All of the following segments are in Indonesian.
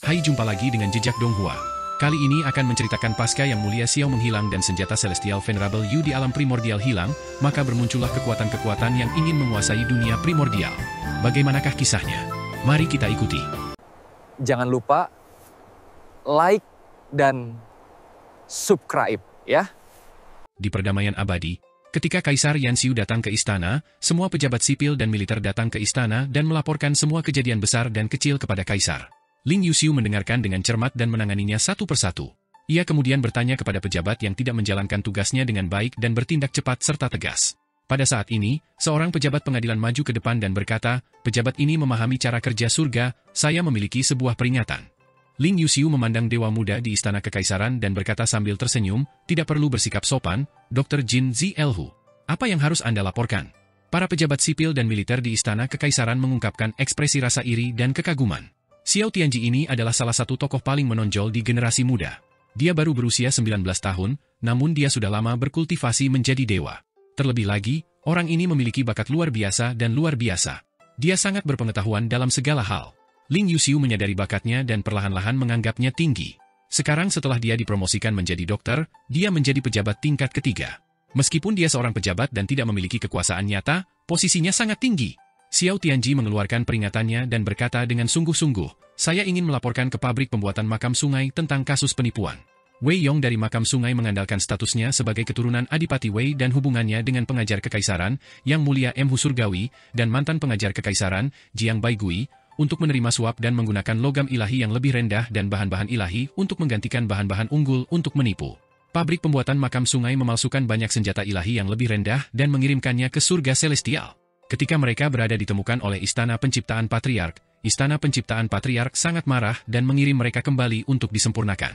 Hai, jumpa lagi dengan Jejak Donghua. Kali ini akan menceritakan pasca yang mulia Xiao menghilang dan senjata Celestial Venerable Yu di alam primordial hilang, maka bermuncullah kekuatan-kekuatan yang ingin menguasai dunia primordial. Bagaimanakah kisahnya? Mari kita ikuti. Jangan lupa like dan subscribe ya. Di perdamaian abadi, ketika Kaisar Yanxiu datang ke istana, semua pejabat sipil dan militer datang ke istana dan melaporkan semua kejadian besar dan kecil kepada Kaisar. Ling Yuxiu mendengarkan dengan cermat dan menanganinya satu persatu. Ia kemudian bertanya kepada pejabat yang tidak menjalankan tugasnya dengan baik dan bertindak cepat serta tegas. Pada saat ini, seorang pejabat pengadilan maju ke depan dan berkata, "Pejabat ini memahami cara kerja surga, saya memiliki sebuah peringatan." Ling Yuxiu memandang Dewa Muda di Istana Kekaisaran dan berkata sambil tersenyum, "Tidak perlu bersikap sopan, Dr. Jin Zielhu. Apa yang harus Anda laporkan?" Para pejabat sipil dan militer di Istana Kekaisaran mengungkapkan ekspresi rasa iri dan kekaguman. Xiao Tianji ini adalah salah satu tokoh paling menonjol di generasi muda. Dia baru berusia 19 tahun, namun dia sudah lama berkultivasi menjadi dewa. Terlebih lagi, orang ini memiliki bakat luar biasa dan luar biasa. Dia sangat berpengetahuan dalam segala hal. Ling Yuxiu menyadari bakatnya dan perlahan-lahan menganggapnya tinggi. Sekarang setelah dia dipromosikan menjadi dokter, dia menjadi pejabat tingkat ketiga. Meskipun dia seorang pejabat dan tidak memiliki kekuasaan nyata, posisinya sangat tinggi. Xiao Tianji mengeluarkan peringatannya dan berkata dengan sungguh-sungguh, "Saya ingin melaporkan ke pabrik pembuatan makam sungai tentang kasus penipuan." Wei Yong dari makam sungai mengandalkan statusnya sebagai keturunan Adipati Wei dan hubungannya dengan pengajar kekaisaran, Yang Mulia Emhu Surgawi, dan mantan pengajar kekaisaran, Jiang Baigui, untuk menerima suap dan menggunakan logam ilahi yang lebih rendah dan bahan-bahan ilahi untuk menggantikan bahan-bahan unggul untuk menipu. Pabrik pembuatan makam sungai memalsukan banyak senjata ilahi yang lebih rendah dan mengirimkannya ke surga celestial. Ketika mereka berada ditemukan oleh Istana Penciptaan Patriark sangat marah dan mengirim mereka kembali untuk disempurnakan.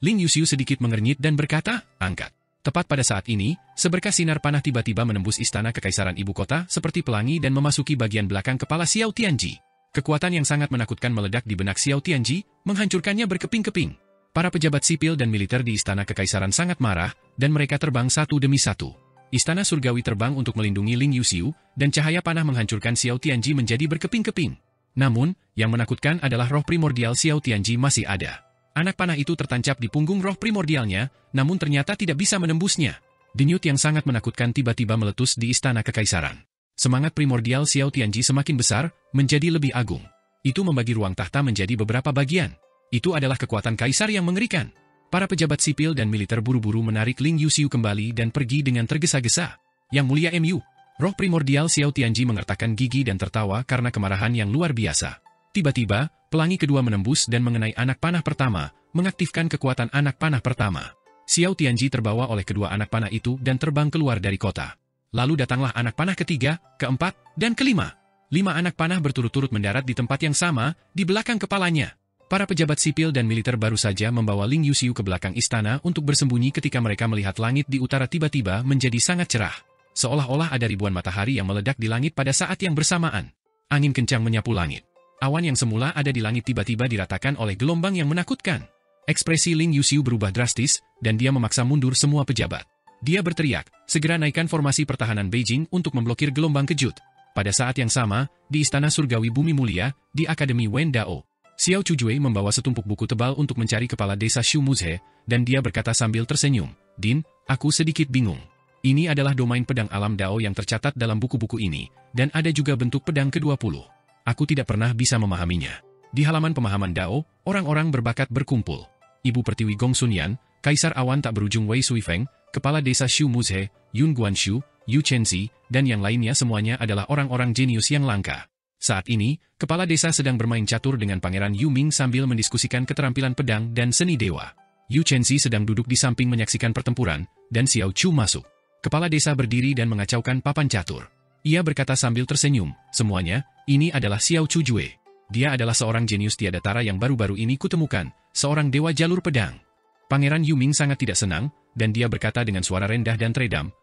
Ling Yuxiu sedikit mengernyit dan berkata, "Angkat." Tepat pada saat ini, seberkas sinar panah tiba-tiba menembus Istana Kekaisaran Ibu Kota seperti pelangi dan memasuki bagian belakang kepala Xiao Tianji. Kekuatan yang sangat menakutkan meledak di benak Xiao Tianji, menghancurkannya berkeping-keping. Para pejabat sipil dan militer di Istana Kekaisaran sangat marah, dan mereka terbang satu demi satu. Istana Surgawi terbang untuk melindungi Ling Yuxiu, dan cahaya panah menghancurkan Xiao Tianji menjadi berkeping-keping. Namun, yang menakutkan adalah roh primordial Xiao Tianji masih ada. Anak panah itu tertancap di punggung roh primordialnya, namun ternyata tidak bisa menembusnya. Denyut yang sangat menakutkan tiba-tiba meletus di Istana Kekaisaran. Semangat primordial Xiao Tianji semakin besar, menjadi lebih agung. Itu membagi ruang tahta menjadi beberapa bagian. Itu adalah kekuatan kaisar yang mengerikan. Para pejabat sipil dan militer buru-buru menarik Ling Yuxiu kembali dan pergi dengan tergesa-gesa. Yang Mulia Mu, roh primordial Xiao Tianji mengertakkan gigi dan tertawa karena kemarahan yang luar biasa. Tiba-tiba, pelangi kedua menembus dan mengenai anak panah pertama, mengaktifkan kekuatan anak panah pertama. Xiao Tianji terbawa oleh kedua anak panah itu dan terbang keluar dari kota. Lalu datanglah anak panah ketiga, keempat, dan kelima. 5 anak panah berturut-turut mendarat di tempat yang sama, di belakang kepalanya. Para pejabat sipil dan militer baru saja membawa Ling Yuxiu ke belakang istana untuk bersembunyi ketika mereka melihat langit di utara tiba-tiba menjadi sangat cerah. Seolah-olah ada ribuan matahari yang meledak di langit pada saat yang bersamaan. Angin kencang menyapu langit. Awan yang semula ada di langit tiba-tiba diratakan oleh gelombang yang menakutkan. Ekspresi Ling Yuxiu berubah drastis, dan dia memaksa mundur semua pejabat. Dia berteriak, "Segera naikkan formasi pertahanan Beijing untuk memblokir gelombang kejut." Pada saat yang sama, di Istana Surgawi Bumi Mulia, di Akademi Wen Dao, Xiao Chujue membawa setumpuk buku tebal untuk mencari kepala desa Shu Muzhe, dan dia berkata sambil tersenyum, "Din, aku sedikit bingung. Ini adalah domain pedang alam Dao yang tercatat dalam buku-buku ini, dan ada juga bentuk pedang ke-20. Aku tidak pernah bisa memahaminya." Di halaman pemahaman Dao, orang-orang berbakat berkumpul. Ibu Pertiwi Gong Sunyan, Kaisar Awan tak berujung Wei Suifeng, Kepala Desa Shu Muzhe, Yun Guanshu, Yu Chenzi, dan yang lainnya semuanya adalah orang-orang jenius yang langka. Saat ini, Kepala Desa sedang bermain catur dengan Pangeran Yu Ming sambil mendiskusikan keterampilan pedang dan seni dewa. Yu Chenzi sedang duduk di samping menyaksikan pertempuran, dan Xiao Chu masuk. Kepala Desa berdiri dan mengacaukan papan catur. Ia berkata sambil tersenyum, "Semuanya, ini adalah Xiao Chujue. Dia adalah seorang jenius tiada tara yang baru-baru ini kutemukan, seorang dewa jalur pedang." Pangeran Yu Ming sangat tidak senang, dan dia berkata dengan suara rendah dan teredam,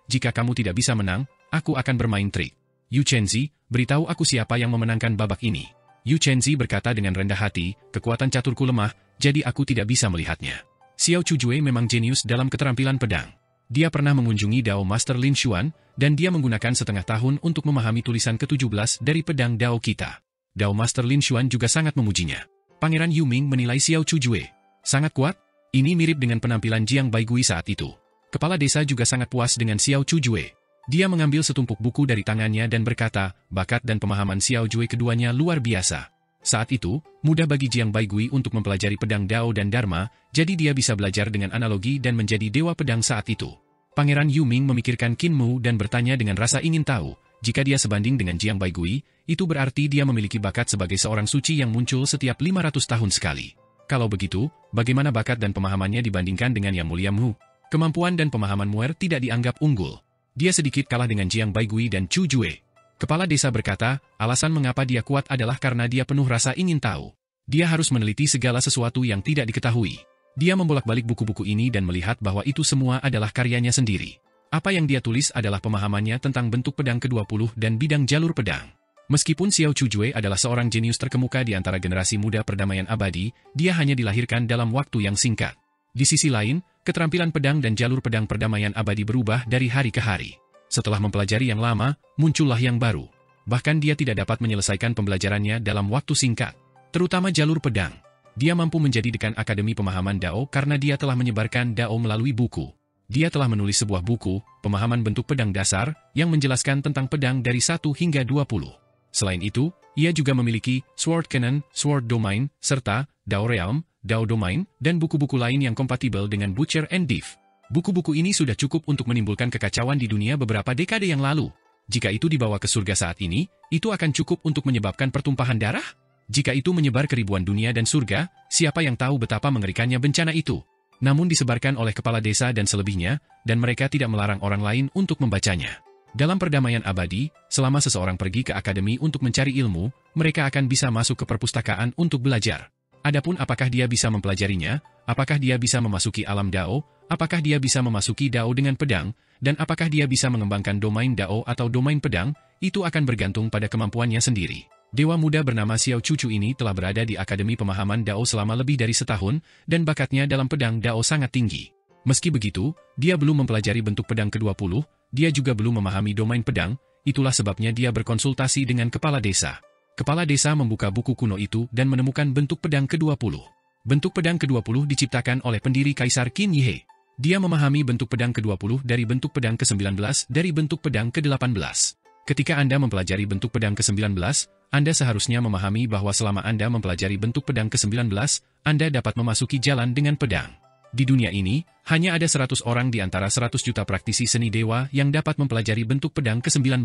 Jika kamu tidak bisa menang, aku akan bermain trik." "Yu Chenzi, beritahu aku siapa yang memenangkan babak ini." Yu Chenzi berkata dengan rendah hati, "Kekuatan caturku lemah, jadi aku tidak bisa melihatnya." Xiao Chujue memang jenius dalam keterampilan pedang. Dia pernah mengunjungi Dao Master Lin Xuan, dan dia menggunakan setengah tahun untuk memahami tulisan ke-17 dari pedang Dao kita. Dao Master Lin Xuan juga sangat memujinya. Pangeran Yuming menilai Xiao Chujue sangat kuat. Ini mirip dengan penampilan Jiang Baigui saat itu. Kepala desa juga sangat puas dengan Xiao Chujue. Dia mengambil setumpuk buku dari tangannya dan berkata, bakat dan pemahaman Xiao Jue keduanya luar biasa. Saat itu, mudah bagi Jiang Baigui untuk mempelajari pedang Dao dan Dharma, jadi dia bisa belajar dengan analogi dan menjadi dewa pedang saat itu. Pangeran Yuming memikirkan Qin Mu dan bertanya dengan rasa ingin tahu, jika dia sebanding dengan Jiang Baigui, itu berarti dia memiliki bakat sebagai seorang suci yang muncul setiap 500 tahun sekali. Kalau begitu, bagaimana bakat dan pemahamannya dibandingkan dengan Yang Mulia Mu? Kemampuan dan pemahaman Muer tidak dianggap unggul. Dia sedikit kalah dengan Jiang Baigui dan Chu Jue. Kepala desa berkata, alasan mengapa dia kuat adalah karena dia penuh rasa ingin tahu. Dia harus meneliti segala sesuatu yang tidak diketahui. Dia membolak-balik buku-buku ini dan melihat bahwa itu semua adalah karyanya sendiri. Apa yang dia tulis adalah pemahamannya tentang bentuk pedang ke-20 dan bidang jalur pedang. Meskipun Xiao Chujue adalah seorang jenius terkemuka di antara generasi muda perdamaian abadi, dia hanya dilahirkan dalam waktu yang singkat. Di sisi lain, keterampilan pedang dan jalur pedang perdamaian abadi berubah dari hari ke hari. Setelah mempelajari yang lama, muncullah yang baru. Bahkan dia tidak dapat menyelesaikan pembelajarannya dalam waktu singkat. Terutama jalur pedang. Dia mampu menjadi dekan Akademi Pemahaman Dao karena dia telah menyebarkan Dao melalui buku. Dia telah menulis sebuah buku, Pemahaman Bentuk Pedang Dasar, yang menjelaskan tentang pedang dari 1 hingga 20. Selain itu, ia juga memiliki Sword Canon, Sword Domain, serta Dao Realm, Dao Domain, dan buku-buku lain yang kompatibel dengan Butcher and Div. Buku-buku ini sudah cukup untuk menimbulkan kekacauan di dunia beberapa dekade yang lalu. Jika itu dibawa ke surga saat ini, itu akan cukup untuk menyebabkan pertumpahan darah? Jika itu menyebar ke ribuan dunia dan surga, siapa yang tahu betapa mengerikannya bencana itu? Namun disebarkan oleh kepala desa dan selebihnya, dan mereka tidak melarang orang lain untuk membacanya. Dalam perdamaian abadi, selama seseorang pergi ke akademi untuk mencari ilmu, mereka akan bisa masuk ke perpustakaan untuk belajar. Adapun apakah dia bisa mempelajarinya, apakah dia bisa memasuki alam Dao, apakah dia bisa memasuki Dao dengan pedang, dan apakah dia bisa mengembangkan domain Dao atau domain pedang, itu akan bergantung pada kemampuannya sendiri. Dewa muda bernama Xiao Chuchu ini telah berada di Akademi Pemahaman Dao selama lebih dari setahun, dan bakatnya dalam pedang Dao sangat tinggi. Meski begitu, dia belum mempelajari bentuk pedang ke-20, dia juga belum memahami domain pedang, itulah sebabnya dia berkonsultasi dengan kepala desa. Kepala desa membuka buku kuno itu dan menemukan bentuk pedang ke-20. Bentuk pedang ke-20 diciptakan oleh pendiri Kaisar Qin Yi. Dia memahami bentuk pedang ke-20 dari bentuk pedang ke-19 dari bentuk pedang ke-18. Ketika Anda mempelajari bentuk pedang ke-19, Anda seharusnya memahami bahwa selama Anda mempelajari bentuk pedang ke-19, Anda dapat memasuki jalan dengan pedang. Di dunia ini, hanya ada 100 orang di antara 100 juta praktisi seni dewa yang dapat mempelajari bentuk pedang ke-19.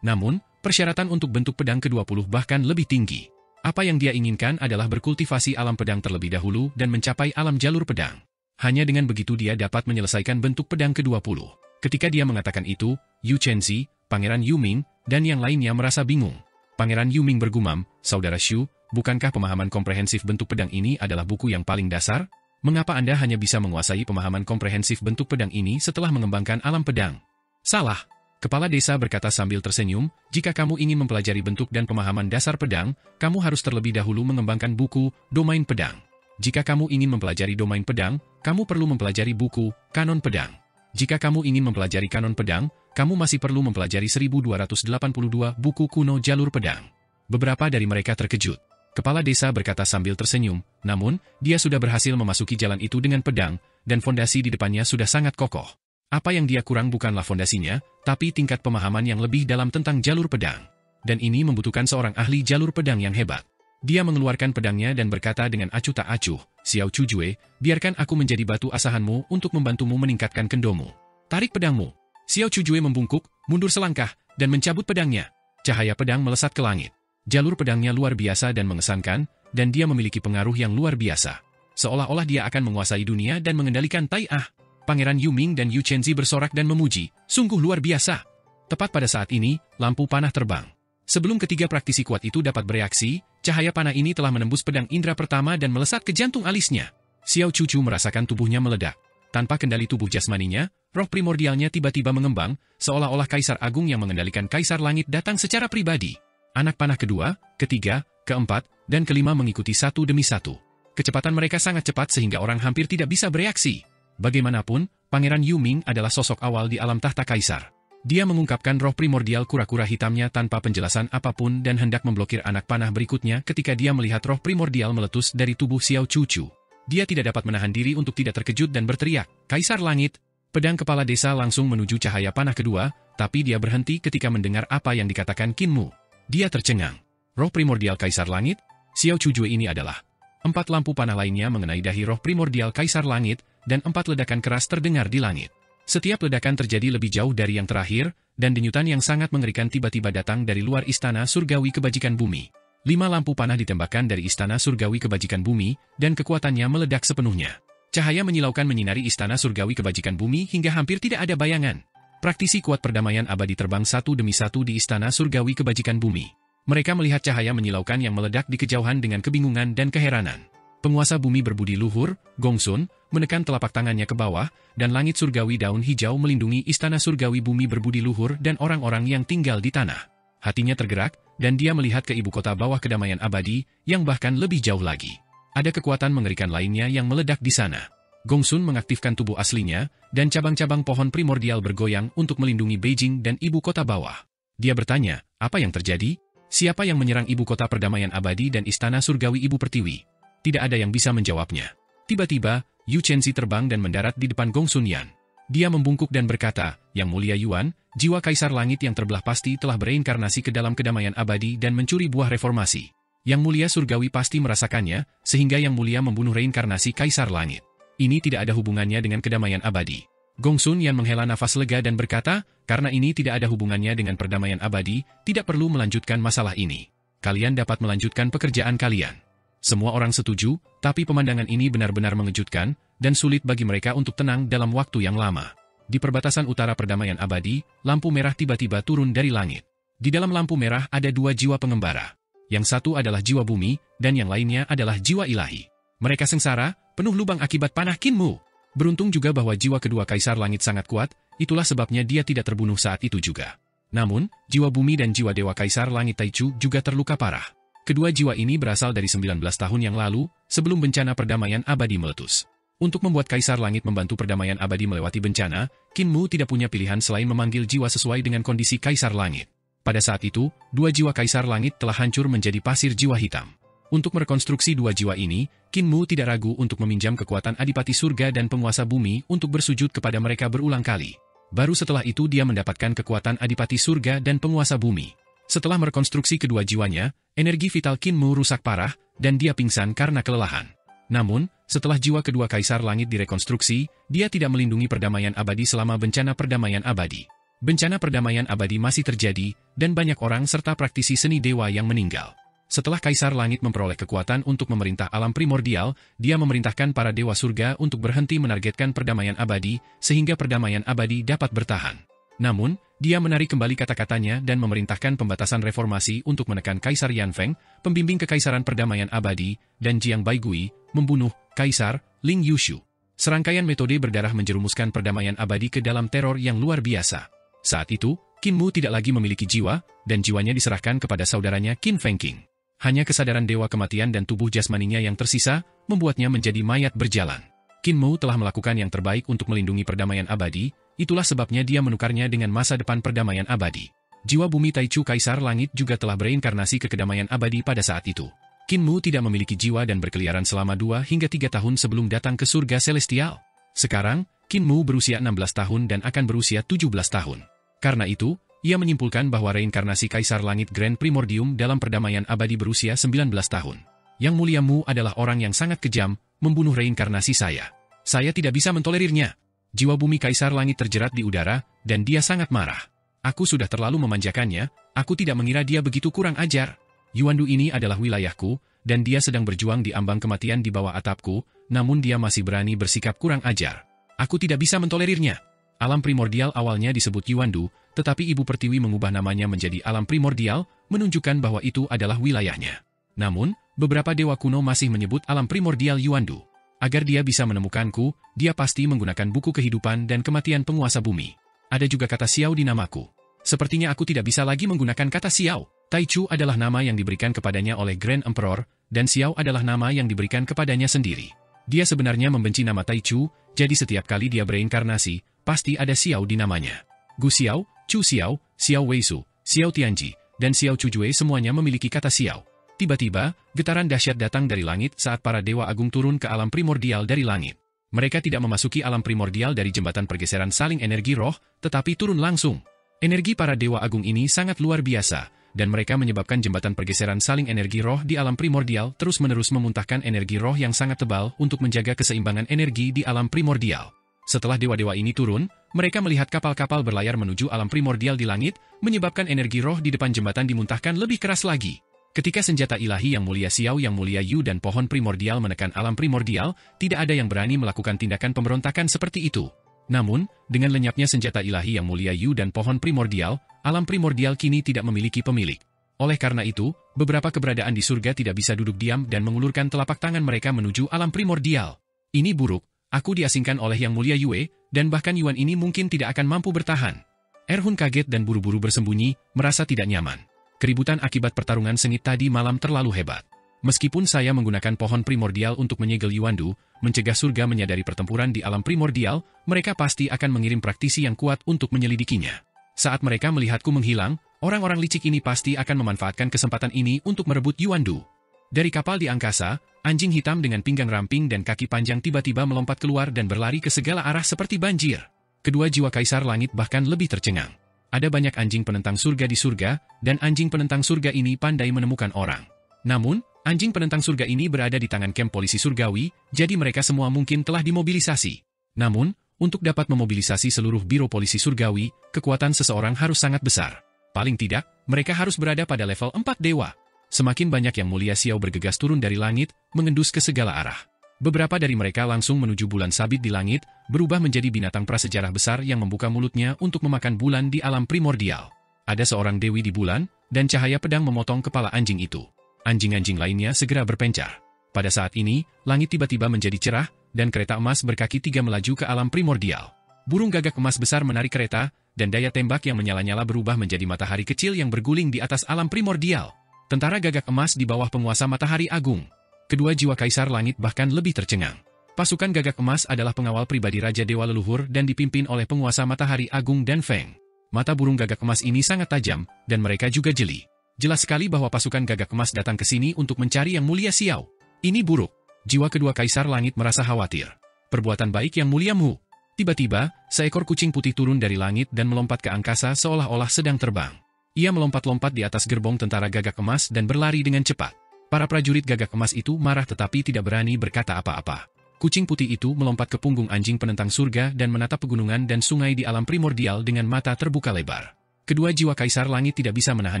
Namun, persyaratan untuk bentuk pedang ke-20 bahkan lebih tinggi. Apa yang dia inginkan adalah berkultivasi alam pedang terlebih dahulu dan mencapai alam jalur pedang. Hanya dengan begitu dia dapat menyelesaikan bentuk pedang ke-20. Ketika dia mengatakan itu, Yu Chenzi, Pangeran Yuming, dan yang lainnya merasa bingung. Pangeran Yuming bergumam, Saudara Shu, bukankah pemahaman komprehensif bentuk pedang ini adalah buku yang paling dasar? Mengapa Anda hanya bisa menguasai pemahaman komprehensif bentuk pedang ini setelah mengembangkan alam pedang? Salah. Kepala desa berkata sambil tersenyum, jika kamu ingin mempelajari bentuk dan pemahaman dasar pedang, kamu harus terlebih dahulu mengembangkan buku, Domain Pedang. Jika kamu ingin mempelajari domain pedang, kamu perlu mempelajari buku, Kanon Pedang. Jika kamu ingin mempelajari kanon pedang, kamu masih perlu mempelajari 1282 buku kuno jalur pedang. Beberapa dari mereka terkejut. Kepala desa berkata sambil tersenyum, namun, dia sudah berhasil memasuki jalan itu dengan pedang, dan fondasi di depannya sudah sangat kokoh. Apa yang dia kurang bukanlah fondasinya, tapi tingkat pemahaman yang lebih dalam tentang jalur pedang. Dan ini membutuhkan seorang ahli jalur pedang yang hebat. Dia mengeluarkan pedangnya dan berkata dengan acuh tak acuh, Xiao Chujue, biarkan aku menjadi batu asahanmu untuk membantumu meningkatkan kendomu. Tarik pedangmu. Xiao Chujue membungkuk, mundur selangkah, dan mencabut pedangnya. Cahaya pedang melesat ke langit. Jalur pedangnya luar biasa dan mengesankan, dan dia memiliki pengaruh yang luar biasa. Seolah-olah dia akan menguasai dunia dan mengendalikan Tai Ah. Pangeran Yuming dan Yu Chenzi bersorak dan memuji, sungguh luar biasa. Tepat pada saat ini, lampu panah terbang. Sebelum ketiga praktisi kuat itu dapat bereaksi, cahaya panah ini telah menembus pedang indera pertama dan melesat ke jantung alisnya. Xiao Chuchu merasakan tubuhnya meledak. Tanpa kendali tubuh jasmaninya, roh primordialnya tiba-tiba mengembang, seolah-olah Kaisar Agung yang mengendalikan Kaisar Langit datang secara pribadi. Anak panah kedua, ketiga, keempat, dan kelima mengikuti satu demi satu. Kecepatan mereka sangat cepat sehingga orang hampir tidak bisa bereaksi. Bagaimanapun, Pangeran Yuming adalah sosok awal di alam tahta Kaisar. Dia mengungkapkan roh primordial kura-kura hitamnya tanpa penjelasan apapun dan hendak memblokir anak panah berikutnya ketika dia melihat roh primordial meletus dari tubuh Xiao Chuchu. Dia tidak dapat menahan diri untuk tidak terkejut dan berteriak, "Kaisar Langit!" Pedang kepala desa langsung menuju cahaya panah kedua, tapi dia berhenti ketika mendengar apa yang dikatakan Qin Mu. Dia tercengang. Roh primordial Kaisar Langit? Xiao Chujue ini adalah 4 lampu panah lainnya mengenai dahi roh primordial Kaisar Langit, dan 4 ledakan keras terdengar di langit. Setiap ledakan terjadi lebih jauh dari yang terakhir, dan denyutan yang sangat mengerikan tiba-tiba datang dari luar istana surgawi kebajikan bumi. 5 lampu panah ditembakkan dari istana surgawi kebajikan bumi, dan kekuatannya meledak sepenuhnya. Cahaya menyilaukan menyinari istana surgawi kebajikan bumi hingga hampir tidak ada bayangan. Praktisi kuat perdamaian abadi terbang satu demi satu di istana surgawi kebajikan bumi. Mereka melihat cahaya menyilaukan yang meledak di kejauhan dengan kebingungan dan keheranan. Penguasa bumi berbudi luhur, Gongsun, menekan telapak tangannya ke bawah, dan langit surgawi daun hijau melindungi istana surgawi bumi berbudi luhur dan orang-orang yang tinggal di tanah. Hatinya tergerak, dan dia melihat ke ibu kota bawah kedamaian abadi, yang bahkan lebih jauh lagi. Ada kekuatan mengerikan lainnya yang meledak di sana. Gongsun mengaktifkan tubuh aslinya, dan cabang-cabang pohon primordial bergoyang untuk melindungi Beijing dan ibu kota bawah. Dia bertanya, apa yang terjadi? Siapa yang menyerang ibu kota perdamaian abadi dan istana surgawi ibu pertiwi? Tidak ada yang bisa menjawabnya. Tiba-tiba, Yu Chenzi terbang dan mendarat di depan Gongsun Yan. Dia membungkuk dan berkata, "Yang mulia Yuan, jiwa Kaisar Langit yang terbelah pasti telah bereinkarnasi ke dalam kedamaian abadi dan mencuri buah reformasi. Yang mulia surgawi pasti merasakannya, sehingga yang mulia membunuh reinkarnasi Kaisar Langit. Ini tidak ada hubungannya dengan kedamaian abadi." Gongsun Yan menghela nafas lega dan berkata, "Karena ini tidak ada hubungannya dengan perdamaian abadi, tidak perlu melanjutkan masalah ini. Kalian dapat melanjutkan pekerjaan kalian." Semua orang setuju, tapi pemandangan ini benar-benar mengejutkan, dan sulit bagi mereka untuk tenang dalam waktu yang lama. Di perbatasan utara perdamaian abadi, lampu merah tiba-tiba turun dari langit. Di dalam lampu merah ada 2 jiwa pengembara. Yang satu adalah jiwa bumi, dan yang lainnya adalah jiwa ilahi. Mereka sengsara, penuh lubang akibat panah Qin Mu. Beruntung juga bahwa jiwa kedua Kaisar Langit sangat kuat, itulah sebabnya dia tidak terbunuh saat itu juga. Namun, jiwa bumi dan jiwa dewa Kaisar Langit Taichu juga terluka parah. Kedua jiwa ini berasal dari 19 tahun yang lalu, sebelum bencana perdamaian abadi meletus. Untuk membuat Kaisar Langit membantu perdamaian abadi melewati bencana, Qin Mu tidak punya pilihan selain memanggil jiwa sesuai dengan kondisi Kaisar Langit. Pada saat itu, 2 jiwa Kaisar Langit telah hancur menjadi pasir jiwa hitam. Untuk merekonstruksi 2 jiwa ini, Qin Mu tidak ragu untuk meminjam kekuatan Adipati Surga dan Penguasa Bumi untuk bersujud kepada mereka berulang kali. Baru setelah itu dia mendapatkan kekuatan Adipati Surga dan Penguasa Bumi. Setelah merekonstruksi kedua jiwanya, energi vital Qin Mu rusak parah, dan dia pingsan karena kelelahan. Namun, setelah jiwa kedua Kaisar Langit direkonstruksi, dia tidak melindungi perdamaian abadi selama bencana perdamaian abadi. Bencana perdamaian abadi masih terjadi, dan banyak orang serta praktisi seni dewa yang meninggal. Setelah Kaisar Langit memperoleh kekuatan untuk memerintah alam primordial, dia memerintahkan para dewa surga untuk berhenti menargetkan perdamaian abadi, sehingga perdamaian abadi dapat bertahan. Namun, dia menarik kembali kata-katanya dan memerintahkan pembatasan reformasi untuk menekan Kaisar Yanfeng, pembimbing kekaisaran perdamaian abadi, dan Jiang Baigui, membunuh Kaisar Ling Yushu. Serangkaian metode berdarah menjerumuskan perdamaian abadi ke dalam teror yang luar biasa. Saat itu, Qin Mu tidak lagi memiliki jiwa, dan jiwanya diserahkan kepada saudaranya Qin Fengqing. Hanya kesadaran dewa kematian dan tubuh jasmaninya yang tersisa, membuatnya menjadi mayat berjalan. Qin Mu telah melakukan yang terbaik untuk melindungi perdamaian abadi, itulah sebabnya dia menukarnya dengan masa depan perdamaian abadi. Jiwa bumi Taichu Kaisar Langit juga telah bereinkarnasi ke kedamaian abadi pada saat itu. Qin Mu tidak memiliki jiwa dan berkeliaran selama 2 hingga 3 tahun sebelum datang ke surga celestial. Sekarang, Qin Mu berusia 16 tahun dan akan berusia 17 tahun. Karena itu, ia menyimpulkan bahwa reinkarnasi Kaisar Langit Grand Primordium dalam perdamaian abadi berusia 19 tahun. Yang mulia Mu adalah orang yang sangat kejam, membunuh reinkarnasi saya. Saya tidak bisa mentolerirnya. Jiwa bumi Kaisar Langit terjerat di udara, dan dia sangat marah. Aku sudah terlalu memanjakannya, aku tidak mengira dia begitu kurang ajar. Yuandu ini adalah wilayahku, dan dia sedang berjuang di ambang kematian di bawah atapku, namun dia masih berani bersikap kurang ajar. Aku tidak bisa mentolerirnya. Alam primordial awalnya disebut Yuandu, tetapi Ibu Pertiwi mengubah namanya menjadi alam primordial, menunjukkan bahwa itu adalah wilayahnya. Namun, beberapa dewa kuno masih menyebut alam primordial Yuandu. Agar dia bisa menemukanku, dia pasti menggunakan buku kehidupan dan kematian penguasa bumi. Ada juga kata Xiao di namaku. Sepertinya aku tidak bisa lagi menggunakan kata Xiao. Taichu adalah nama yang diberikan kepadanya oleh Grand Emperor, dan Xiao adalah nama yang diberikan kepadanya sendiri. Dia sebenarnya membenci nama Taichu, jadi setiap kali dia bereinkarnasi, pasti ada Xiao di namanya. Gu Xiao, Chu Xiao, Xiao Weisu, Xiao Tianji, dan Xiao Chujue semuanya memiliki kata Xiao. Tiba-tiba, getaran dahsyat datang dari langit saat para Dewa Agung turun ke alam primordial dari langit. Mereka tidak memasuki alam primordial dari jembatan pergeseran saling energi roh, tetapi turun langsung. Energi para Dewa Agung ini sangat luar biasa, dan mereka menyebabkan jembatan pergeseran saling energi roh di alam primordial terus-menerus memuntahkan energi roh yang sangat tebal untuk menjaga keseimbangan energi di alam primordial. Setelah dewa-dewa ini turun, mereka melihat kapal-kapal berlayar menuju alam primordial di langit, menyebabkan energi roh di depan jembatan dimuntahkan lebih keras lagi. Ketika senjata ilahi Yang Mulia Xiao, Yang Mulia Yu dan pohon primordial menekan alam primordial, tidak ada yang berani melakukan tindakan pemberontakan seperti itu. Namun, dengan lenyapnya senjata ilahi Yang Mulia Yu dan pohon primordial, alam primordial kini tidak memiliki pemilik. Oleh karena itu, beberapa keberadaan di surga tidak bisa duduk diam dan mengulurkan telapak tangan mereka menuju alam primordial. Ini buruk. Aku diasingkan oleh Yang Mulia Yue, dan bahkan Yuan ini mungkin tidak akan mampu bertahan. Erhun kaget dan buru-buru bersembunyi, merasa tidak nyaman. Keributan akibat pertarungan sengit tadi malam terlalu hebat. Meskipun saya menggunakan pohon primordial untuk menyegel Yuandu, mencegah surga menyadari pertempuran di alam primordial, mereka pasti akan mengirim praktisi yang kuat untuk menyelidikinya. Saat mereka melihatku menghilang, orang-orang licik ini pasti akan memanfaatkan kesempatan ini untuk merebut Yuandu. Dari kapal di angkasa, anjing hitam dengan pinggang ramping dan kaki panjang tiba-tiba melompat keluar dan berlari ke segala arah seperti banjir. Kedua jiwa kaisar langit bahkan lebih tercengang. Ada banyak anjing penentang surga di surga, dan anjing penentang surga ini pandai menemukan orang. Namun, anjing penentang surga ini berada di tangan kamp polisi surgawi, jadi mereka semua mungkin telah dimobilisasi. Namun, untuk dapat memobilisasi seluruh biro polisi surgawi, kekuatan seseorang harus sangat besar. Paling tidak, mereka harus berada pada level 4 dewa. Semakin banyak Yang Mulia Xiao bergegas turun dari langit, mengendus ke segala arah. Beberapa dari mereka langsung menuju bulan sabit di langit, berubah menjadi binatang prasejarah besar yang membuka mulutnya untuk memakan bulan di alam primordial. Ada seorang dewi di bulan, dan cahaya pedang memotong kepala anjing itu. Anjing-anjing lainnya segera berpencar. Pada saat ini, langit tiba-tiba menjadi cerah, dan kereta emas berkaki 3 melaju ke alam primordial. Burung gagak emas besar menarik kereta, dan daya tembak yang menyala-nyala berubah menjadi matahari kecil yang berguling di atas alam primordial. Tentara gagak emas di bawah penguasa matahari agung. Kedua jiwa kaisar langit bahkan lebih tercengang. Pasukan gagak emas adalah pengawal pribadi Raja Dewa Leluhur dan dipimpin oleh penguasa matahari agung dan Feng. Mata burung gagak emas ini sangat tajam, dan mereka juga jeli. Jelas sekali bahwa pasukan gagak emas datang ke sini untuk mencari Yang Mulia Xiao. Ini buruk. Jiwa kedua kaisar langit merasa khawatir. Perbuatan baik Yang Mulia Mu. Tiba-tiba, seekor kucing putih turun dari langit dan melompat ke angkasa seolah-olah sedang terbang. Ia melompat-lompat di atas gerbong tentara gagak emas dan berlari dengan cepat. Para prajurit gagak emas itu marah tetapi tidak berani berkata apa-apa. Kucing putih itu melompat ke punggung anjing penentang surga dan menatap pegunungan dan sungai di alam primordial dengan mata terbuka lebar. Kedua jiwa kaisar langit tidak bisa menahan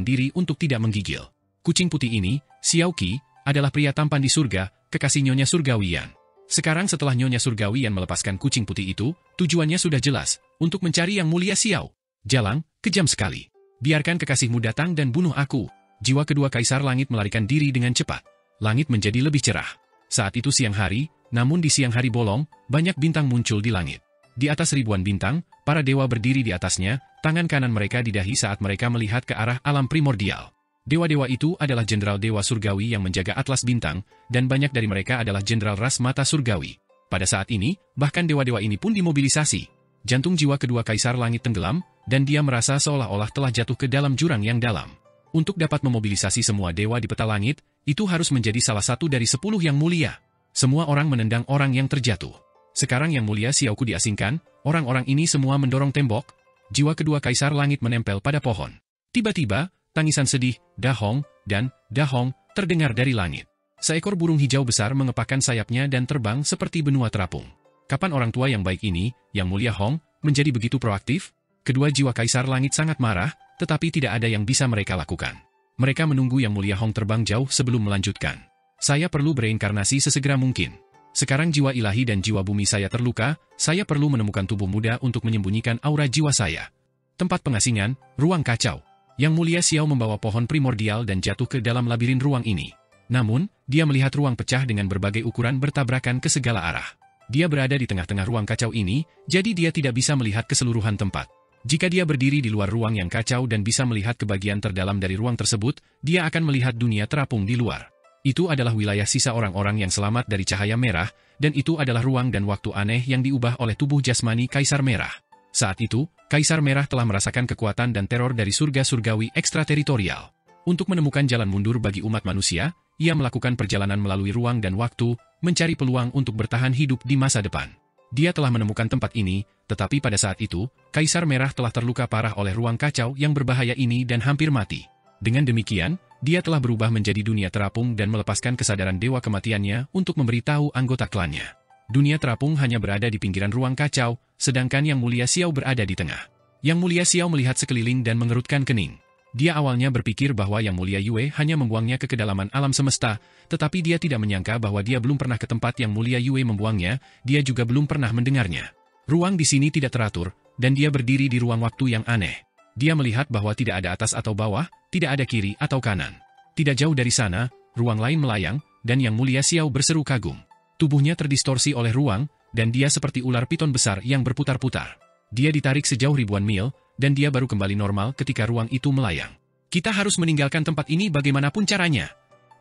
diri untuk tidak menggigil. Kucing putih ini, Xiao Qi, adalah pria tampan di surga, kekasih Nyonya Surgawian. Sekarang setelah Nyonya Surgawian melepaskan kucing putih itu, tujuannya sudah jelas, untuk mencari Yang Mulia Xiao. Jalang, kejam sekali. Biarkan kekasihmu datang dan bunuh aku. Jiwa kedua kaisar langit melarikan diri dengan cepat. Langit menjadi lebih cerah. Saat itu siang hari, namun di siang hari bolong, banyak bintang muncul di langit. Di atas ribuan bintang, para dewa berdiri di atasnya, tangan kanan mereka di dahi saat mereka melihat ke arah alam primordial. Dewa-dewa itu adalah jenderal dewa surgawi yang menjaga atlas bintang, dan banyak dari mereka adalah jenderal ras mata surgawi. Pada saat ini, bahkan dewa-dewa ini pun dimobilisasi. Jantung jiwa kedua kaisar langit tenggelam, dan dia merasa seolah-olah telah jatuh ke dalam jurang yang dalam. Untuk dapat memobilisasi semua dewa di peta langit, itu harus menjadi salah satu dari 10 yang mulia. Semua orang menendang orang yang terjatuh. Sekarang Yang Mulia Xiaoku diasingkan, orang-orang ini semua mendorong tembok. Jiwa kedua kaisar langit menempel pada pohon. Tiba-tiba, tangisan sedih, dahong, dan dahong terdengar dari langit. Seekor burung hijau besar mengepakkan sayapnya dan terbang seperti benua terapung. Kapan orang tua yang baik ini, Yang Mulia Hong, menjadi begitu proaktif? Kedua jiwa kaisar langit sangat marah, tetapi tidak ada yang bisa mereka lakukan. Mereka menunggu Yang Mulia Hong terbang jauh sebelum melanjutkan. Saya perlu bereinkarnasi sesegera mungkin. Sekarang jiwa ilahi dan jiwa bumi saya terluka, saya perlu menemukan tubuh muda untuk menyembunyikan aura jiwa saya. Tempat pengasingan, ruang kacau. Yang Mulia Xiao membawa pohon primordial dan jatuh ke dalam labirin ruang ini. Namun, dia melihat ruang pecah dengan berbagai ukuran bertabrakan ke segala arah. Dia berada di tengah-tengah ruang kacau ini, jadi dia tidak bisa melihat keseluruhan tempat. Jika dia berdiri di luar ruang yang kacau dan bisa melihat ke bagian terdalam dari ruang tersebut, dia akan melihat dunia terapung di luar. Itu adalah wilayah sisa orang-orang yang selamat dari cahaya merah, dan itu adalah ruang dan waktu aneh yang diubah oleh tubuh jasmani Kaisar Merah. Saat itu, Kaisar Merah telah merasakan kekuatan dan teror dari surga surgawi ekstrateritorial. Untuk menemukan jalan mundur bagi umat manusia, ia melakukan perjalanan melalui ruang dan waktu, mencari peluang untuk bertahan hidup di masa depan. Dia telah menemukan tempat ini, tetapi pada saat itu, Kaisar Merah telah terluka parah oleh ruang kacau yang berbahaya ini dan hampir mati. Dengan demikian, dia telah berubah menjadi dunia terapung dan melepaskan kesadaran dewa kematiannya untuk memberitahu anggota klannya. Dunia terapung hanya berada di pinggiran ruang kacau, sedangkan Yang Mulia Xiao berada di tengah. Yang Mulia Xiao melihat sekeliling dan mengerutkan kening. Dia awalnya berpikir bahwa Yang Mulia Yue hanya membuangnya ke kedalaman alam semesta, tetapi dia tidak menyangka bahwa dia belum pernah ke tempat Yang Mulia Yue membuangnya, dia juga belum pernah mendengarnya. Ruang di sini tidak teratur, dan dia berdiri di ruang waktu yang aneh. Dia melihat bahwa tidak ada atas atau bawah, tidak ada kiri atau kanan. Tidak jauh dari sana, ruang lain melayang, dan Yang Mulia Xiao berseru kagum. Tubuhnya terdistorsi oleh ruang, dan dia seperti ular piton besar yang berputar-putar. Dia ditarik sejauh ribuan mil, dan dia baru kembali normal ketika ruang itu melayang. Kita harus meninggalkan tempat ini bagaimanapun caranya.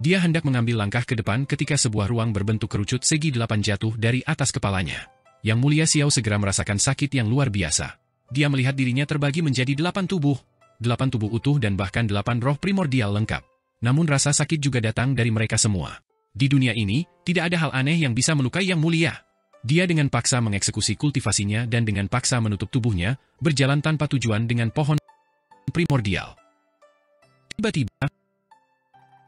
Dia hendak mengambil langkah ke depan ketika sebuah ruang berbentuk kerucut segi 8 jatuh dari atas kepalanya. Yang Mulia Xiao segera merasakan sakit yang luar biasa. Dia melihat dirinya terbagi menjadi 8 tubuh. 8 tubuh utuh dan bahkan 8 roh primordial lengkap. Namun rasa sakit juga datang dari mereka semua. Di dunia ini, tidak ada hal aneh yang bisa melukai Yang Mulia. Dia dengan paksa mengeksekusi kultivasinya dan dengan paksa menutup tubuhnya, berjalan tanpa tujuan dengan pohon primordial. Tiba-tiba,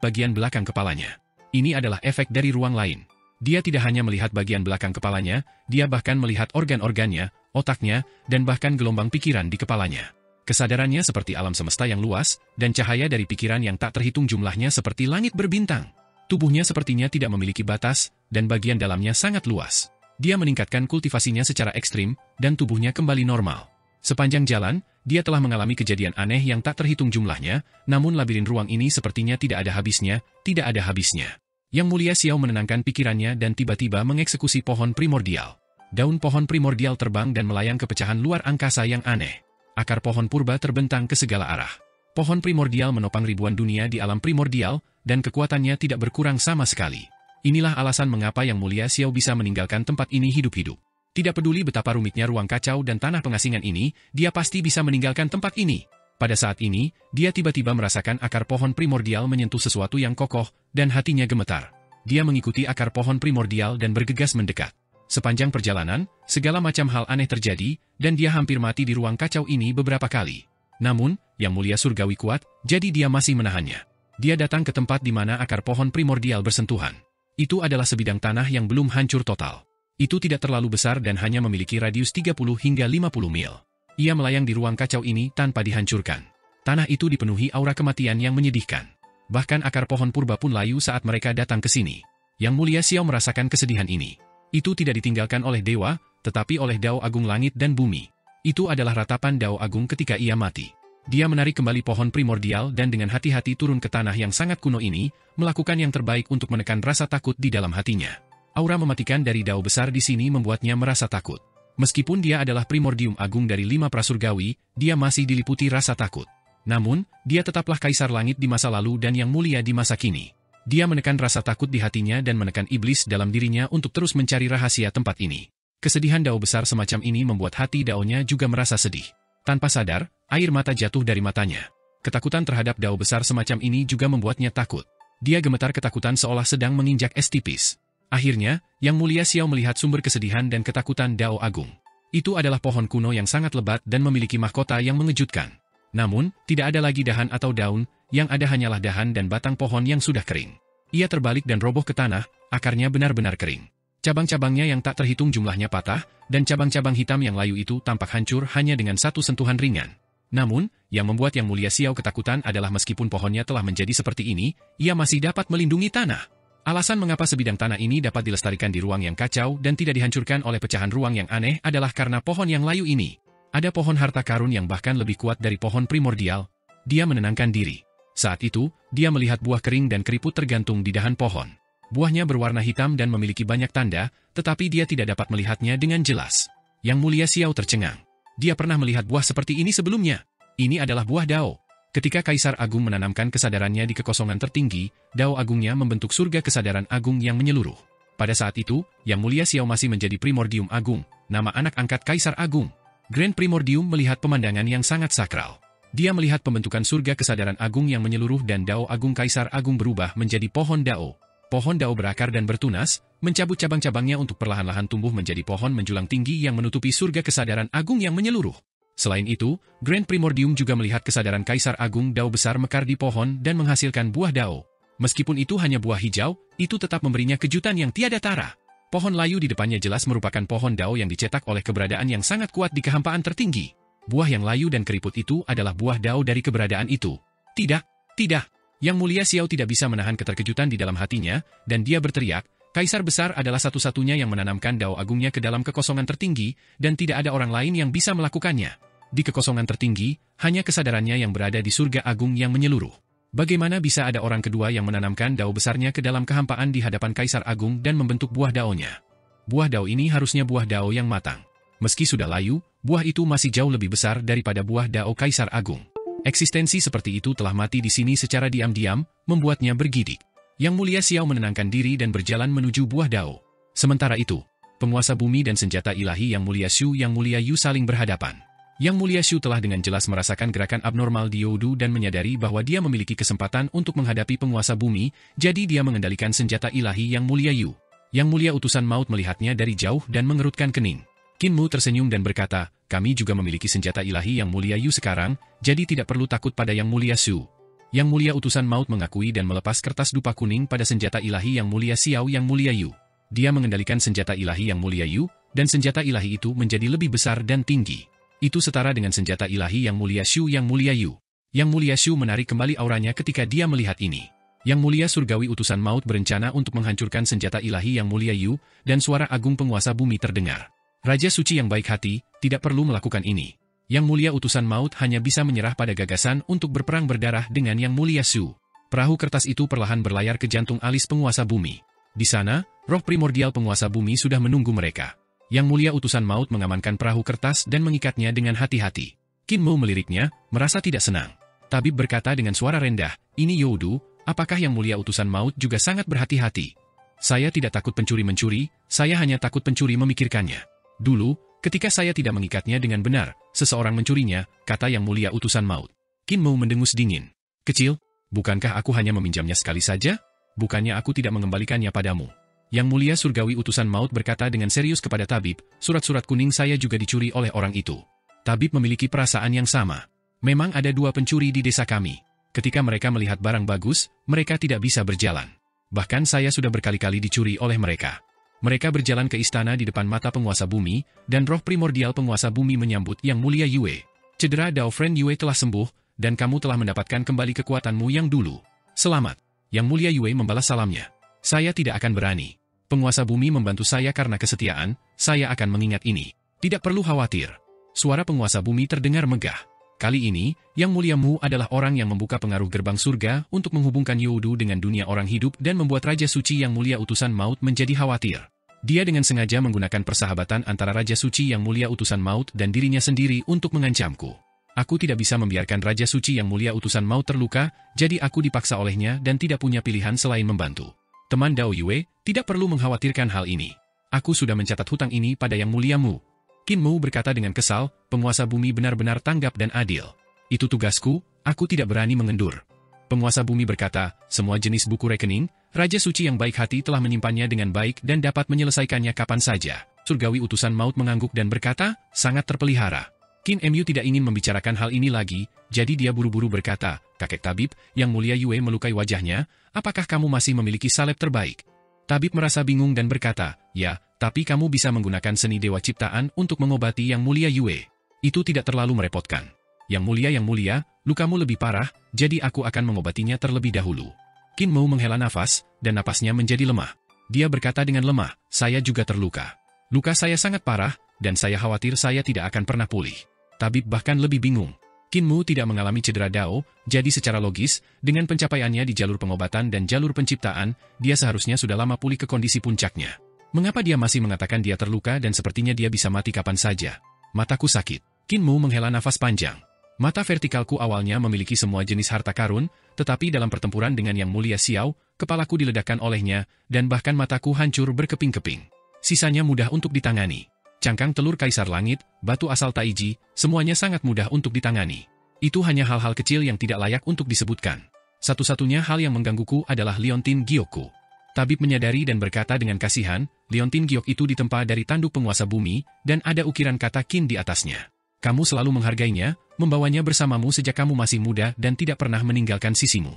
bagian belakang kepalanya. Ini adalah efek dari ruang lain. Dia tidak hanya melihat bagian belakang kepalanya, dia bahkan melihat organ-organnya, otaknya, dan bahkan gelombang pikiran di kepalanya. Kesadarannya seperti alam semesta yang luas, dan cahaya dari pikiran yang tak terhitung jumlahnya seperti langit berbintang. Tubuhnya sepertinya tidak memiliki batas, dan bagian dalamnya sangat luas. Dia meningkatkan kultivasinya secara ekstrim, dan tubuhnya kembali normal. Sepanjang jalan, dia telah mengalami kejadian aneh yang tak terhitung jumlahnya, namun labirin ruang ini sepertinya tidak ada habisnya, tidak ada habisnya. Yang Mulia Xiao menenangkan pikirannya dan tiba-tiba mengeksekusi pohon primordial. Daun pohon primordial terbang dan melayang ke pecahan luar angkasa yang aneh. Akar pohon purba terbentang ke segala arah. Pohon primordial menopang ribuan dunia di alam primordial, dan kekuatannya tidak berkurang sama sekali. Inilah alasan mengapa Yang Mulia Xiao bisa meninggalkan tempat ini hidup-hidup. Tidak peduli betapa rumitnya ruang kacau dan tanah pengasingan ini, dia pasti bisa meninggalkan tempat ini. Pada saat ini, dia tiba-tiba merasakan akar pohon primordial menyentuh sesuatu yang kokoh, dan hatinya gemetar. Dia mengikuti akar pohon primordial dan bergegas mendekat. Sepanjang perjalanan, segala macam hal aneh terjadi, dan dia hampir mati di ruang kacau ini beberapa kali. Namun, Yang Mulia Surgawi kuat, jadi dia masih menahannya. Dia datang ke tempat di mana akar pohon primordial bersentuhan. Itu adalah sebidang tanah yang belum hancur total. Itu tidak terlalu besar dan hanya memiliki radius 30 hingga 50 mil. Ia melayang di ruang kacau ini tanpa dihancurkan. Tanah itu dipenuhi aura kematian yang menyedihkan. Bahkan akar pohon purba pun layu saat mereka datang ke sini. Yang Mulia Xiao merasakan kesedihan ini. Itu tidak ditinggalkan oleh dewa, tetapi oleh Dao Agung Langit dan Bumi. Itu adalah ratapan Dao Agung ketika ia mati. Dia menarik kembali pohon primordial dan dengan hati-hati turun ke tanah yang sangat kuno ini, melakukan yang terbaik untuk menekan rasa takut di dalam hatinya. Aura mematikan dari Dao besar di sini membuatnya merasa takut. Meskipun dia adalah primordium agung dari 5 prasurgawi, dia masih diliputi rasa takut. Namun, dia tetaplah kaisar langit di masa lalu dan yang mulia di masa kini. Dia menekan rasa takut di hatinya dan menekan iblis dalam dirinya untuk terus mencari rahasia tempat ini. Kesedihan Dao besar semacam ini membuat hati Dao-nya juga merasa sedih. Tanpa sadar, air mata jatuh dari matanya. Ketakutan terhadap Dao besar semacam ini juga membuatnya takut. Dia gemetar ketakutan seolah sedang menginjak es tipis. Akhirnya, Yang Mulia Xiao melihat sumber kesedihan dan ketakutan Dao Agung. Itu adalah pohon kuno yang sangat lebat dan memiliki mahkota yang mengejutkan. Namun, tidak ada lagi dahan atau daun, yang ada hanyalah dahan dan batang pohon yang sudah kering. Ia terbalik dan roboh ke tanah, akarnya benar-benar kering. Cabang-cabangnya yang tak terhitung jumlahnya patah, dan cabang-cabang hitam yang layu itu tampak hancur hanya dengan satu sentuhan ringan. Namun, yang membuat Yang Mulia Xiao ketakutan adalah meskipun pohonnya telah menjadi seperti ini, ia masih dapat melindungi tanah. Alasan mengapa sebidang tanah ini dapat dilestarikan di ruang yang kacau dan tidak dihancurkan oleh pecahan ruang yang aneh adalah karena pohon yang layu ini. Ada pohon harta karun yang bahkan lebih kuat dari pohon primordial. Dia menenangkan diri. Saat itu, dia melihat buah kering dan keriput tergantung di dahan pohon. Buahnya berwarna hitam dan memiliki banyak tanda, tetapi dia tidak dapat melihatnya dengan jelas. Yang Mulia Xiao tercengang. Dia pernah melihat buah seperti ini sebelumnya. Ini adalah buah Dao. Ketika Kaisar Agung menanamkan kesadarannya di kekosongan tertinggi, Dao Agungnya membentuk surga kesadaran agung yang menyeluruh. Pada saat itu, Yang Mulia Xiao masih menjadi primordium agung, nama anak angkat Kaisar Agung. Grand Primordium melihat pemandangan yang sangat sakral. Dia melihat pembentukan surga kesadaran agung yang menyeluruh dan Dao Agung Kaisar Agung berubah menjadi pohon Dao. Pohon Dao berakar dan bertunas, mencabut cabang-cabangnya untuk perlahan-lahan tumbuh menjadi pohon menjulang tinggi yang menutupi surga kesadaran agung yang menyeluruh. Selain itu, Grand Primordium juga melihat kesadaran Kaisar Agung Dao besar mekar di pohon dan menghasilkan buah Dao. Meskipun itu hanya buah hijau, itu tetap memberinya kejutan yang tiada tara. Pohon layu di depannya jelas merupakan pohon Dao yang dicetak oleh keberadaan yang sangat kuat di kehampaan tertinggi. Buah yang layu dan keriput itu adalah buah Dao dari keberadaan itu. Tidak, tidak. Yang Mulia Xiao tidak bisa menahan keterkejutan di dalam hatinya, dan dia berteriak, Kaisar Besar adalah satu-satunya yang menanamkan Dao Agungnya ke dalam kekosongan tertinggi, dan tidak ada orang lain yang bisa melakukannya. Di kekosongan tertinggi, hanya kesadarannya yang berada di surga agung yang menyeluruh. Bagaimana bisa ada orang kedua yang menanamkan Dao besarnya ke dalam kehampaan di hadapan Kaisar Agung dan membentuk buah Dao-nya? Buah Dao ini harusnya buah Dao yang matang. Meski sudah layu, buah itu masih jauh lebih besar daripada buah Dao Kaisar Agung. Eksistensi seperti itu telah mati di sini secara diam-diam, membuatnya bergidik. Yang Mulia Xiao menenangkan diri dan berjalan menuju buah Dao. Sementara itu, penguasa bumi dan senjata ilahi Yang Mulia Shu Yang Mulia Yu saling berhadapan. Yang Mulia Shu telah dengan jelas merasakan gerakan abnormal di Youdu dan menyadari bahwa dia memiliki kesempatan untuk menghadapi penguasa bumi, jadi dia mengendalikan senjata ilahi Yang Mulia Yu. Yang Mulia Utusan Maut melihatnya dari jauh dan mengerutkan kening. Qin Mu tersenyum dan berkata, kami juga memiliki senjata ilahi Yang Mulia Yu sekarang, jadi tidak perlu takut pada Yang Mulia Shu. Yang Mulia Utusan Maut mengakui dan melepas kertas dupa kuning pada senjata ilahi Yang Mulia Xiao Yang Mulia Yu. Dia mengendalikan senjata ilahi Yang Mulia Yu, dan senjata ilahi itu menjadi lebih besar dan tinggi. Itu setara dengan senjata ilahi Yang Mulia Shu Yang Mulia Yu. Yang Mulia Shu menarik kembali auranya ketika dia melihat ini. Yang Mulia Surgawi Utusan Maut berencana untuk menghancurkan senjata ilahi Yang Mulia Yu, dan suara agung penguasa bumi terdengar. Raja Suci yang baik hati, tidak perlu melakukan ini. Yang Mulia Utusan Maut hanya bisa menyerah pada gagasan untuk berperang berdarah dengan Yang Mulia Shu. Perahu kertas itu perlahan berlayar ke jantung alis penguasa bumi. Di sana, roh primordial penguasa bumi sudah menunggu mereka. Yang Mulia Utusan Maut mengamankan perahu kertas dan mengikatnya dengan hati-hati. Qin Mu meliriknya, merasa tidak senang. Tabib berkata dengan suara rendah, ini Youdu, apakah Yang Mulia Utusan Maut juga sangat berhati-hati? Saya tidak takut pencuri mencuri, saya hanya takut pencuri memikirkannya. Dulu, ketika saya tidak mengikatnya dengan benar, seseorang mencurinya, kata Yang Mulia Utusan Maut. Qin Mu mendengus dingin. Kecil, bukankah aku hanya meminjamnya sekali saja? Bukannya aku tidak mengembalikannya padamu? Yang Mulia Surgawi Utusan Maut berkata dengan serius kepada tabib, surat-surat kuning saya juga dicuri oleh orang itu. Tabib memiliki perasaan yang sama. Memang ada dua pencuri di desa kami. Ketika mereka melihat barang bagus, mereka tidak bisa berjalan. Bahkan saya sudah berkali-kali dicuri oleh mereka. Mereka berjalan ke istana di depan mata penguasa bumi, dan roh primordial penguasa bumi menyambut Yang Mulia Yue. Cedera Dao Friend Yue telah sembuh, dan kamu telah mendapatkan kembali kekuatanmu yang dulu. Selamat. Yang Mulia Yue membalas salamnya. Saya tidak akan berani. Penguasa bumi membantu saya karena kesetiaan, saya akan mengingat ini. Tidak perlu khawatir. Suara penguasa bumi terdengar megah. Kali ini, Yang Mulia Mu adalah orang yang membuka pengaruh gerbang surga untuk menghubungkan Youdu dengan dunia orang hidup dan membuat Raja Suci Yang Mulia Utusan Maut menjadi khawatir. Dia dengan sengaja menggunakan persahabatan antara Raja Suci Yang Mulia Utusan Maut dan dirinya sendiri untuk mengancamku. Aku tidak bisa membiarkan Raja Suci Yang Mulia Utusan Maut terluka, jadi aku dipaksa olehnya dan tidak punya pilihan selain membantu. Teman Dao Yue, tidak perlu mengkhawatirkan hal ini. Aku sudah mencatat hutang ini pada Yang Mulia Mu. Qin Mu berkata dengan kesal, penguasa bumi benar-benar tanggap dan adil. Itu tugasku, aku tidak berani mengendur. Penguasa bumi berkata, semua jenis buku rekening, Raja Suci yang baik hati telah menyimpannya dengan baik dan dapat menyelesaikannya kapan saja. Surgawi Utusan Maut mengangguk dan berkata, sangat terpelihara. Qin Mu tidak ingin membicarakan hal ini lagi, jadi dia buru-buru berkata, kakek tabib, Yang Mulia Yue melukai wajahnya, apakah kamu masih memiliki salep terbaik? Tabib merasa bingung dan berkata, ya, tapi kamu bisa menggunakan seni dewa ciptaan untuk mengobati Yang Mulia Yue. Itu tidak terlalu merepotkan. Yang Mulia, lukamu lebih parah, jadi aku akan mengobatinya terlebih dahulu. Qin Mu menghela nafas, dan napasnya menjadi lemah. Dia berkata dengan lemah, saya juga terluka. Luka saya sangat parah, dan saya khawatir saya tidak akan pernah pulih. Tabib bahkan lebih bingung. Qin Mu tidak mengalami cedera Dao, jadi secara logis, dengan pencapaiannya di jalur pengobatan dan jalur penciptaan, dia seharusnya sudah lama pulih ke kondisi puncaknya. Mengapa dia masih mengatakan dia terluka dan sepertinya dia bisa mati kapan saja? Mataku sakit. Qin Mu menghela nafas panjang. Mata vertikalku awalnya memiliki semua jenis harta karun, tetapi dalam pertempuran dengan Yang Mulia Xiao, kepalaku diledakkan olehnya, dan bahkan mataku hancur berkeping-keping. Sisanya mudah untuk ditangani. cangkang telur Kaisar Langit, batu asal Taiji, semuanya sangat mudah untuk ditangani. Itu hanya hal-hal kecil yang tidak layak untuk disebutkan. Satu-satunya hal yang menggangguku adalah Liontin Gyokku. Tabib menyadari dan berkata dengan kasihan, Liontin Gyok itu ditempa dari tanduk penguasa bumi, dan ada ukiran kata Qin di atasnya. Kamu selalu menghargainya, membawanya bersamamu sejak kamu masih muda dan tidak pernah meninggalkan sisimu.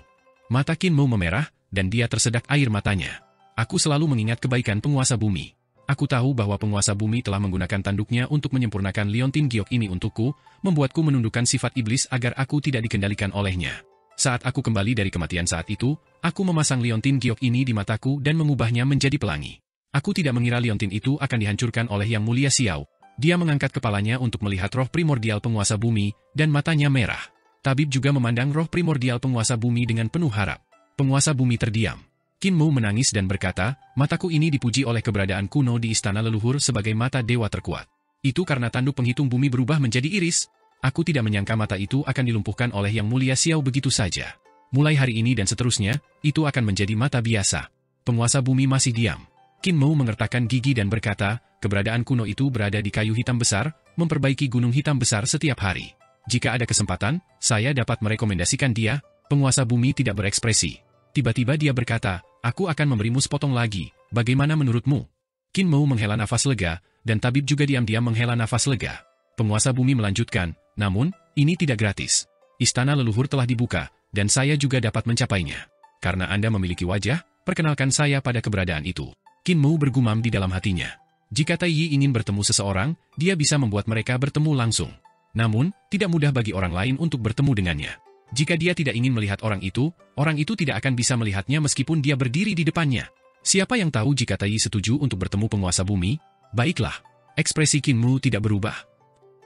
Mata Qin Mu memerah, dan dia tersedak air matanya. Aku selalu mengingat kebaikan penguasa bumi. Aku tahu bahwa penguasa bumi telah menggunakan tanduknya untuk menyempurnakan Liontin Gyok ini untukku, membuatku menundukkan sifat iblis agar aku tidak dikendalikan olehnya. Saat aku kembali dari kematian saat itu, aku memasang Liontin Gyok ini di mataku dan mengubahnya menjadi pelangi. Aku tidak mengira Liontin itu akan dihancurkan oleh Yang Mulia Xiao. Dia mengangkat kepalanya untuk melihat roh primordial penguasa bumi, dan matanya merah. Tabib juga memandang roh primordial penguasa bumi dengan penuh harap. Penguasa bumi terdiam. Qin Mu menangis dan berkata, mataku ini dipuji oleh keberadaan kuno di istana leluhur sebagai mata dewa terkuat. Itu karena tanduk penghitung bumi berubah menjadi iris. Aku tidak menyangka mata itu akan dilumpuhkan oleh Yang Mulia Xiao begitu saja. Mulai hari ini dan seterusnya, itu akan menjadi mata biasa. Penguasa bumi masih diam. Qin Mu mengertakkan gigi dan berkata, keberadaan kuno itu berada di kayu hitam besar, memperbaiki gunung hitam besar setiap hari. Jika ada kesempatan, saya dapat merekomendasikan dia. Penguasa bumi tidak berekspresi. Tiba-tiba dia berkata, aku akan memberimu sepotong lagi, bagaimana menurutmu? Qin Mu menghela nafas lega, dan tabib juga diam-diam menghela nafas lega. Penguasa bumi melanjutkan, namun, ini tidak gratis. Istana leluhur telah dibuka, dan saya juga dapat mencapainya. Karena Anda memiliki wajah, perkenalkan saya pada keberadaan itu. Qin Mu bergumam di dalam hatinya. Jika Tai Yi ingin bertemu seseorang, dia bisa membuat mereka bertemu langsung. Namun, tidak mudah bagi orang lain untuk bertemu dengannya. Jika dia tidak ingin melihat orang itu tidak akan bisa melihatnya meskipun dia berdiri di depannya. Siapa yang tahu jika Tai Yi setuju untuk bertemu penguasa bumi? Baiklah. Ekspresi Qin Mu tidak berubah.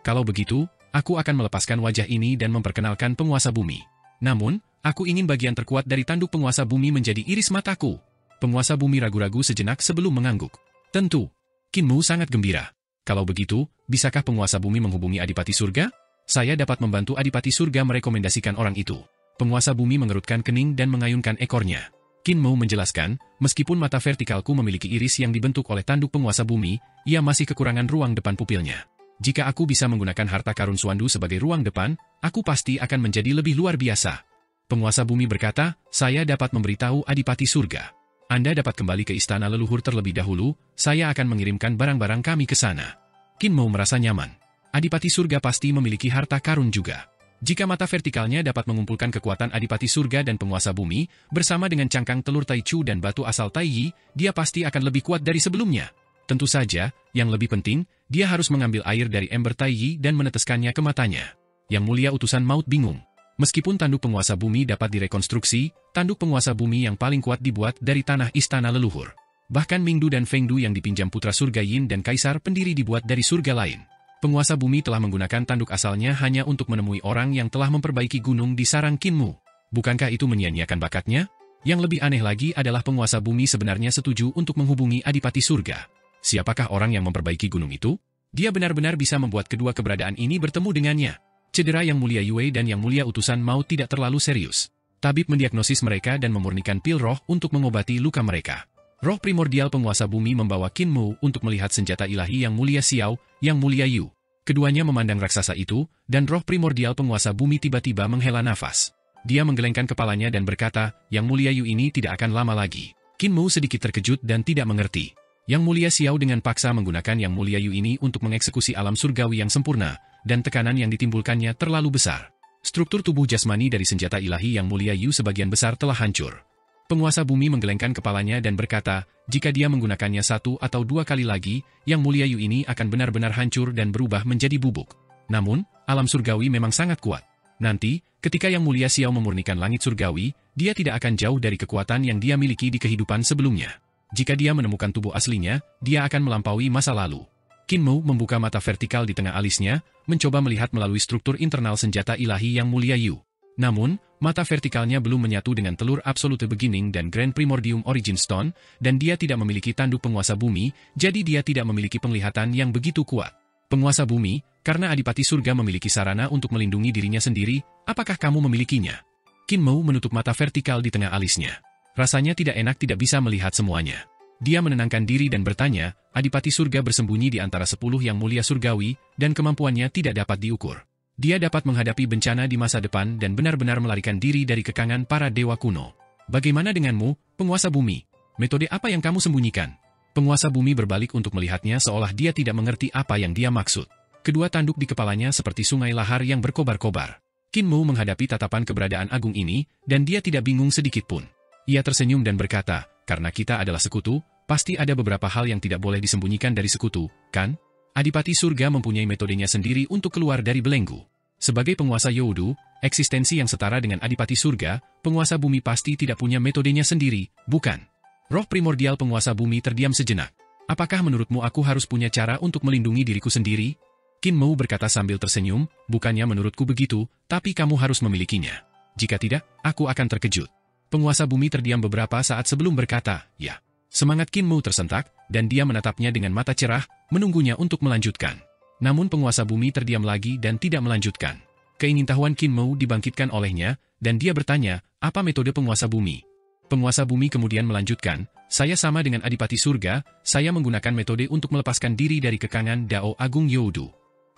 Kalau begitu, aku akan melepaskan wajah ini dan memperkenalkan penguasa bumi. Namun, aku ingin bagian terkuat dari tanduk penguasa bumi menjadi iris mataku. Penguasa bumi ragu-ragu sejenak sebelum mengangguk. Tentu. Qin Mu sangat gembira. Kalau begitu, bisakah penguasa bumi menghubungi Adipati Surga? Saya dapat membantu Adipati Surga merekomendasikan orang itu. Penguasa bumi mengerutkan kening dan mengayunkan ekornya. Qin Mu menjelaskan, meskipun mata vertikalku memiliki iris yang dibentuk oleh tanduk penguasa bumi, ia masih kekurangan ruang depan pupilnya. Jika aku bisa menggunakan harta karun Suandu sebagai ruang depan, aku pasti akan menjadi lebih luar biasa. Penguasa bumi berkata, saya dapat memberitahu Adipati Surga. Anda dapat kembali ke istana leluhur terlebih dahulu, saya akan mengirimkan barang-barang kami ke sana. Qin Mu merasa nyaman. Adipati Surga pasti memiliki harta karun juga. Jika mata vertikalnya dapat mengumpulkan kekuatan Adipati Surga dan penguasa bumi, bersama dengan cangkang telur Taichu dan batu asal Tai Yi, dia pasti akan lebih kuat dari sebelumnya. Tentu saja, yang lebih penting, dia harus mengambil air dari ember Tai Yi dan meneteskannya ke matanya. Yang Mulia Utusan Maut bingung. Meskipun tanduk penguasa bumi dapat direkonstruksi, tanduk penguasa bumi yang paling kuat dibuat dari tanah istana leluhur. Bahkan Mingdu dan Fengdu yang dipinjam putra surga Yin dan Kaisar pendiri dibuat dari surga lain. Penguasa bumi telah menggunakan tanduk asalnya hanya untuk menemui orang yang telah memperbaiki gunung di sarang Qin Mu. Bukankah itu menyia-nyiakan bakatnya? Yang lebih aneh lagi adalah penguasa bumi sebenarnya setuju untuk menghubungi Adipati Surga. Siapakah orang yang memperbaiki gunung itu? Dia benar-benar bisa membuat kedua keberadaan ini bertemu dengannya. Cedera Yang Mulia Yue dan Yang Mulia Utusan Maut tidak terlalu serius. Tabib mendiagnosis mereka dan memurnikan pil roh untuk mengobati luka mereka. Roh primordial penguasa bumi membawa Qin Mu untuk melihat senjata ilahi Yang Mulia Xiao, Yang Mulia Yu. Keduanya memandang raksasa itu, dan roh primordial penguasa bumi tiba-tiba menghela nafas. Dia menggelengkan kepalanya dan berkata, Yang Mulia Yu ini tidak akan lama lagi. Qin Mu sedikit terkejut dan tidak mengerti. Yang Mulia Xiao dengan paksa menggunakan Yang Mulia Yu ini untuk mengeksekusi alam surgawi yang sempurna, dan tekanan yang ditimbulkannya terlalu besar. Struktur tubuh jasmani dari senjata ilahi Yang Mulia Yu sebagian besar telah hancur. Penguasa bumi menggelengkan kepalanya dan berkata, jika dia menggunakannya 1 atau 2 kali lagi, Yang Mulia Yu ini akan benar-benar hancur dan berubah menjadi bubuk. Namun, alam surgawi memang sangat kuat. Nanti, ketika Yang Mulia Xiao memurnikan langit surgawi, dia tidak akan jauh dari kekuatan yang dia miliki di kehidupan sebelumnya. Jika dia menemukan tubuh aslinya, dia akan melampaui masa lalu. Qin Mu membuka mata vertikal di tengah alisnya, mencoba melihat melalui struktur internal senjata ilahi Yang Mulia Yu. Namun, mata vertikalnya belum menyatu dengan telur Absolute Beginning dan Grand Primordium Origin Stone, dan dia tidak memiliki tanduk penguasa bumi, jadi dia tidak memiliki penglihatan yang begitu kuat. Penguasa bumi, karena Adipati Surga memiliki sarana untuk melindungi dirinya sendiri, apakah kamu memilikinya? Qin Mu menutup mata vertikal di tengah alisnya. Rasanya tidak enak tidak bisa melihat semuanya. Dia menenangkan diri dan bertanya, Adipati Surga bersembunyi di antara 10 yang mulia surgawi, dan kemampuannya tidak dapat diukur. Dia dapat menghadapi bencana di masa depan dan benar-benar melarikan diri dari kekangan para dewa kuno. Bagaimana denganmu, penguasa bumi? Metode apa yang kamu sembunyikan? Penguasa bumi berbalik untuk melihatnya seolah dia tidak mengerti apa yang dia maksud. Kedua tanduk di kepalanya seperti sungai lahar yang berkobar-kobar. Qin Mu menghadapi tatapan keberadaan agung ini, dan dia tidak bingung sedikit pun. Ia tersenyum dan berkata, karena kita adalah sekutu, pasti ada beberapa hal yang tidak boleh disembunyikan dari sekutu, kan? Adipati Surga mempunyai metodenya sendiri untuk keluar dari belenggu. Sebagai penguasa Youdu, eksistensi yang setara dengan Adipati Surga, penguasa bumi pasti tidak punya metodenya sendiri, bukan? Roh primordial penguasa bumi terdiam sejenak. Apakah menurutmu aku harus punya cara untuk melindungi diriku sendiri? Qin Mu berkata sambil tersenyum, bukannya menurutku begitu, tapi kamu harus memilikinya. Jika tidak, aku akan terkejut. Penguasa bumi terdiam beberapa saat sebelum berkata, ya. Semangat Qin Mu tersentak, dan dia menatapnya dengan mata cerah, menunggunya untuk melanjutkan. Namun penguasa bumi terdiam lagi dan tidak melanjutkan. Keingintahuan Qin Mu dibangkitkan olehnya, dan dia bertanya, apa metode penguasa bumi? Penguasa bumi kemudian melanjutkan, saya sama dengan Adipati Surga, saya menggunakan metode untuk melepaskan diri dari kekangan Dao Agung Youdu.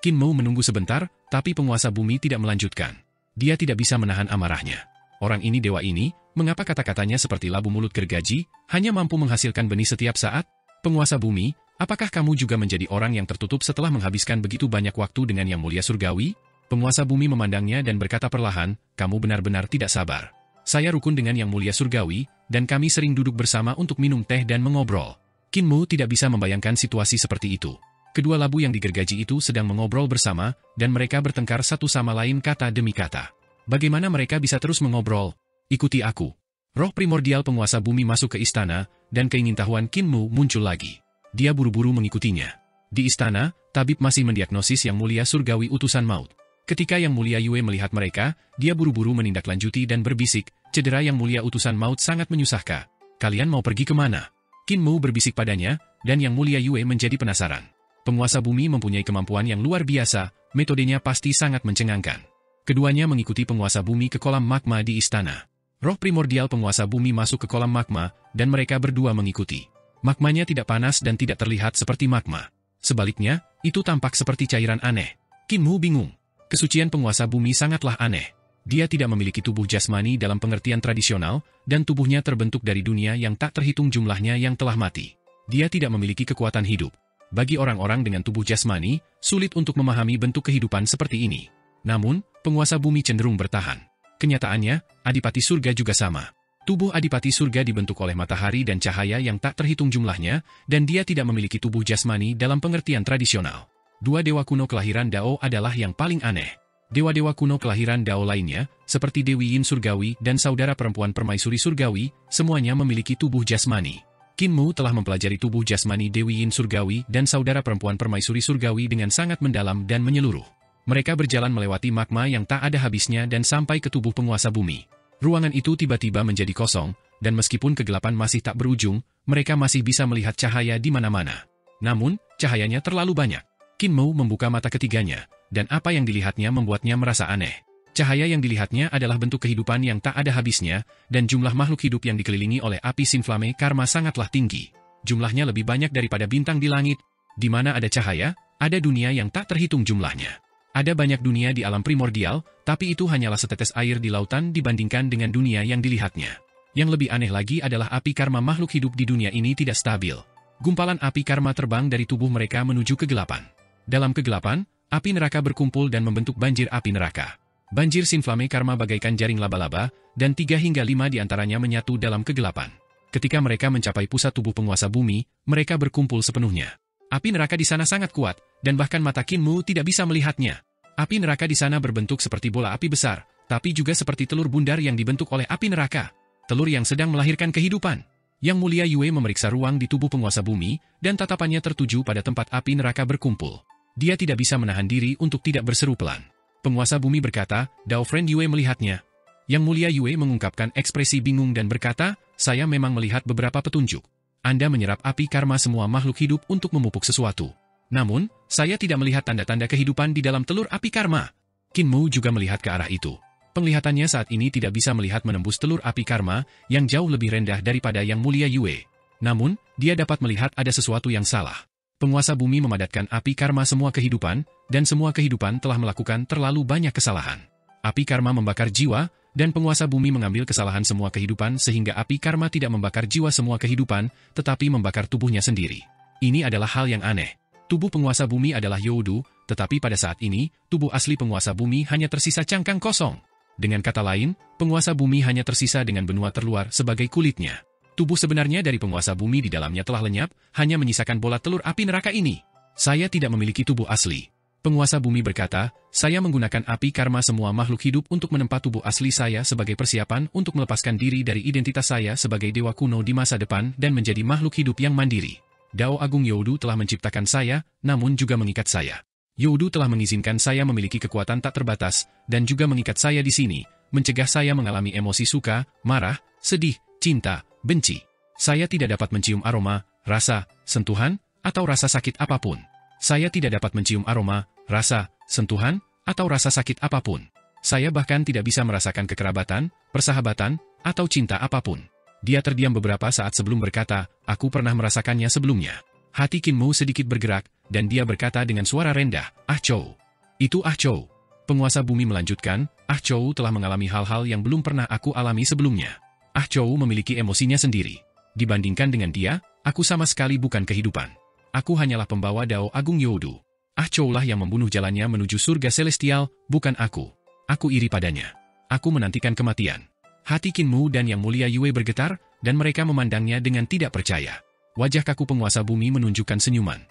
Qin Mu menunggu sebentar, tapi penguasa bumi tidak melanjutkan. Dia tidak bisa menahan amarahnya. Orang ini dewa ini, mengapa kata-katanya seperti labu mulut gergaji, hanya mampu menghasilkan benih setiap saat? Penguasa bumi, apakah kamu juga menjadi orang yang tertutup setelah menghabiskan begitu banyak waktu dengan yang mulia surgawi? Penguasa bumi memandangnya dan berkata perlahan, kamu benar-benar tidak sabar. Saya rukun dengan yang mulia surgawi, dan kami sering duduk bersama untuk minum teh dan mengobrol. Qin Mu tidak bisa membayangkan situasi seperti itu. Kedua labu yang digergaji itu sedang mengobrol bersama, dan mereka bertengkar satu sama lain kata demi kata. Bagaimana mereka bisa terus mengobrol? Ikuti aku. Roh primordial penguasa bumi masuk ke istana, dan keingintahuan Qin Mu muncul lagi. Dia buru-buru mengikutinya. Di istana, tabib masih mendiagnosis yang mulia surgawi utusan maut. Ketika yang mulia Yue melihat mereka, dia buru-buru menindaklanjuti dan berbisik, cedera yang mulia utusan maut sangat menyusahkan. Kalian mau pergi kemana? Qin Mu berbisik padanya, dan yang mulia Yue menjadi penasaran. Penguasa bumi mempunyai kemampuan yang luar biasa, metodenya pasti sangat mencengangkan. Keduanya mengikuti penguasa bumi ke kolam magma di istana. Roh primordial penguasa bumi masuk ke kolam magma, dan mereka berdua mengikuti. Magmanya tidak panas dan tidak terlihat seperti magma. Sebaliknya, itu tampak seperti cairan aneh. Qin Mu bingung. Kesucian penguasa bumi sangatlah aneh. Dia tidak memiliki tubuh jasmani dalam pengertian tradisional, dan tubuhnya terbentuk dari dunia yang tak terhitung jumlahnya yang telah mati. Dia tidak memiliki kekuatan hidup. Bagi orang-orang dengan tubuh jasmani, sulit untuk memahami bentuk kehidupan seperti ini. Namun, penguasa bumi cenderung bertahan. Kenyataannya, Adipati Surga juga sama. Tubuh Adipati Surga dibentuk oleh matahari dan cahaya yang tak terhitung jumlahnya, dan dia tidak memiliki tubuh jasmani dalam pengertian tradisional. Dua dewa kuno kelahiran Dao adalah yang paling aneh. Dewa-dewa kuno kelahiran Dao lainnya, seperti Dewi Yin Surgawi dan saudara perempuan Permaisuri Surgawi, semuanya memiliki tubuh jasmani. Qin Mu telah mempelajari tubuh jasmani Dewi Yin Surgawi dan saudara perempuan Permaisuri Surgawi dengan sangat mendalam dan menyeluruh. Mereka berjalan melewati magma yang tak ada habisnya dan sampai ke tubuh penguasa bumi. Ruangan itu tiba-tiba menjadi kosong, dan meskipun kegelapan masih tak berujung, mereka masih bisa melihat cahaya di mana-mana. Namun, cahayanya terlalu banyak. Qin Mu membuka mata ketiganya, dan apa yang dilihatnya membuatnya merasa aneh. Cahaya yang dilihatnya adalah bentuk kehidupan yang tak ada habisnya, dan jumlah makhluk hidup yang dikelilingi oleh api sinflame karma sangatlah tinggi. Jumlahnya lebih banyak daripada bintang di langit. Di mana ada cahaya, ada dunia yang tak terhitung jumlahnya. Ada banyak dunia di alam primordial, tapi itu hanyalah setetes air di lautan dibandingkan dengan dunia yang dilihatnya. Yang lebih aneh lagi adalah api karma makhluk hidup di dunia ini tidak stabil. Gumpalan api karma terbang dari tubuh mereka menuju kegelapan. Dalam kegelapan, api neraka berkumpul dan membentuk banjir api neraka. Banjir sinflame karma bagaikan jaring laba-laba, dan 3 hingga 5 di antaranya menyatu dalam kegelapan. Ketika mereka mencapai pusat tubuh penguasa bumi, mereka berkumpul sepenuhnya. Api neraka di sana sangat kuat, dan bahkan mata Qin Mu tidak bisa melihatnya. Api neraka di sana berbentuk seperti bola api besar, tapi juga seperti telur bundar yang dibentuk oleh api neraka. Telur yang sedang melahirkan kehidupan. Yang mulia Yue memeriksa ruang di tubuh penguasa bumi, dan tatapannya tertuju pada tempat api neraka berkumpul. Dia tidak bisa menahan diri untuk tidak berseru pelan. Penguasa bumi berkata, Dao Friend Yue melihatnya. Yang mulia Yue mengungkapkan ekspresi bingung dan berkata, saya memang melihat beberapa petunjuk. Anda menyerap api karma semua makhluk hidup untuk memupuk sesuatu. Namun, saya tidak melihat tanda-tanda kehidupan di dalam telur api karma. Qin Mu juga melihat ke arah itu. Penglihatannya saat ini tidak bisa melihat menembus telur api karma, yang jauh lebih rendah daripada yang mulia Yue. Namun, dia dapat melihat ada sesuatu yang salah. Penguasa bumi memadatkan api karma semua kehidupan, dan semua kehidupan telah melakukan terlalu banyak kesalahan. Api karma membakar jiwa, dan penguasa bumi mengambil kesalahan semua kehidupan sehingga api karma tidak membakar jiwa semua kehidupan, tetapi membakar tubuhnya sendiri. Ini adalah hal yang aneh. Tubuh penguasa bumi adalah Youdu, tetapi pada saat ini, tubuh asli penguasa bumi hanya tersisa cangkang kosong. Dengan kata lain, penguasa bumi hanya tersisa dengan benua terluar sebagai kulitnya. Tubuh sebenarnya dari penguasa bumi di dalamnya telah lenyap, hanya menyisakan bola telur api neraka ini. Saya tidak memiliki tubuh asli. Penguasa bumi berkata, saya menggunakan api karma semua makhluk hidup untuk menempa tubuh asli saya sebagai persiapan untuk melepaskan diri dari identitas saya sebagai dewa kuno di masa depan dan menjadi makhluk hidup yang mandiri. Dao Agung Youdu telah menciptakan saya, namun juga mengikat saya. Youdu telah mengizinkan saya memiliki kekuatan tak terbatas, dan juga mengikat saya di sini, mencegah saya mengalami emosi suka, marah, sedih, cinta, benci. Saya tidak dapat mencium aroma, rasa, sentuhan, atau rasa sakit apapun. Saya tidak dapat mencium aroma, rasa, sentuhan, atau rasa sakit apapun. Saya bahkan tidak bisa merasakan kekerabatan, persahabatan, atau cinta apapun. Dia terdiam beberapa saat sebelum berkata, aku pernah merasakannya sebelumnya. Hati Qin Mu sedikit bergerak, dan dia berkata dengan suara rendah, Ah Chou. Itu Ah Chou. Penguasa bumi melanjutkan, Ah Chou telah mengalami hal-hal yang belum pernah aku alami sebelumnya. Ah Chou memiliki emosinya sendiri. Dibandingkan dengan dia, aku sama sekali bukan kehidupan. Aku hanyalah pembawa Dao Agung Youdu. Ah Chou lah yang membunuh jalannya menuju surga celestial, bukan aku. Aku iri padanya. Aku menantikan kematian. Hati Qin Mu dan Yang Mulia Yue bergetar, dan mereka memandangnya dengan tidak percaya. Wajah kaku penguasa bumi menunjukkan senyuman.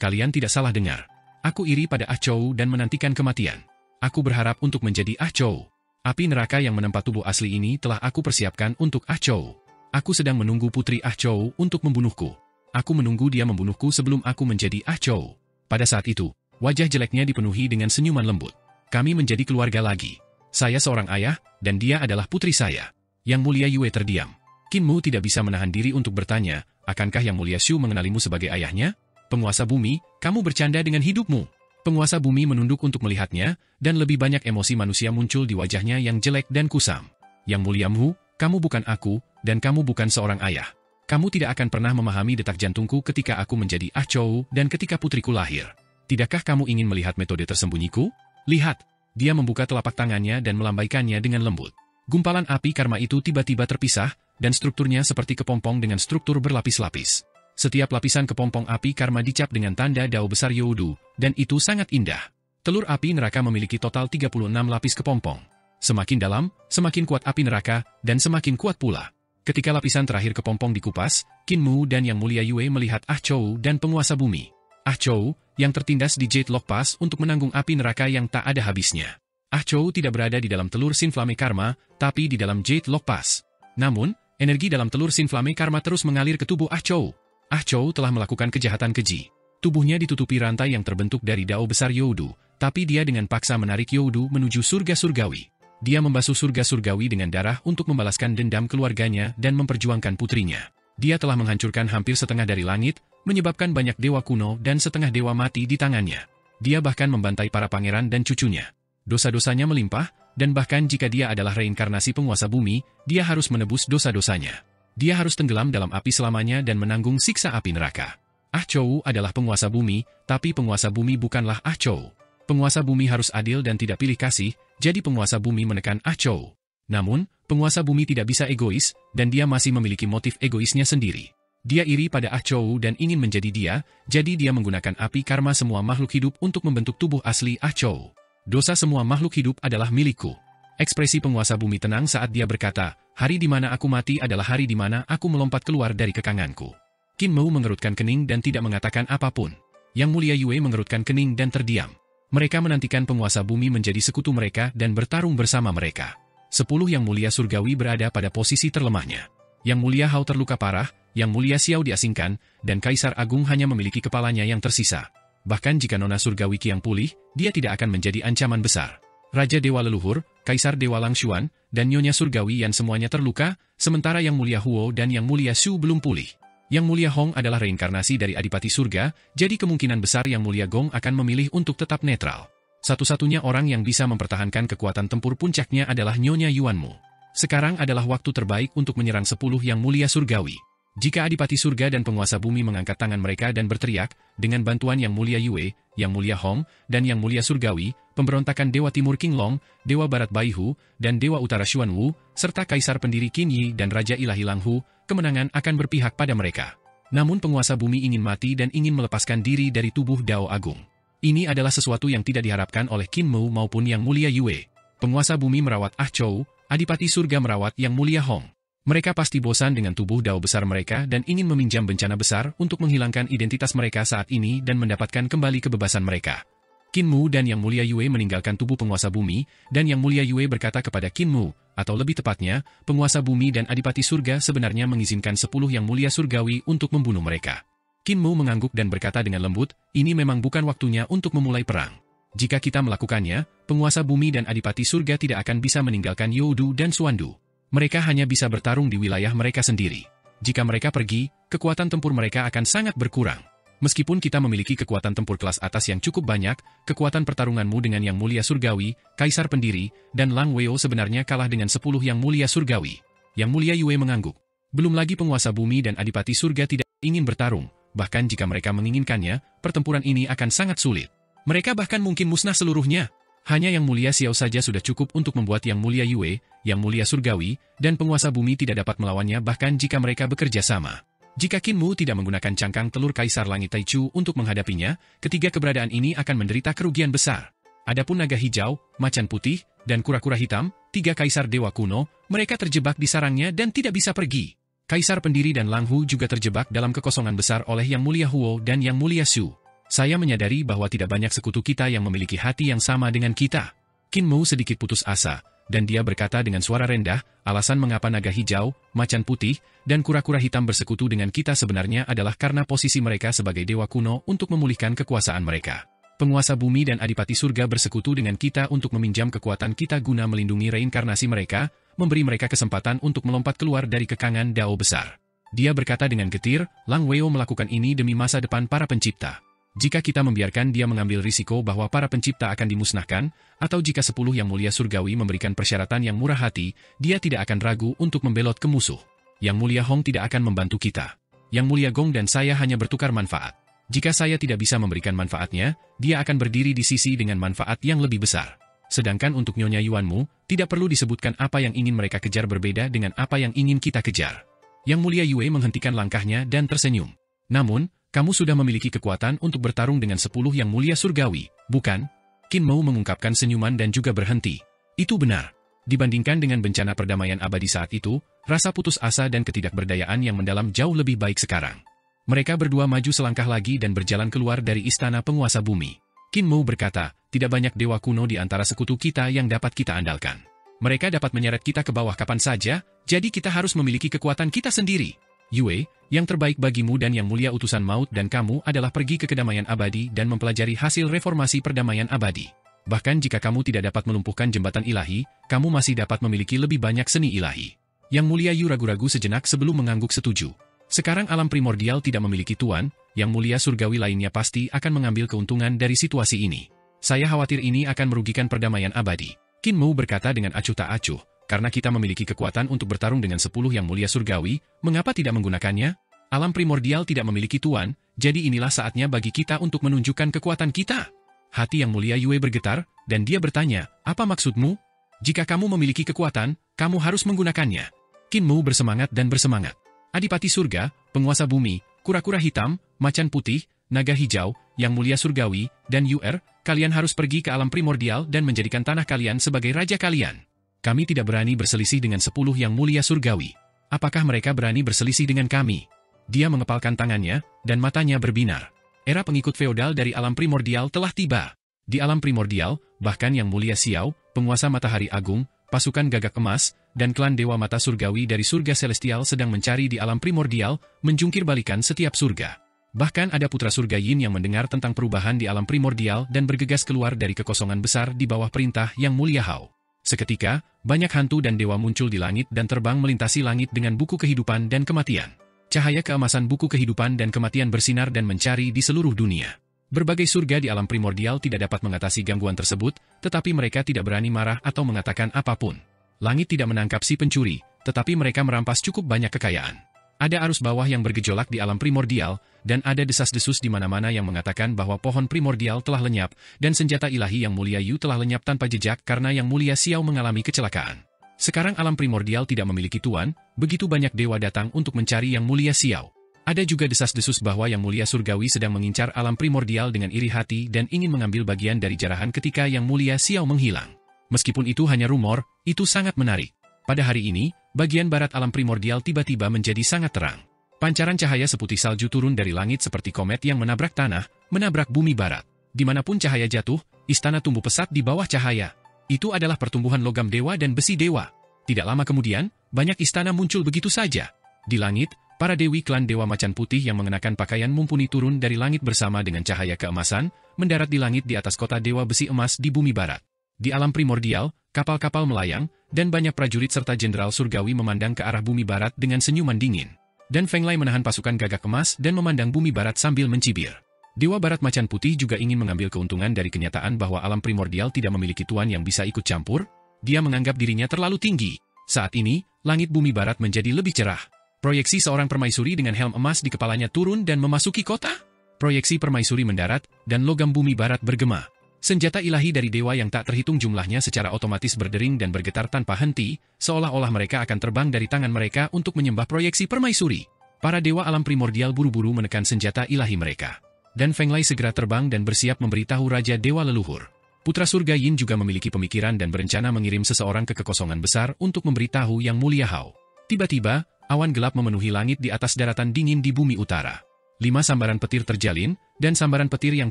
Kalian tidak salah dengar. Aku iri pada Ah Chou dan menantikan kematian. Aku berharap untuk menjadi Ah Chou. Api neraka yang menempa tubuh asli ini telah aku persiapkan untuk Ah Chou. Aku sedang menunggu putri Ah Chou untuk membunuhku. Aku menunggu dia membunuhku sebelum aku menjadi Ah Chou. Pada saat itu, wajah jeleknya dipenuhi dengan senyuman lembut. Kami menjadi keluarga lagi. Saya seorang ayah, dan dia adalah putri saya. Yang Mulia Yue terdiam. Qin Mu tidak bisa menahan diri untuk bertanya, akankah Yang Mulia Shu mengenalimu sebagai ayahnya? Penguasa bumi, kamu bercanda dengan hidupmu. Penguasa bumi menunduk untuk melihatnya, dan lebih banyak emosi manusia muncul di wajahnya yang jelek dan kusam. Yang Mulia Mu, kamu bukan aku, dan kamu bukan seorang ayah. Kamu tidak akan pernah memahami detak jantungku ketika aku menjadi Ah Chou dan ketika putriku lahir. Tidakkah kamu ingin melihat metode tersembunyiku? Lihat. Dia membuka telapak tangannya dan melambaikannya dengan lembut. Gumpalan api karma itu tiba-tiba terpisah, dan strukturnya seperti kepompong dengan struktur berlapis-lapis. Setiap lapisan kepompong api karma dicap dengan tanda Dao besar Youdu, dan itu sangat indah. Telur api neraka memiliki total 36 lapis kepompong. Semakin dalam, semakin kuat api neraka, dan semakin kuat pula. Ketika lapisan terakhir kepompong dikupas, Qin Mu dan Yang Mulia Yue melihat Ah Chou dan penguasa bumi. Ah Chou, yang tertindas di Jade Lock Pass untuk menanggung api neraka yang tak ada habisnya. Ah Chou tidak berada di dalam telur Sin Flame Karma, tapi di dalam Jade Lock Pass. Namun, energi dalam telur Sin Flame Karma terus mengalir ke tubuh Ah Chou. Ah Chou telah melakukan kejahatan keji. Tubuhnya ditutupi rantai yang terbentuk dari Dao besar Youdu, tapi dia dengan paksa menarik Youdu menuju surga surgawi. Dia membasuh surga surgawi dengan darah untuk membalaskan dendam keluarganya dan memperjuangkan putrinya. Dia telah menghancurkan hampir setengah dari langit, menyebabkan banyak dewa kuno dan setengah dewa mati di tangannya. Dia bahkan membantai para pangeran dan cucunya. Dosa-dosanya melimpah, dan bahkan jika dia adalah reinkarnasi penguasa bumi, dia harus menebus dosa-dosanya. Dia harus tenggelam dalam api selamanya dan menanggung siksa api neraka. Ah Chou adalah penguasa bumi, tapi penguasa bumi bukanlah Ah Chou. Penguasa bumi harus adil dan tidak pilih kasih, jadi penguasa bumi menekan Ah Chou. Namun, penguasa bumi tidak bisa egois, dan dia masih memiliki motif egoisnya sendiri. Dia iri pada Ah Chou dan ingin menjadi dia, jadi dia menggunakan api karma semua makhluk hidup untuk membentuk tubuh asli Ah Chou. Dosa semua makhluk hidup adalah milikku. Ekspresi penguasa bumi tenang saat dia berkata, hari di mana aku mati adalah hari di mana aku melompat keluar dari kekanganku. Qin Mu mengerutkan kening dan tidak mengatakan apapun. Yang Mulia Yue mengerutkan kening dan terdiam. Mereka menantikan penguasa bumi menjadi sekutu mereka dan bertarung bersama mereka. 10 Yang Mulia Surgawi berada pada posisi terlemahnya. Yang Mulia Hao terluka parah, Yang Mulia Xiao diasingkan, dan Kaisar Agung hanya memiliki kepalanya yang tersisa. Bahkan jika Nona Surgawi Qiang pulih, dia tidak akan menjadi ancaman besar. Raja Dewa Leluhur, Kaisar Dewa Langshuan, dan Nyonya Surgawi yang semuanya terluka, sementara Yang Mulia Huo dan Yang Mulia Shu belum pulih. Yang Mulia Hong adalah reinkarnasi dari Adipati Surga, jadi kemungkinan besar Yang Mulia Gong akan memilih untuk tetap netral. Satu-satunya orang yang bisa mempertahankan kekuatan tempur puncaknya adalah Nyonya Yuanmu. Sekarang adalah waktu terbaik untuk menyerang 10 Yang Mulia Surgawi. Jika Adipati Surga dan Penguasa Bumi mengangkat tangan mereka dan berteriak, dengan bantuan Yang Mulia Yue, Yang Mulia Hong, dan Yang Mulia Surgawi, pemberontakan Dewa Timur King Long, Dewa Barat Bai Hu, dan Dewa Utara Xuan Wu, serta Kaisar Pendiri Qin Yi dan Raja Ilahi Lang Hu, kemenangan akan berpihak pada mereka. Namun Penguasa Bumi ingin mati dan ingin melepaskan diri dari tubuh Dao Agung. Ini adalah sesuatu yang tidak diharapkan oleh Qin Mu maupun Yang Mulia Yue. Penguasa Bumi merawat Ah Chou, Adipati Surga merawat Yang Mulia Hong. Mereka pasti bosan dengan tubuh Dao besar mereka dan ingin meminjam bencana besar untuk menghilangkan identitas mereka saat ini dan mendapatkan kembali kebebasan mereka. Qin Mu dan Yang Mulia Yue meninggalkan tubuh Penguasa Bumi, dan Yang Mulia Yue berkata kepada Qin Mu, atau lebih tepatnya, Penguasa Bumi dan Adipati Surga sebenarnya mengizinkan 10 Yang Mulia Surgawi untuk membunuh mereka. Qin Mu mengangguk dan berkata dengan lembut, ini memang bukan waktunya untuk memulai perang. Jika kita melakukannya, Penguasa Bumi dan Adipati Surga tidak akan bisa meninggalkan Youdu dan Xuandu. Mereka hanya bisa bertarung di wilayah mereka sendiri. Jika mereka pergi, kekuatan tempur mereka akan sangat berkurang. Meskipun kita memiliki kekuatan tempur kelas atas yang cukup banyak, kekuatan pertarunganmu dengan Yang Mulia Surgawi, Kaisar Pendiri, dan Lang Weo sebenarnya kalah dengan 10 Yang Mulia Surgawi. Yang Mulia Yue mengangguk. Belum lagi Penguasa Bumi dan Adipati Surga tidak ingin bertarung. Bahkan jika mereka menginginkannya, pertempuran ini akan sangat sulit. Mereka bahkan mungkin musnah seluruhnya. Hanya Yang Mulia Xiao saja sudah cukup untuk membuat Yang Mulia Yue, Yang Mulia Surgawi, dan Penguasa Bumi tidak dapat melawannya bahkan jika mereka bekerja sama. Jika Qin Mu tidak menggunakan cangkang telur Kaisar Langit Taichu untuk menghadapinya, ketiga keberadaan ini akan menderita kerugian besar. Adapun naga hijau, macan putih, dan kura-kura hitam, 3 kaisar dewa kuno, mereka terjebak di sarangnya dan tidak bisa pergi. Kaisar Pendiri dan Lang Hu juga terjebak dalam kekosongan besar oleh Yang Mulia Huo dan Yang Mulia Shu. Saya menyadari bahwa tidak banyak sekutu kita yang memiliki hati yang sama dengan kita. Qin Mu sedikit putus asa, dan dia berkata dengan suara rendah, alasan mengapa naga hijau, macan putih, dan kura-kura hitam bersekutu dengan kita sebenarnya adalah karena posisi mereka sebagai dewa kuno untuk memulihkan kekuasaan mereka. Penguasa Bumi dan Adipati Surga bersekutu dengan kita untuk meminjam kekuatan kita guna melindungi reinkarnasi mereka, memberi mereka kesempatan untuk melompat keluar dari kekangan Dao besar. Dia berkata dengan getir, Lang Weo melakukan ini demi masa depan para pencipta. Jika kita membiarkan dia mengambil risiko bahwa para pencipta akan dimusnahkan, atau jika 10 Yang Mulia Surgawi memberikan persyaratan yang murah hati, dia tidak akan ragu untuk membelot ke musuh. Yang Mulia Hong tidak akan membantu kita. Yang Mulia Gong dan saya hanya bertukar manfaat. Jika saya tidak bisa memberikan manfaatnya, dia akan berdiri di sisi dengan manfaat yang lebih besar. Sedangkan untuk Nyonya Yuanmu, tidak perlu disebutkan apa yang ingin mereka kejar berbeda dengan apa yang ingin kita kejar. Yang Mulia Yue menghentikan langkahnya dan tersenyum. Namun, kamu sudah memiliki kekuatan untuk bertarung dengan 10 Yang Mulia Surgawi, bukan? Qin Mu mengungkapkan senyuman dan juga berhenti. Itu benar. Dibandingkan dengan bencana perdamaian abadi saat itu, rasa putus asa dan ketidakberdayaan yang mendalam jauh lebih baik sekarang. Mereka berdua maju selangkah lagi dan berjalan keluar dari istana Penguasa Bumi. Qin Mu berkata, tidak banyak dewa kuno di antara sekutu kita yang dapat kita andalkan. Mereka dapat menyeret kita ke bawah kapan saja, jadi kita harus memiliki kekuatan kita sendiri. Yue, yang terbaik bagimu dan Yang Mulia Utusan Maut dan kamu adalah pergi ke kedamaian abadi dan mempelajari hasil reformasi perdamaian abadi. Bahkan jika kamu tidak dapat melumpuhkan jembatan ilahi, kamu masih dapat memiliki lebih banyak seni ilahi. Yang Mulia Yu ragu-ragu sejenak sebelum mengangguk setuju. Sekarang alam primordial tidak memiliki tuan, Yang Mulia Surgawi lainnya pasti akan mengambil keuntungan dari situasi ini. Saya khawatir ini akan merugikan perdamaian abadi. Qin Mu berkata dengan acuh tak acuh. Karena kita memiliki kekuatan untuk bertarung dengan 10 Yang Mulia Surgawi, mengapa tidak menggunakannya? Alam primordial tidak memiliki tuan, jadi inilah saatnya bagi kita untuk menunjukkan kekuatan kita. Hati Yang Mulia Yue bergetar, dan dia bertanya, apa maksudmu? Jika kamu memiliki kekuatan, kamu harus menggunakannya. Qin Mu bersemangat dan bersemangat. Adipati Surga, Penguasa Bumi, kura-kura hitam, macan putih, naga hijau, Yang Mulia Surgawi, dan Yuer, kalian harus pergi ke alam primordial dan menjadikan tanah kalian sebagai raja kalian. Kami tidak berani berselisih dengan 10 Yang Mulia Surgawi. Apakah mereka berani berselisih dengan kami? Dia mengepalkan tangannya, dan matanya berbinar. Era pengikut feodal dari alam primordial telah tiba. Di alam primordial, bahkan Yang Mulia Xiao, penguasa Matahari Agung, pasukan Gagak Emas, dan klan Dewa Mata Surgawi dari surga celestial sedang mencari di alam primordial, menjungkir balikan setiap surga. Bahkan ada putra surga Yin yang mendengar tentang perubahan di alam primordial dan bergegas keluar dari kekosongan besar di bawah perintah Yang Mulia Hao. Seketika, banyak hantu dan dewa muncul di langit dan terbang melintasi langit dengan buku kehidupan dan kematian. Cahaya keemasan buku kehidupan dan kematian bersinar dan mencari di seluruh dunia. Berbagai surga di alam primordial tidak dapat mengatasi gangguan tersebut, tetapi mereka tidak berani marah atau mengatakan apapun. Langit tidak menangkap si pencuri, tetapi mereka merampas cukup banyak kekayaan. Ada arus bawah yang bergejolak di alam primordial, dan ada desas-desus di mana-mana yang mengatakan bahwa pohon primordial telah lenyap, dan senjata ilahi yang mulia Yu telah lenyap tanpa jejak karena yang mulia Xiao mengalami kecelakaan. Sekarang alam primordial tidak memiliki tuan, begitu banyak dewa datang untuk mencari yang mulia Xiao. Ada juga desas-desus bahwa yang mulia surgawi sedang mengincar alam primordial dengan iri hati dan ingin mengambil bagian dari jarahan ketika yang mulia Xiao menghilang. Meskipun itu hanya rumor, itu sangat menarik. Pada hari ini, bagian barat alam primordial tiba-tiba menjadi sangat terang. Pancaran cahaya seputih salju turun dari langit seperti komet yang menabrak tanah, menabrak bumi barat. Dimanapun cahaya jatuh, istana tumbuh pesat di bawah cahaya. Itu adalah pertumbuhan logam dewa dan besi dewa. Tidak lama kemudian, banyak istana muncul begitu saja. Di langit, para dewi klan Dewa Macan Putih yang mengenakan pakaian mumpuni turun dari langit bersama dengan cahaya keemasan, mendarat di langit di atas kota Dewa Besi Emas di bumi barat. Di alam primordial, kapal-kapal melayang, dan banyak prajurit serta jenderal surgawi memandang ke arah bumi barat dengan senyuman dingin. Dan Feng Lei menahan pasukan gagak emas dan memandang bumi barat sambil mencibir. Dewa Barat Macan Putih juga ingin mengambil keuntungan dari kenyataan bahwa alam primordial tidak memiliki tuan yang bisa ikut campur. Dia menganggap dirinya terlalu tinggi. Saat ini, langit bumi barat menjadi lebih cerah. Proyeksi seorang permaisuri dengan helm emas di kepalanya turun dan memasuki kota. Proyeksi permaisuri mendarat, dan logam bumi barat bergema. Senjata ilahi dari dewa yang tak terhitung jumlahnya secara otomatis berdering dan bergetar tanpa henti, seolah-olah mereka akan terbang dari tangan mereka untuk menyembah proyeksi permaisuri. Para dewa alam primordial buru-buru menekan senjata ilahi mereka. Dan Feng Lei segera terbang dan bersiap memberitahu Raja Dewa Leluhur. Putra surga Yin juga memiliki pemikiran dan berencana mengirim seseorang ke kekosongan besar untuk memberitahu Yang Mulia Hao. Tiba-tiba, awan gelap memenuhi langit di atas daratan dingin di bumi utara. 5 sambaran petir terjalin, dan sambaran petir yang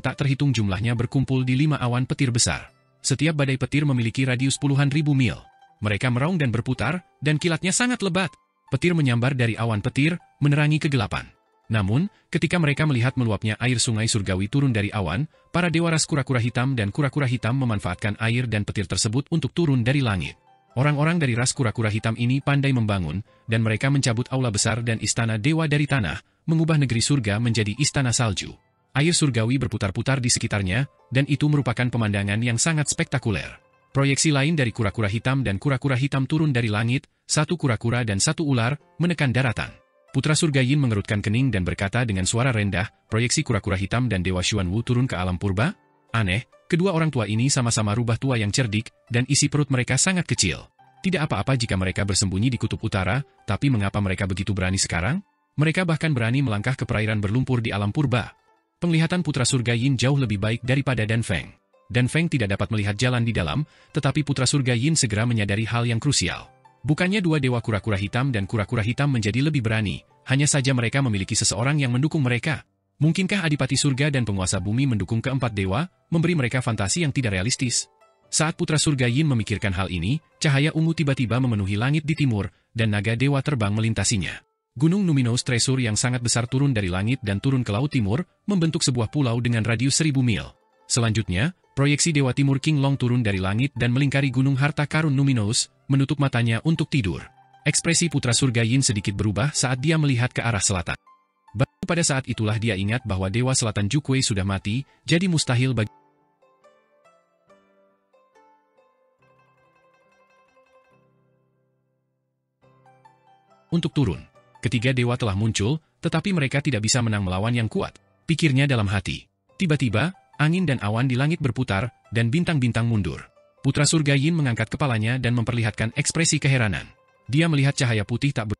tak terhitung jumlahnya berkumpul di 5 awan petir besar. Setiap badai petir memiliki radius puluhan ribu mil. Mereka meraung dan berputar, dan kilatnya sangat lebat. Petir menyambar dari awan petir, menerangi kegelapan. Namun, ketika mereka melihat meluapnya air sungai surgawi turun dari awan, para dewa ras kura-kura hitam dan kura-kura hitam memanfaatkan air dan petir tersebut untuk turun dari langit. Orang-orang dari ras kura-kura hitam ini pandai membangun, dan mereka mencabut aula besar dan istana dewa dari tanah, mengubah negeri surga menjadi istana salju. Air surgawi berputar-putar di sekitarnya, dan itu merupakan pemandangan yang sangat spektakuler. Proyeksi lain dari kura-kura hitam dan kura-kura hitam turun dari langit, 1 kura-kura dan 1 ular, menekan daratan. Putra surga Yin mengerutkan kening dan berkata dengan suara rendah, proyeksi kura-kura hitam dan Dewa Xuanwu turun ke alam purba? Aneh, kedua orang tua ini sama-sama rubah tua yang cerdik, dan isi perut mereka sangat kecil. Tidak apa-apa jika mereka bersembunyi di kutub utara, tapi mengapa mereka begitu berani sekarang? Mereka bahkan berani melangkah ke perairan berlumpur di alam purba. Penglihatan putra surga Yin jauh lebih baik daripada Dan Feng. Dan Feng tidak dapat melihat jalan di dalam, tetapi putra surga Yin segera menyadari hal yang krusial. Bukannya 2 dewa kura-kura hitam dan kura-kura hitam menjadi lebih berani, hanya saja mereka memiliki seseorang yang mendukung mereka. Mungkinkah Adipati Surga dan penguasa bumi mendukung keempat dewa, memberi mereka fantasi yang tidak realistis? Saat putra surga Yin memikirkan hal ini, cahaya ungu tiba-tiba memenuhi langit di timur, dan naga dewa terbang melintasinya. Gunung Numinous Tresur yang sangat besar turun dari langit dan turun ke laut timur, membentuk sebuah pulau dengan radius 1000 mil. Selanjutnya, proyeksi Dewa Timur King Long turun dari langit dan melingkari gunung harta karun Numinous, menutup matanya untuk tidur. Ekspresi putra surga Yin sedikit berubah saat dia melihat ke arah selatan. Baru pada saat itulah dia ingat bahwa Dewa Selatan Jukwei sudah mati, jadi mustahil bagi untuk turun. Ketiga dewa telah muncul, tetapi mereka tidak bisa menang melawan yang kuat. Pikirnya dalam hati. Tiba-tiba, angin dan awan di langit berputar, dan bintang-bintang mundur. Putra surga Yin mengangkat kepalanya dan memperlihatkan ekspresi keheranan. Dia melihat cahaya putih tak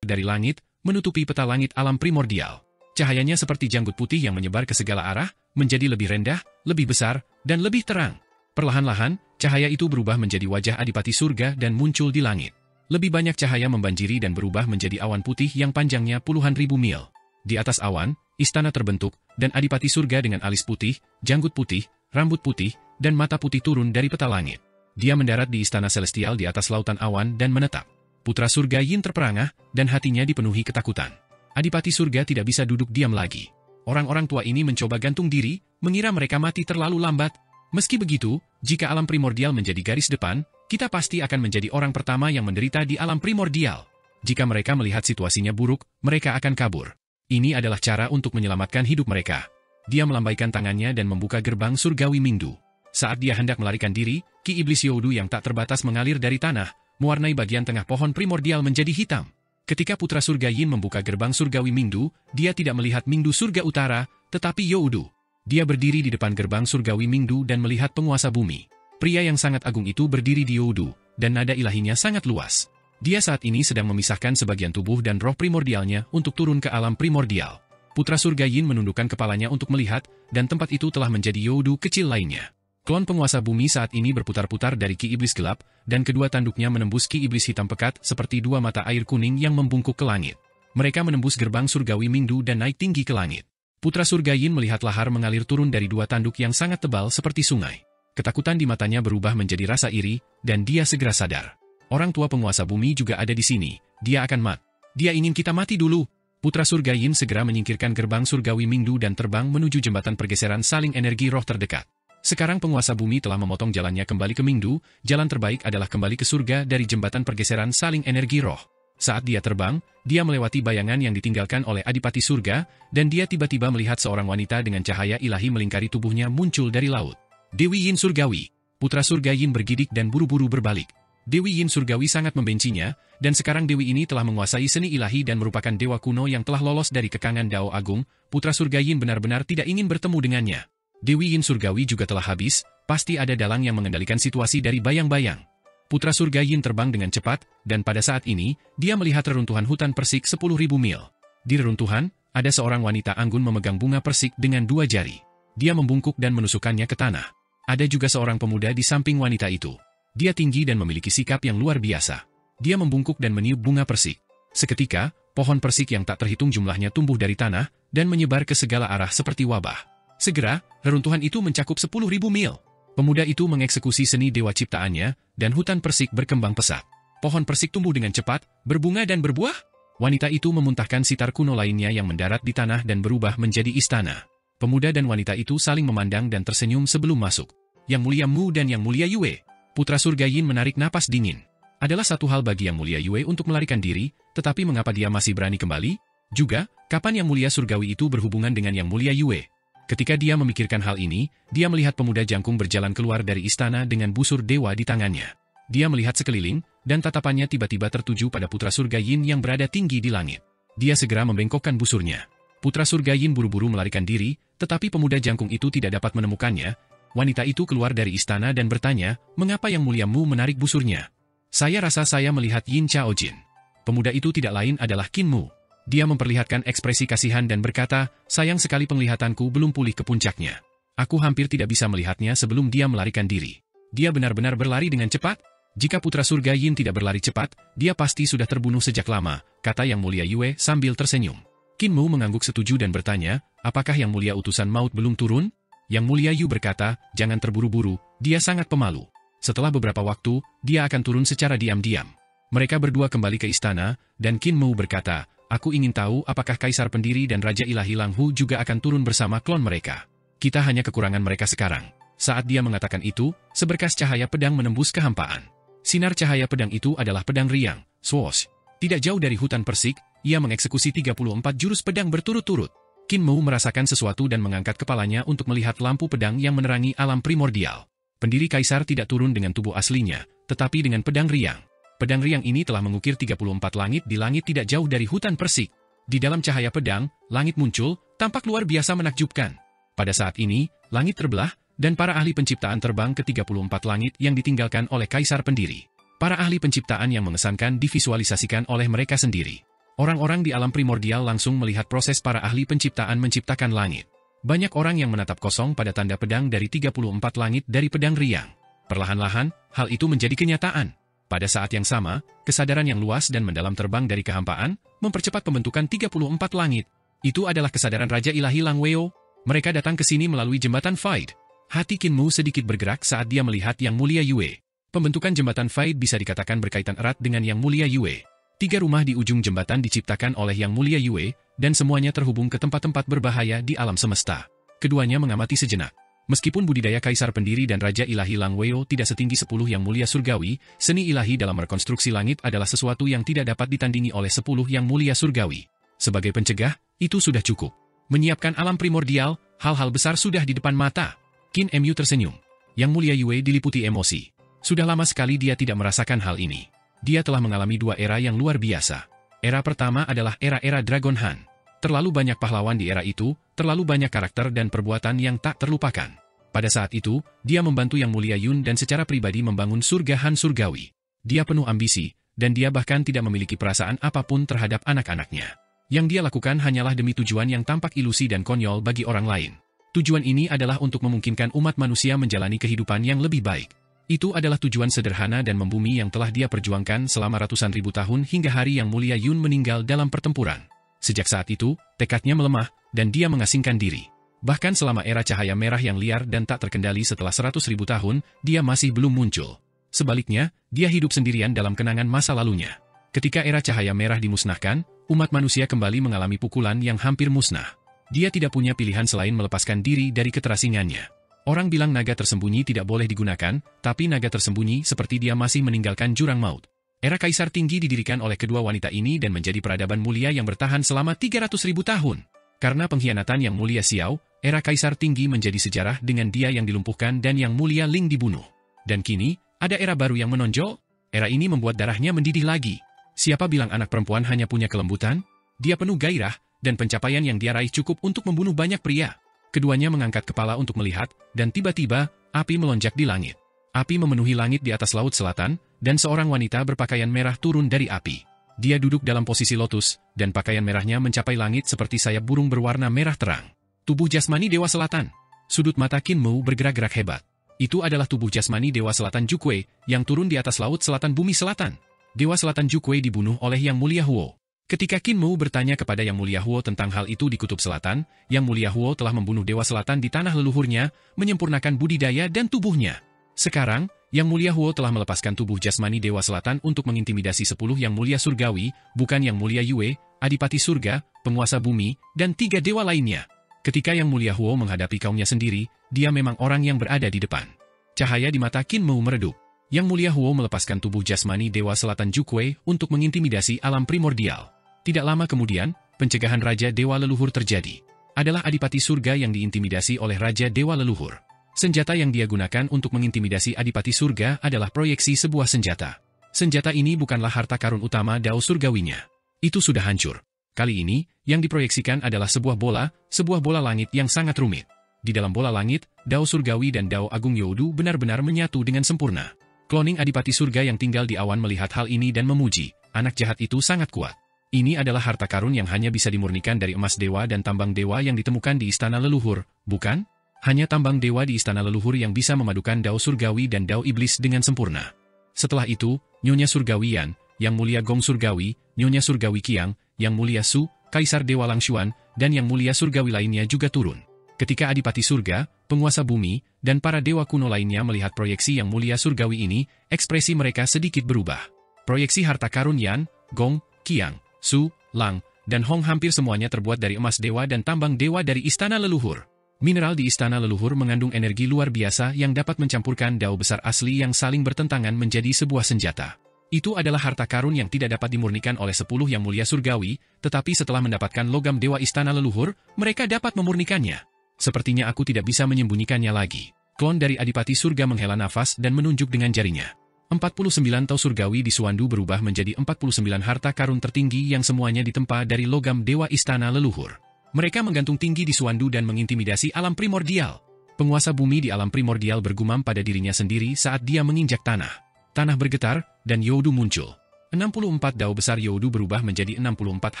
dari langit, menutupi peta langit alam primordial. Cahayanya seperti janggut putih yang menyebar ke segala arah, menjadi lebih rendah, lebih besar, dan lebih terang. Perlahan-lahan, cahaya itu berubah menjadi wajah Adipati Surga dan muncul di langit. Lebih banyak cahaya membanjiri dan berubah menjadi awan putih yang panjangnya puluhan ribu mil. Di atas awan, istana terbentuk, dan Adipati Surga dengan alis putih, janggut putih, rambut putih, dan mata putih turun dari peta langit. Dia mendarat di istana celestial di atas lautan awan dan menetap. Putra surga Yin terperangah, dan hatinya dipenuhi ketakutan. Adipati Surga tidak bisa duduk diam lagi. Orang-orang tua ini mencoba gantung diri, mengira mereka mati terlalu lambat. Meski begitu, jika alam primordial menjadi garis depan, kita pasti akan menjadi orang pertama yang menderita di alam primordial. Jika mereka melihat situasinya buruk, mereka akan kabur. Ini adalah cara untuk menyelamatkan hidup mereka. Dia melambaikan tangannya dan membuka gerbang surgawi Mingdu. Saat dia hendak melarikan diri, Ki Iblis Youdu yang tak terbatas mengalir dari tanah, mewarnai bagian tengah pohon primordial menjadi hitam. Ketika putra surga Yin membuka gerbang surgawi Mingdu, dia tidak melihat Mingdu surga utara, tetapi Youdu. Dia berdiri di depan gerbang surgawi Mingdu dan melihat penguasa bumi. Pria yang sangat agung itu berdiri di Youdu, dan nada ilahinya sangat luas. Dia saat ini sedang memisahkan sebagian tubuh dan roh primordialnya untuk turun ke alam primordial. Putra surga Yin menundukkan kepalanya untuk melihat, dan tempat itu telah menjadi Youdu kecil lainnya. Klon penguasa bumi saat ini berputar-putar dari Ki Iblis gelap, dan kedua tanduknya menembus Ki Iblis hitam pekat seperti dua mata air kuning yang membungkuk ke langit. Mereka menembus gerbang surgawi Mingdu dan naik tinggi ke langit. Putra surga Yin melihat lahar mengalir turun dari dua tanduk yang sangat tebal seperti sungai. Ketakutan di matanya berubah menjadi rasa iri, dan dia segera sadar. Orang tua penguasa bumi juga ada di sini, dia akan mat. Dia ingin kita mati dulu. Putra surga Yin segera menyingkirkan gerbang surgawi Mingdu dan terbang menuju jembatan pergeseran saling energi roh terdekat. Sekarang penguasa bumi telah memotong jalannya kembali ke Mingdu, jalan terbaik adalah kembali ke surga dari jembatan pergeseran saling energi roh. Saat dia terbang, dia melewati bayangan yang ditinggalkan oleh Adipati Surga, dan dia tiba-tiba melihat seorang wanita dengan cahaya ilahi melingkari tubuhnya muncul dari laut. Dewi Yin Surgawi. Putra surga Yin bergidik dan buru-buru berbalik. Dewi Yin Surgawi sangat membencinya, dan sekarang Dewi ini telah menguasai seni ilahi dan merupakan dewa kuno yang telah lolos dari kekangan Dao Agung. Putra surga Yin benar-benar tidak ingin bertemu dengannya. Dewi Yin Surgawi juga telah habis, pasti ada dalang yang mengendalikan situasi dari bayang-bayang. Putra surga Yin terbang dengan cepat, dan pada saat ini, dia melihat reruntuhan hutan persik 10.000 mil. Di reruntuhan, ada seorang wanita anggun memegang bunga persik dengan dua jari. Dia membungkuk dan menusukkannya ke tanah. Ada juga seorang pemuda di samping wanita itu. Dia tinggi dan memiliki sikap yang luar biasa. Dia membungkuk dan meniup bunga persik. Seketika, pohon persik yang tak terhitung jumlahnya tumbuh dari tanah, dan menyebar ke segala arah seperti wabah. Segera, reruntuhan itu mencakup 10.000 mil. Pemuda itu mengeksekusi seni dewa ciptaannya, dan hutan persik berkembang pesat. Pohon persik tumbuh dengan cepat, berbunga dan berbuah. Wanita itu memuntahkan sitar kuno lainnya yang mendarat di tanah dan berubah menjadi istana. Pemuda dan wanita itu saling memandang dan tersenyum sebelum masuk. Yang mulia Mu dan Yang mulia Yue. Putra surga Yin menarik napas dingin. Adalah satu hal bagi Yang mulia Yue untuk melarikan diri, tetapi mengapa dia masih berani kembali? Juga, kapan Yang mulia surgawi itu berhubungan dengan Yang mulia Yue? Ketika dia memikirkan hal ini, dia melihat pemuda jangkung berjalan keluar dari istana dengan busur dewa di tangannya. Dia melihat sekeliling, dan tatapannya tiba-tiba tertuju pada putra surga Yin yang berada tinggi di langit. Dia segera membengkokkan busurnya. Putra surga Yin buru-buru melarikan diri, tetapi pemuda jangkung itu tidak dapat menemukannya. Wanita itu keluar dari istana dan bertanya, "Mengapa Yang mulia Mu menarik busurnya?" "Saya rasa saya melihat Yin Chaojin." Pemuda itu tidak lain adalah Qin Mu. Dia memperlihatkan ekspresi kasihan dan berkata, "Sayang sekali penglihatanku belum pulih ke puncaknya. Aku hampir tidak bisa melihatnya sebelum dia melarikan diri. Dia benar-benar berlari dengan cepat? Jika putra surga Yin tidak berlari cepat, dia pasti sudah terbunuh sejak lama," kata Yang mulia Yue sambil tersenyum. Qin Mu mengangguk setuju dan bertanya, "Apakah Yang mulia utusan maut belum turun?" Yang mulia Yu berkata, "Jangan terburu-buru, dia sangat pemalu. Setelah beberapa waktu, dia akan turun secara diam-diam." Mereka berdua kembali ke istana, dan Qin Mu berkata, "Aku ingin tahu apakah Kaisar Pendiri dan Raja Ilahi Lang Hu juga akan turun bersama klon mereka. Kita hanya kekurangan mereka sekarang." Saat dia mengatakan itu, seberkas cahaya pedang menembus kehampaan. Sinar cahaya pedang itu adalah pedang riang, swoosh. Tidak jauh dari hutan persik, ia mengeksekusi 34 jurus pedang berturut-turut. Qin Mu merasakan sesuatu dan mengangkat kepalanya untuk melihat lampu pedang yang menerangi alam primordial. Pendiri Kaisar tidak turun dengan tubuh aslinya, tetapi dengan pedang riang. Pedang riang ini telah mengukir 34 langit di langit tidak jauh dari hutan persik. Di dalam cahaya pedang, langit muncul, tampak luar biasa menakjubkan. Pada saat ini, langit terbelah, dan para ahli penciptaan terbang ke 34 langit yang ditinggalkan oleh Kaisar Pendiri. Para ahli penciptaan yang mengesankan divisualisasikan oleh mereka sendiri. Orang-orang di alam primordial langsung melihat proses para ahli penciptaan menciptakan langit. Banyak orang yang menatap kosong pada tanda pedang dari 34 langit dari pedang riang. Perlahan-lahan, hal itu menjadi kenyataan. Pada saat yang sama, kesadaran yang luas dan mendalam terbang dari kehampaan, mempercepat pembentukan 34 langit. Itu adalah kesadaran Raja Ilahi Lang Weo. Mereka datang ke sini melalui jembatan Faid. Hati Qin Mu sedikit bergerak saat dia melihat Yang mulia Yue. Pembentukan jembatan Faid bisa dikatakan berkaitan erat dengan Yang mulia Yue. 3 rumah di ujung jembatan diciptakan oleh Yang mulia Yue, dan semuanya terhubung ke tempat-tempat berbahaya di alam semesta. Keduanya mengamati sejenak. Meskipun budidaya Kaisar Pendiri dan Raja Ilahi Lang Weo tidak setinggi 10 Yang mulia surgawi, seni ilahi dalam rekonstruksi langit adalah sesuatu yang tidak dapat ditandingi oleh 10 Yang mulia surgawi. Sebagai pencegah, itu sudah cukup. Menyiapkan alam primordial, hal-hal besar sudah di depan mata. Qin Mu tersenyum. Yang mulia Yue diliputi emosi. Sudah lama sekali dia tidak merasakan hal ini. Dia telah mengalami 2 era yang luar biasa. Era pertama adalah era-era Dragon Han. Terlalu banyak pahlawan di era itu, terlalu banyak karakter dan perbuatan yang tak terlupakan. Pada saat itu, dia membantu Yang Mulia Yun dan secara pribadi membangun surga Han surgawi. Dia penuh ambisi, dan dia bahkan tidak memiliki perasaan apapun terhadap anak-anaknya. Yang dia lakukan hanyalah demi tujuan yang tampak ilusi dan konyol bagi orang lain. Tujuan ini adalah untuk memungkinkan umat manusia menjalani kehidupan yang lebih baik. Itu adalah tujuan sederhana dan membumi yang telah dia perjuangkan selama ratusan ribu tahun hingga hari Yang Mulia Yun meninggal dalam pertempuran. Sejak saat itu, tekadnya melemah, dan dia mengasingkan diri. Bahkan selama era cahaya merah yang liar dan tak terkendali setelah 100.000 tahun, dia masih belum muncul. Sebaliknya, dia hidup sendirian dalam kenangan masa lalunya. Ketika era cahaya merah dimusnahkan, umat manusia kembali mengalami pukulan yang hampir musnah. Dia tidak punya pilihan selain melepaskan diri dari keterasingannya. Orang bilang naga tersembunyi tidak boleh digunakan, tapi naga tersembunyi seperti dia masih meninggalkan jurang maut. Era Kaisar Tinggi didirikan oleh kedua wanita ini dan menjadi peradaban mulia yang bertahan selama 300.000 tahun. Karena pengkhianatan Yang Mulia Xiao, era Kaisar Tinggi menjadi sejarah dengan dia yang dilumpuhkan dan Yang Mulia Ling dibunuh. Dan kini, ada era baru yang menonjol? Era ini membuat darahnya mendidih lagi. Siapa bilang anak perempuan hanya punya kelembutan? Dia penuh gairah, dan pencapaian yang dia raih cukup untuk membunuh banyak pria. Keduanya mengangkat kepala untuk melihat, dan tiba-tiba, api melonjak di langit. Api memenuhi langit di atas laut selatan, dan seorang wanita berpakaian merah turun dari api. Dia duduk dalam posisi lotus, dan pakaian merahnya mencapai langit seperti sayap burung berwarna merah terang. Tubuh jasmani Dewa Selatan. Sudut mata Qin Mu bergerak-gerak hebat. Itu adalah tubuh jasmani Dewa Selatan Jukwei, yang turun di atas laut selatan bumi selatan. Dewa Selatan Jukwei dibunuh oleh Yang Mulia Huo. Ketika Qin Mu bertanya kepada Yang Mulia Huo tentang hal itu di Kutub Selatan, Yang Mulia Huo telah membunuh Dewa Selatan di tanah leluhurnya, menyempurnakan budidaya dan tubuhnya. Sekarang, Yang Mulia Huo telah melepaskan tubuh jasmani Dewa Selatan untuk mengintimidasi 10 Yang Mulia Surgawi, bukan Yang Mulia Yue, Adipati Surga, Penguasa Bumi, dan 3 dewa lainnya. Ketika Yang Mulia Huo menghadapi kaumnya sendiri, dia memang orang yang berada di depan. Cahaya di mata Qin Mu meredup. Yang Mulia Huo melepaskan tubuh jasmani Dewa Selatan Jukwei untuk mengintimidasi alam primordial. Tidak lama kemudian, pencegahan Raja Dewa Leluhur terjadi. Adalah Adipati Surga yang diintimidasi oleh Raja Dewa Leluhur. Senjata yang dia gunakan untuk mengintimidasi Adipati Surga adalah proyeksi sebuah senjata. Senjata ini bukanlah harta karun utama Dao Surgawinya. Itu sudah hancur. Kali ini, yang diproyeksikan adalah sebuah bola langit yang sangat rumit. Di dalam bola langit, Dao Surgawi dan Dao Agung Youdu benar-benar menyatu dengan sempurna. Kloning Adipati Surga yang tinggal di awan melihat hal ini dan memuji, anak jahat itu sangat kuat. Ini adalah harta karun yang hanya bisa dimurnikan dari emas dewa dan tambang dewa yang ditemukan di istana leluhur, bukan? Hanya tambang dewa di istana leluhur yang bisa memadukan Dao Surgawi dan Dao Iblis dengan sempurna. Setelah itu, Nyonya Surgawian, Yang Mulia Gong Surgawi, Nyonya Surgawi Qiang, Yang Mulia Su, Kaisar Dewa Langshuan, dan Yang Mulia Surgawi lainnya juga turun. Ketika Adipati Surga, Penguasa Bumi, dan para dewa kuno lainnya melihat proyeksi Yang Mulia Surgawi ini, ekspresi mereka sedikit berubah. Proyeksi harta karun Yan, Gong, Qiang, Su, Lang, dan Hong hampir semuanya terbuat dari emas dewa dan tambang dewa dari istana leluhur. Mineral di istana leluhur mengandung energi luar biasa yang dapat mencampurkan dao besar asli yang saling bertentangan menjadi sebuah senjata. Itu adalah harta karun yang tidak dapat dimurnikan oleh 10 Yang Mulia Surgawi, tetapi setelah mendapatkan logam dewa istana leluhur, mereka dapat memurnikannya. Sepertinya aku tidak bisa menyembunyikannya lagi. Klon dari Adipati Surga menghela nafas dan menunjuk dengan jarinya. 49 Tao Surgawi di Suandu berubah menjadi 49 harta karun tertinggi yang semuanya ditempa dari logam dewa istana leluhur. Mereka menggantung tinggi di Suandu dan mengintimidasi alam primordial. Penguasa bumi di alam primordial bergumam pada dirinya sendiri saat dia menginjak tanah. Tanah bergetar, dan Youdu muncul. 64 dao besar Youdu berubah menjadi 64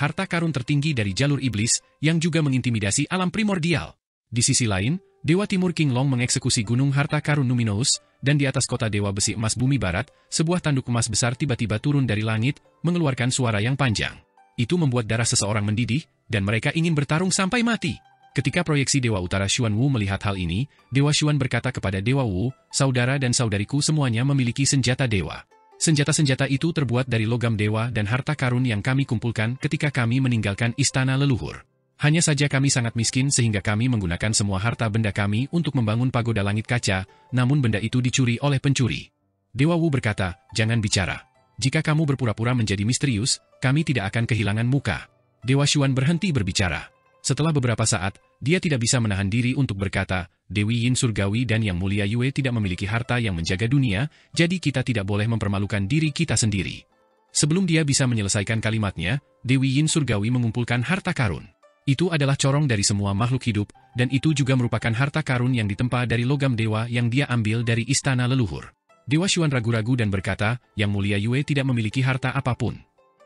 harta karun tertinggi dari jalur iblis, yang juga mengintimidasi alam primordial. Di sisi lain, Dewa Timur King Long mengeksekusi gunung harta karun Numinous, dan di atas kota Dewa Besi Emas Bumi Barat, sebuah tanduk emas besar tiba-tiba turun dari langit, mengeluarkan suara yang panjang. Itu membuat darah seseorang mendidih, dan mereka ingin bertarung sampai mati. Ketika proyeksi Dewa Utara Xuan Wu melihat hal ini, Dewa Xuan berkata kepada Dewa Wu, saudara dan saudariku semuanya memiliki senjata dewa. Senjata-senjata itu terbuat dari logam dewa dan harta karun yang kami kumpulkan ketika kami meninggalkan istana leluhur. Hanya saja kami sangat miskin sehingga kami menggunakan semua harta benda kami untuk membangun pagoda langit kaca, namun benda itu dicuri oleh pencuri. Dewa Wu berkata, jangan bicara. Jika kamu berpura-pura menjadi misterius, kami tidak akan kehilangan muka. Dewa Xuan berhenti berbicara. Setelah beberapa saat, dia tidak bisa menahan diri untuk berkata, Dewi Yin Surgawi dan Yang Mulia Yue tidak memiliki harta yang menjaga dunia, jadi kita tidak boleh mempermalukan diri kita sendiri. Sebelum dia bisa menyelesaikan kalimatnya, Dewi Yin Surgawi mengumpulkan harta karun. Itu adalah corong dari semua makhluk hidup, dan itu juga merupakan harta karun yang ditempa dari logam dewa yang dia ambil dari istana leluhur. Dewa Xuan ragu-ragu dan berkata, Yang Mulia Yue tidak memiliki harta apapun.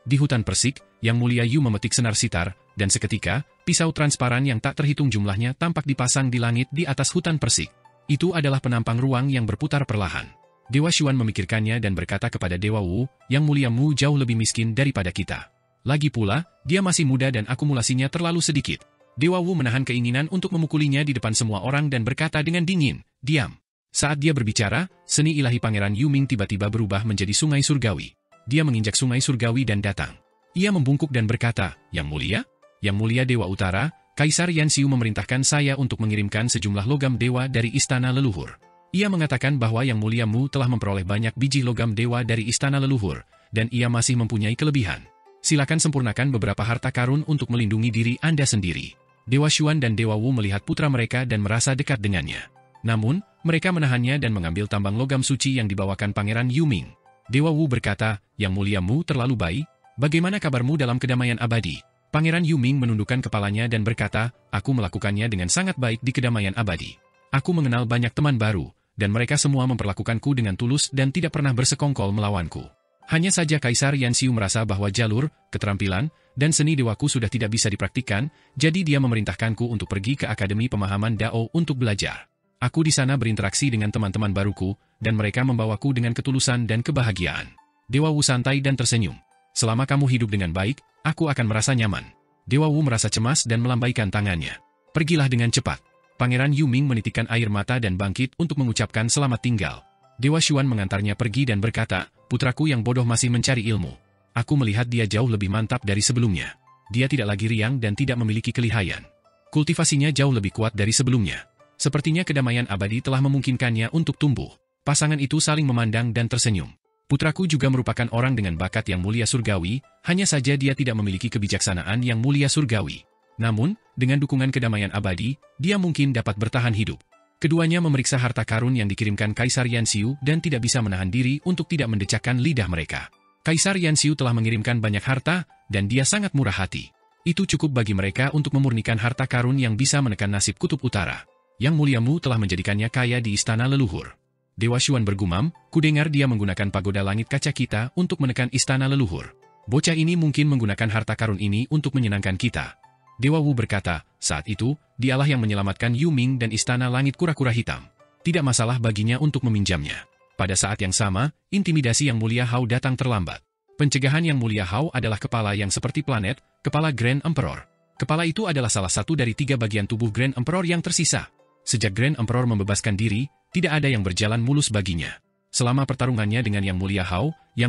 Di hutan Persik, Yang Mulia Yu memetik senar sitar, dan seketika, pisau transparan yang tak terhitung jumlahnya tampak dipasang di langit di atas hutan Persik. Itu adalah penampang ruang yang berputar perlahan. Dewa Xuan memikirkannya dan berkata kepada Dewa Wu, Yang Mulia Mu jauh lebih miskin daripada kita. Lagi pula, dia masih muda dan akumulasinya terlalu sedikit. Dewa Wu menahan keinginan untuk memukulinya di depan semua orang dan berkata dengan dingin, diam. Saat dia berbicara, seni ilahi Pangeran Yuming tiba-tiba berubah menjadi sungai surgawi. Dia menginjak sungai surgawi dan datang. Ia membungkuk dan berkata, Yang Mulia? Yang Mulia Dewa Utara, Kaisar Yanxiu memerintahkan saya untuk mengirimkan sejumlah logam dewa dari istana leluhur. Ia mengatakan bahwa Yang Mulia Mu telah memperoleh banyak biji logam dewa dari istana leluhur, dan ia masih mempunyai kelebihan. Silakan sempurnakan beberapa harta karun untuk melindungi diri Anda sendiri. Dewa Xuan dan Dewa Wu melihat putra mereka dan merasa dekat dengannya. Namun, mereka menahannya dan mengambil tambang logam suci yang dibawakan Pangeran Yuming. Dewa Wu berkata, Yang Mulia Mu terlalu baik, bagaimana kabarmu dalam kedamaian abadi? Pangeran Yuming menundukkan kepalanya dan berkata, aku melakukannya dengan sangat baik di kedamaian abadi. Aku mengenal banyak teman baru, dan mereka semua memperlakukanku dengan tulus dan tidak pernah bersekongkol melawanku. Hanya saja Kaisar Yanxiu merasa bahwa jalur, keterampilan, dan seni dewaku sudah tidak bisa dipraktikkan, jadi dia memerintahkanku untuk pergi ke Akademi Pemahaman Dao untuk belajar. Aku di sana berinteraksi dengan teman-teman baruku, dan mereka membawaku dengan ketulusan dan kebahagiaan. Dewa Wu santai dan tersenyum. Selama kamu hidup dengan baik, aku akan merasa nyaman. Dewa Wu merasa cemas dan melambaikan tangannya. Pergilah dengan cepat. Pangeran Yuming menitikkan air mata dan bangkit untuk mengucapkan selamat tinggal. Dewa Xuan mengantarnya pergi dan berkata, putraku yang bodoh masih mencari ilmu. Aku melihat dia jauh lebih mantap dari sebelumnya. Dia tidak lagi riang dan tidak memiliki kelihayan. Kultivasinya jauh lebih kuat dari sebelumnya. Sepertinya kedamaian abadi telah memungkinkannya untuk tumbuh. Pasangan itu saling memandang dan tersenyum. Putraku juga merupakan orang dengan bakat yang mulia surgawi, hanya saja dia tidak memiliki kebijaksanaan yang mulia surgawi. Namun, dengan dukungan kedamaian abadi, dia mungkin dapat bertahan hidup. Keduanya memeriksa harta karun yang dikirimkan Kaisar Yanxiu dan tidak bisa menahan diri untuk tidak mendecakkan lidah mereka. Kaisar Yanxiu telah mengirimkan banyak harta, dan dia sangat murah hati. Itu cukup bagi mereka untuk memurnikan harta karun yang bisa menekan nasib kutub utara. Yang Mulia Mu telah menjadikannya kaya di istana leluhur. Dewa Xuan bergumam, kudengar dia menggunakan pagoda langit kaca kita untuk menekan istana leluhur. Bocah ini mungkin menggunakan harta karun ini untuk menyenangkan kita. Dewa Wu berkata, saat itu, dialah yang menyelamatkan Yuming dan istana langit kura-kura hitam. Tidak masalah baginya untuk meminjamnya. Pada saat yang sama, intimidasi Yang Mulia Hao datang terlambat. Pencegahan Yang Mulia Hao adalah kepala yang seperti planet, kepala Grand Emperor. Kepala itu adalah salah satu dari 3 bagian tubuh Grand Emperor yang tersisa. Sejak Grand Emperor membebaskan diri, tidak ada yang berjalan mulus baginya. Selama pertarungannya dengan Yang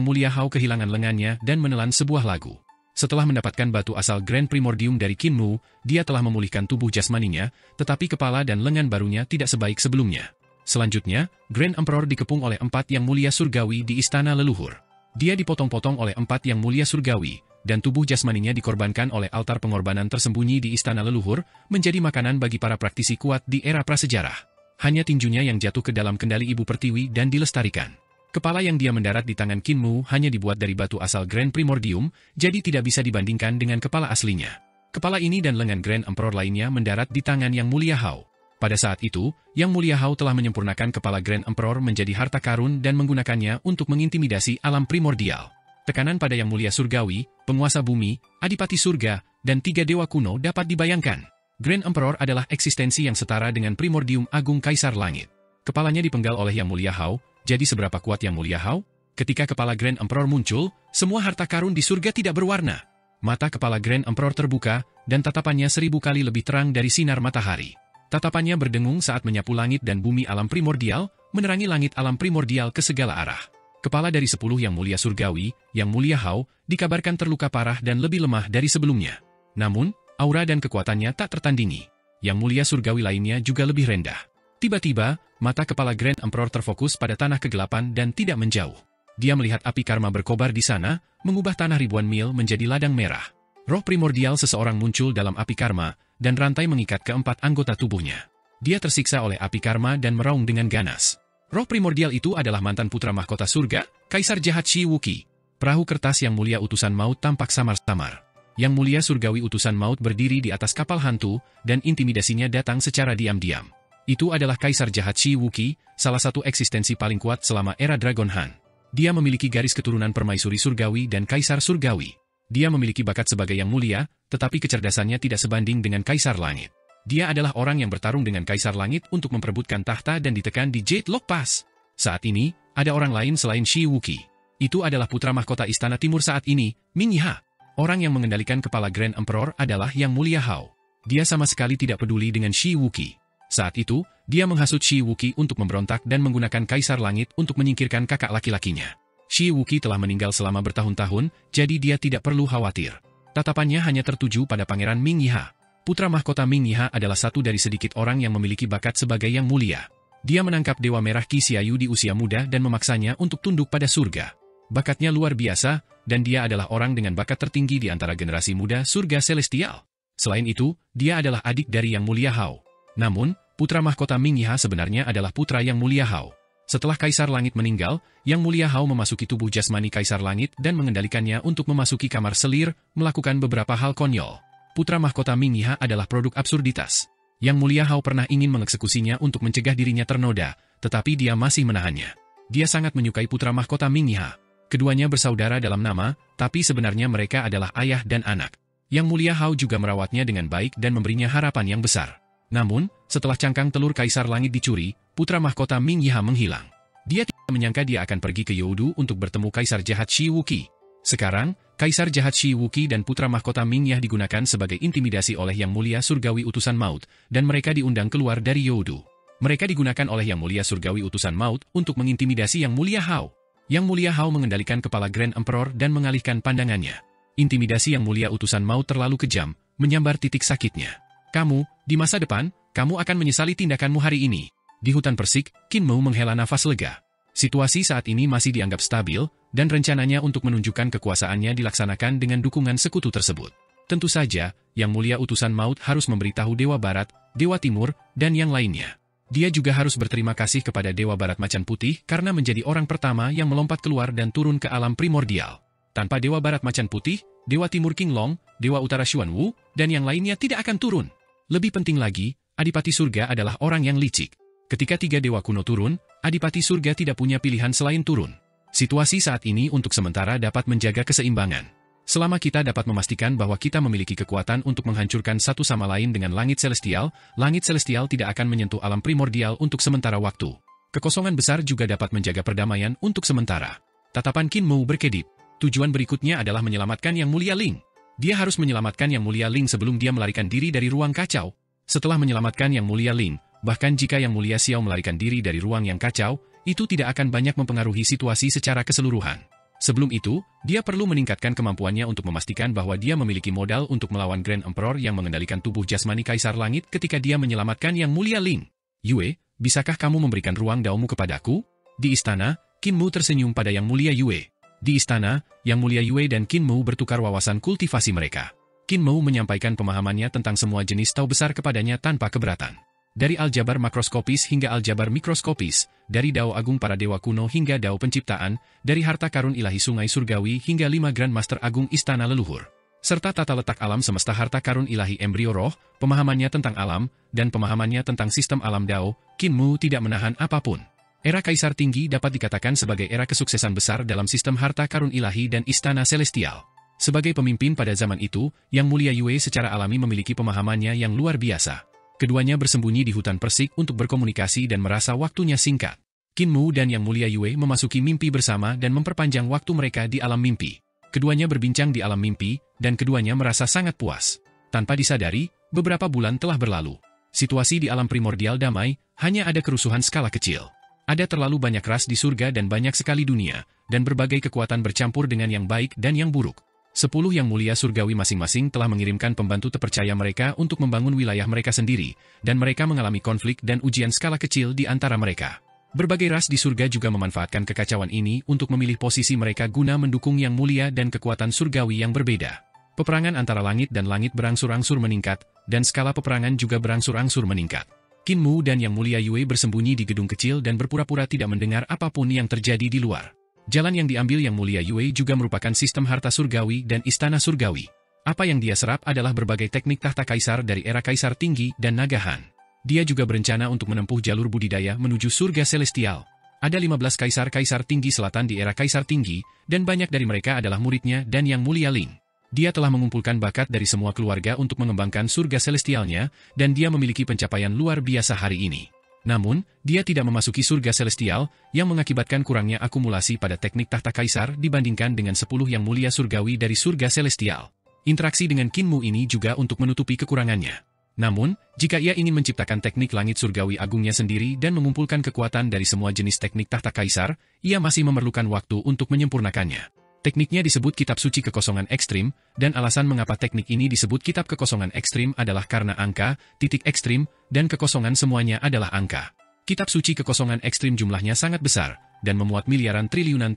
Mulia Hao kehilangan lengannya dan menelan sebuah lagu. Setelah mendapatkan batu asal Grand Primordium dari Qinmu, dia telah memulihkan tubuh jasmaninya, tetapi kepala dan lengan barunya tidak sebaik sebelumnya. Selanjutnya, Grand Emperor dikepung oleh 4 Yang Mulia Surgawi di istana leluhur. Dia dipotong-potong oleh 4 Yang Mulia Surgawi, dan tubuh jasmaninya dikorbankan oleh altar pengorbanan tersembunyi di istana leluhur, menjadi makanan bagi para praktisi kuat di era prasejarah. Hanya tinjunya yang jatuh ke dalam kendali Ibu Pertiwi dan dilestarikan. Kepala yang dia mendarat di tangan Qinmu hanya dibuat dari batu asal Grand Primordium, jadi tidak bisa dibandingkan dengan kepala aslinya. Kepala ini dan lengan Grand Emperor lainnya mendarat di tangan Yang Mulia Hao. Pada saat itu, Yang Mulia Hao telah menyempurnakan kepala Grand Emperor menjadi harta karun dan menggunakannya untuk mengintimidasi alam primordial. Tekanan pada Yang Mulia Surgawi, penguasa bumi, adipati surga, dan 3 dewa kuno dapat dibayangkan. Grand Emperor adalah eksistensi yang setara dengan Primordium Agung Kaisar Langit. Kepalanya dipenggal oleh Yang Mulia Hao, jadi seberapa kuat Yang Mulia Hao? Ketika kepala Grand Emperor muncul, semua harta karun di surga tidak berwarna. Mata kepala Grand Emperor terbuka, dan tatapannya 1000 kali lebih terang dari sinar matahari. Tatapannya berdengung saat menyapu langit dan bumi alam primordial, menerangi langit alam primordial ke segala arah. Kepala dari 10 Yang Mulia Surgawi, Yang Mulia Hao, dikabarkan terluka parah dan lebih lemah dari sebelumnya. Namun, aura dan kekuatannya tak tertandingi. Yang Mulia Surgawi lainnya juga lebih rendah. Tiba-tiba, mata kepala Grand Emperor terfokus pada tanah kegelapan dan tidak menjauh. Dia melihat api karma berkobar di sana, mengubah tanah ribuan mil menjadi ladang merah. Roh primordial seseorang muncul dalam api karma, dan rantai mengikat keempat anggota tubuhnya. Dia tersiksa oleh api karma dan meraung dengan ganas. Roh primordial itu adalah mantan putra mahkota surga, Kaisar Jahat Shi Wuqi. Perahu kertas Yang Mulia Utusan Maut tampak samar-samar. Yang Mulia Surgawi Utusan Maut berdiri di atas kapal hantu, dan intimidasinya datang secara diam-diam. Itu adalah Kaisar Jahat Shi Wuqi, salah satu eksistensi paling kuat selama era Dragon Han. Dia memiliki garis keturunan permaisuri surgawi dan kaisar surgawi. Dia memiliki bakat sebagai Yang Mulia, tetapi kecerdasannya tidak sebanding dengan Kaisar Langit. Dia adalah orang yang bertarung dengan Kaisar Langit untuk memperebutkan tahta dan ditekan di Jade Lock Pass. Saat ini, ada orang lain selain Shi Wuqi. Itu adalah putra mahkota Istana Timur saat ini, Ming Yiha. Orang yang mengendalikan kepala Grand Emperor adalah Yang Mulia Hao. Dia sama sekali tidak peduli dengan Shi Wuqi. Saat itu, dia menghasut Shi Wuqi untuk memberontak dan menggunakan Kaisar Langit untuk menyingkirkan kakak laki-lakinya. Shi Wuqi telah meninggal selama bertahun-tahun, jadi dia tidak perlu khawatir. Tatapannya hanya tertuju pada Pangeran Ming Yiha. Putra mahkota Ming Yiha adalah satu dari sedikit orang yang memiliki bakat sebagai Yang Mulia. Dia menangkap Dewa Merah Qi Xiaoyu di usia muda dan memaksanya untuk tunduk pada surga. Bakatnya luar biasa, dan dia adalah orang dengan bakat tertinggi di antara generasi muda surga celestial. Selain itu, dia adalah adik dari Yang Mulia Hao. Namun, putra mahkota Ming Yiha sebenarnya adalah putra Yang Mulia Hao. Setelah Kaisar Langit meninggal, Yang Mulia Hao memasuki tubuh jasmani Kaisar Langit dan mengendalikannya untuk memasuki kamar selir, melakukan beberapa hal konyol. Putra mahkota Ming Yiha adalah produk absurditas. Yang Mulia Hao pernah ingin mengeksekusinya untuk mencegah dirinya ternoda, tetapi dia masih menahannya. Dia sangat menyukai putra mahkota Ming Yiha. Keduanya bersaudara dalam nama, tapi sebenarnya mereka adalah ayah dan anak. Yang Mulia Hao juga merawatnya dengan baik dan memberinya harapan yang besar. Namun, setelah cangkang telur Kaisar Langit dicuri, putra mahkota Ming Yiha menghilang. Dia tidak menyangka dia akan pergi ke Youdu untuk bertemu Kaisar Jahat Shi Wuqi. Sekarang, Kaisar Jahat Shi Wuqi dan putra mahkota Ming Yiha digunakan sebagai intimidasi oleh Yang Mulia Surgawi Utusan Maut, dan mereka diundang keluar dari Youdu. Mereka digunakan oleh Yang Mulia Surgawi Utusan Maut untuk mengintimidasi Yang Mulia Hao. Yang Mulia Hao mengendalikan kepala Grand Emperor dan mengalihkan pandangannya. Intimidasi Yang Mulia Utusan Maut terlalu kejam, menyambar titik sakitnya. Kamu, di masa depan, kamu akan menyesali tindakanmu hari ini. Di hutan Persik, Qin Mu menghela nafas lega. Situasi saat ini masih dianggap stabil, dan rencananya untuk menunjukkan kekuasaannya dilaksanakan dengan dukungan sekutu tersebut. Tentu saja, Yang Mulia Utusan Maut harus memberitahu Dewa Barat, Dewa Timur, dan yang lainnya. Dia juga harus berterima kasih kepada Dewa Barat Macan Putih karena menjadi orang pertama yang melompat keluar dan turun ke alam primordial. Tanpa Dewa Barat Macan Putih, Dewa Timur King Long, Dewa Utara Xuan Wu, dan yang lainnya tidak akan turun. Lebih penting lagi, Adipati Surga adalah orang yang licik. Ketika tiga dewa kuno turun, Adipati Surga tidak punya pilihan selain turun. Situasi saat ini untuk sementara dapat menjaga keseimbangan. Selama kita dapat memastikan bahwa kita memiliki kekuatan untuk menghancurkan satu sama lain dengan langit celestial tidak akan menyentuh alam primordial untuk sementara waktu. Kekosongan besar juga dapat menjaga perdamaian untuk sementara. Tatapan Qin Mu berkedip. Tujuan berikutnya adalah menyelamatkan Yang Mulia Ling. Dia harus menyelamatkan Yang Mulia Ling sebelum dia melarikan diri dari ruang kacau. Setelah menyelamatkan Yang Mulia Ling, bahkan jika Yang Mulia Xiao melarikan diri dari ruang yang kacau, itu tidak akan banyak mempengaruhi situasi secara keseluruhan. Sebelum itu, dia perlu meningkatkan kemampuannya untuk memastikan bahwa dia memiliki modal untuk melawan Grand Emperor yang mengendalikan tubuh jasmani Kaisar Langit ketika dia menyelamatkan Yang Mulia Ling. Yue, bisakah kamu memberikan ruang daomu kepadaku? Di istana, Qin Mu tersenyum pada Yang Mulia Yue. Di istana, Yang Mulia Yue dan Qin Mu bertukar wawasan kultivasi mereka. Qin Mu menyampaikan pemahamannya tentang semua jenis tau besar kepadanya tanpa keberatan. Dari aljabar makroskopis hingga aljabar mikroskopis, dari dao agung para dewa kuno hingga dao penciptaan, dari harta karun ilahi sungai surgawi hingga 5 Grand Master Agung Istana Leluhur. Serta tata letak alam semesta harta karun ilahi embrio roh, pemahamannya tentang alam, dan pemahamannya tentang sistem alam dao, Qin Mu tidak menahan apapun. Era Kaisar Tinggi dapat dikatakan sebagai era kesuksesan besar dalam sistem harta karun ilahi dan Istana Celestial. Sebagai pemimpin pada zaman itu, Yang Mulia Yue secara alami memiliki pemahamannya yang luar biasa. Keduanya bersembunyi di hutan Persik untuk berkomunikasi dan merasa waktunya singkat. Qin Mu dan Yang Mulia Yue memasuki mimpi bersama dan memperpanjang waktu mereka di alam mimpi. Keduanya berbincang di alam mimpi, dan keduanya merasa sangat puas. Tanpa disadari, beberapa bulan telah berlalu. Situasi di alam primordial damai, hanya ada kerusuhan skala kecil. Ada terlalu banyak ras di surga dan banyak sekali dunia, dan berbagai kekuatan bercampur dengan yang baik dan yang buruk. 10 Yang Mulia Surgawi masing-masing telah mengirimkan pembantu terpercaya mereka untuk membangun wilayah mereka sendiri, dan mereka mengalami konflik dan ujian skala kecil di antara mereka. Berbagai ras di surga juga memanfaatkan kekacauan ini untuk memilih posisi mereka guna mendukung Yang Mulia dan kekuatan surgawi yang berbeda. Peperangan antara langit dan langit berangsur-angsur meningkat, dan skala peperangan juga berangsur-angsur meningkat. Qin Mu dan Yang Mulia Yue bersembunyi di gedung kecil dan berpura-pura tidak mendengar apapun yang terjadi di luar. Jalan yang diambil Yang Mulia Yue juga merupakan sistem harta surgawi dan istana surgawi. Apa yang dia serap adalah berbagai teknik tahta kaisar dari era Kaisar Tinggi dan Naga Han. Dia juga berencana untuk menempuh jalur budidaya menuju surga celestial. Ada 15 kaisar-kaisar tinggi selatan di era Kaisar Tinggi, dan banyak dari mereka adalah muridnya dan Yang Mulia Ling. Dia telah mengumpulkan bakat dari semua keluarga untuk mengembangkan surga celestialnya, dan dia memiliki pencapaian luar biasa hari ini. Namun, dia tidak memasuki surga celestial, yang mengakibatkan kurangnya akumulasi pada teknik tahta kaisar dibandingkan dengan 10 yang mulia surgawi dari surga celestial. Interaksi dengan Qin Mu ini juga untuk menutupi kekurangannya. Namun, jika ia ingin menciptakan teknik langit surgawi agungnya sendiri dan mengumpulkan kekuatan dari semua jenis teknik tahta kaisar, ia masih memerlukan waktu untuk menyempurnakannya. Tekniknya disebut Kitab Suci Kekosongan Ekstrim, dan alasan mengapa teknik ini disebut Kitab Kekosongan Ekstrim adalah karena angka, titik ekstrim, dan kekosongan semuanya adalah angka. Kitab Suci Kekosongan Ekstrim jumlahnya sangat besar, dan memuat miliaran triliunan.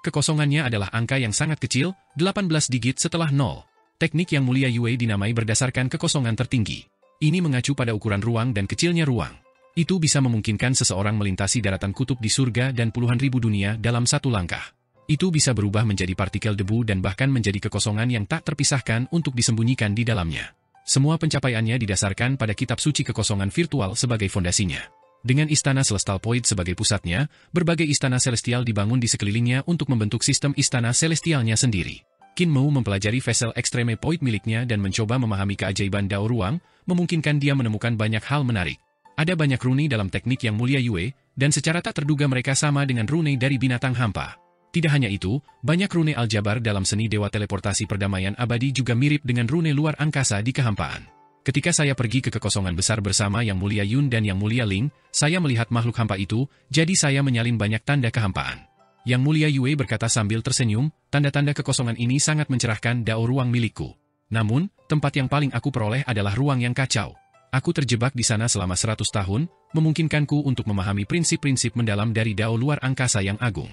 Kekosongannya adalah angka yang sangat kecil, 18 digit setelah 0. Teknik Yang Mulia Yue dinamai berdasarkan kekosongan tertinggi. Ini mengacu pada ukuran ruang dan kecilnya ruang. Itu bisa memungkinkan seseorang melintasi daratan kutub di surga dan puluhan ribu dunia dalam satu langkah. Itu bisa berubah menjadi partikel debu dan bahkan menjadi kekosongan yang tak terpisahkan untuk disembunyikan di dalamnya. Semua pencapaiannya didasarkan pada kitab suci kekosongan virtual sebagai fondasinya. Dengan istana Celestial Point sebagai pusatnya, berbagai istana celestial dibangun di sekelilingnya untuk membentuk sistem istana celestialnya sendiri. Qin Mu mempelajari vessel Extreme Point miliknya dan mencoba memahami keajaiban Dao Ruang, memungkinkan dia menemukan banyak hal menarik. Ada banyak rune dalam teknik Yang Mulia Yue, dan secara tak terduga mereka sama dengan rune dari binatang hampa. Tidak hanya itu, banyak rune aljabar dalam seni dewa teleportasi perdamaian abadi juga mirip dengan rune luar angkasa di kehampaan. Ketika saya pergi ke kekosongan besar bersama Yang Mulia Yun dan Yang Mulia Ling, saya melihat makhluk hampa itu, jadi saya menyalin banyak tanda kehampaan. Yang Mulia Yue berkata sambil tersenyum, tanda-tanda kekosongan ini sangat mencerahkan Dao Ruang milikku. Namun, tempat yang paling aku peroleh adalah ruang yang kacau. Aku terjebak di sana selama 100 tahun, memungkinkanku untuk memahami prinsip-prinsip mendalam dari Dao luar angkasa yang agung.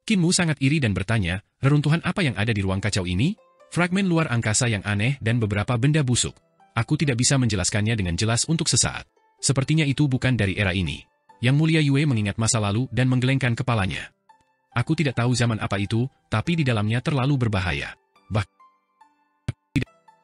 Qin Mu sangat iri dan bertanya, reruntuhan apa yang ada di ruang kacau ini? Fragmen luar angkasa yang aneh dan beberapa benda busuk. Aku tidak bisa menjelaskannya dengan jelas untuk sesaat. Sepertinya itu bukan dari era ini. Yang Mulia Yue mengingat masa lalu dan menggelengkan kepalanya. Aku tidak tahu zaman apa itu, tapi di dalamnya terlalu berbahaya. Bahkan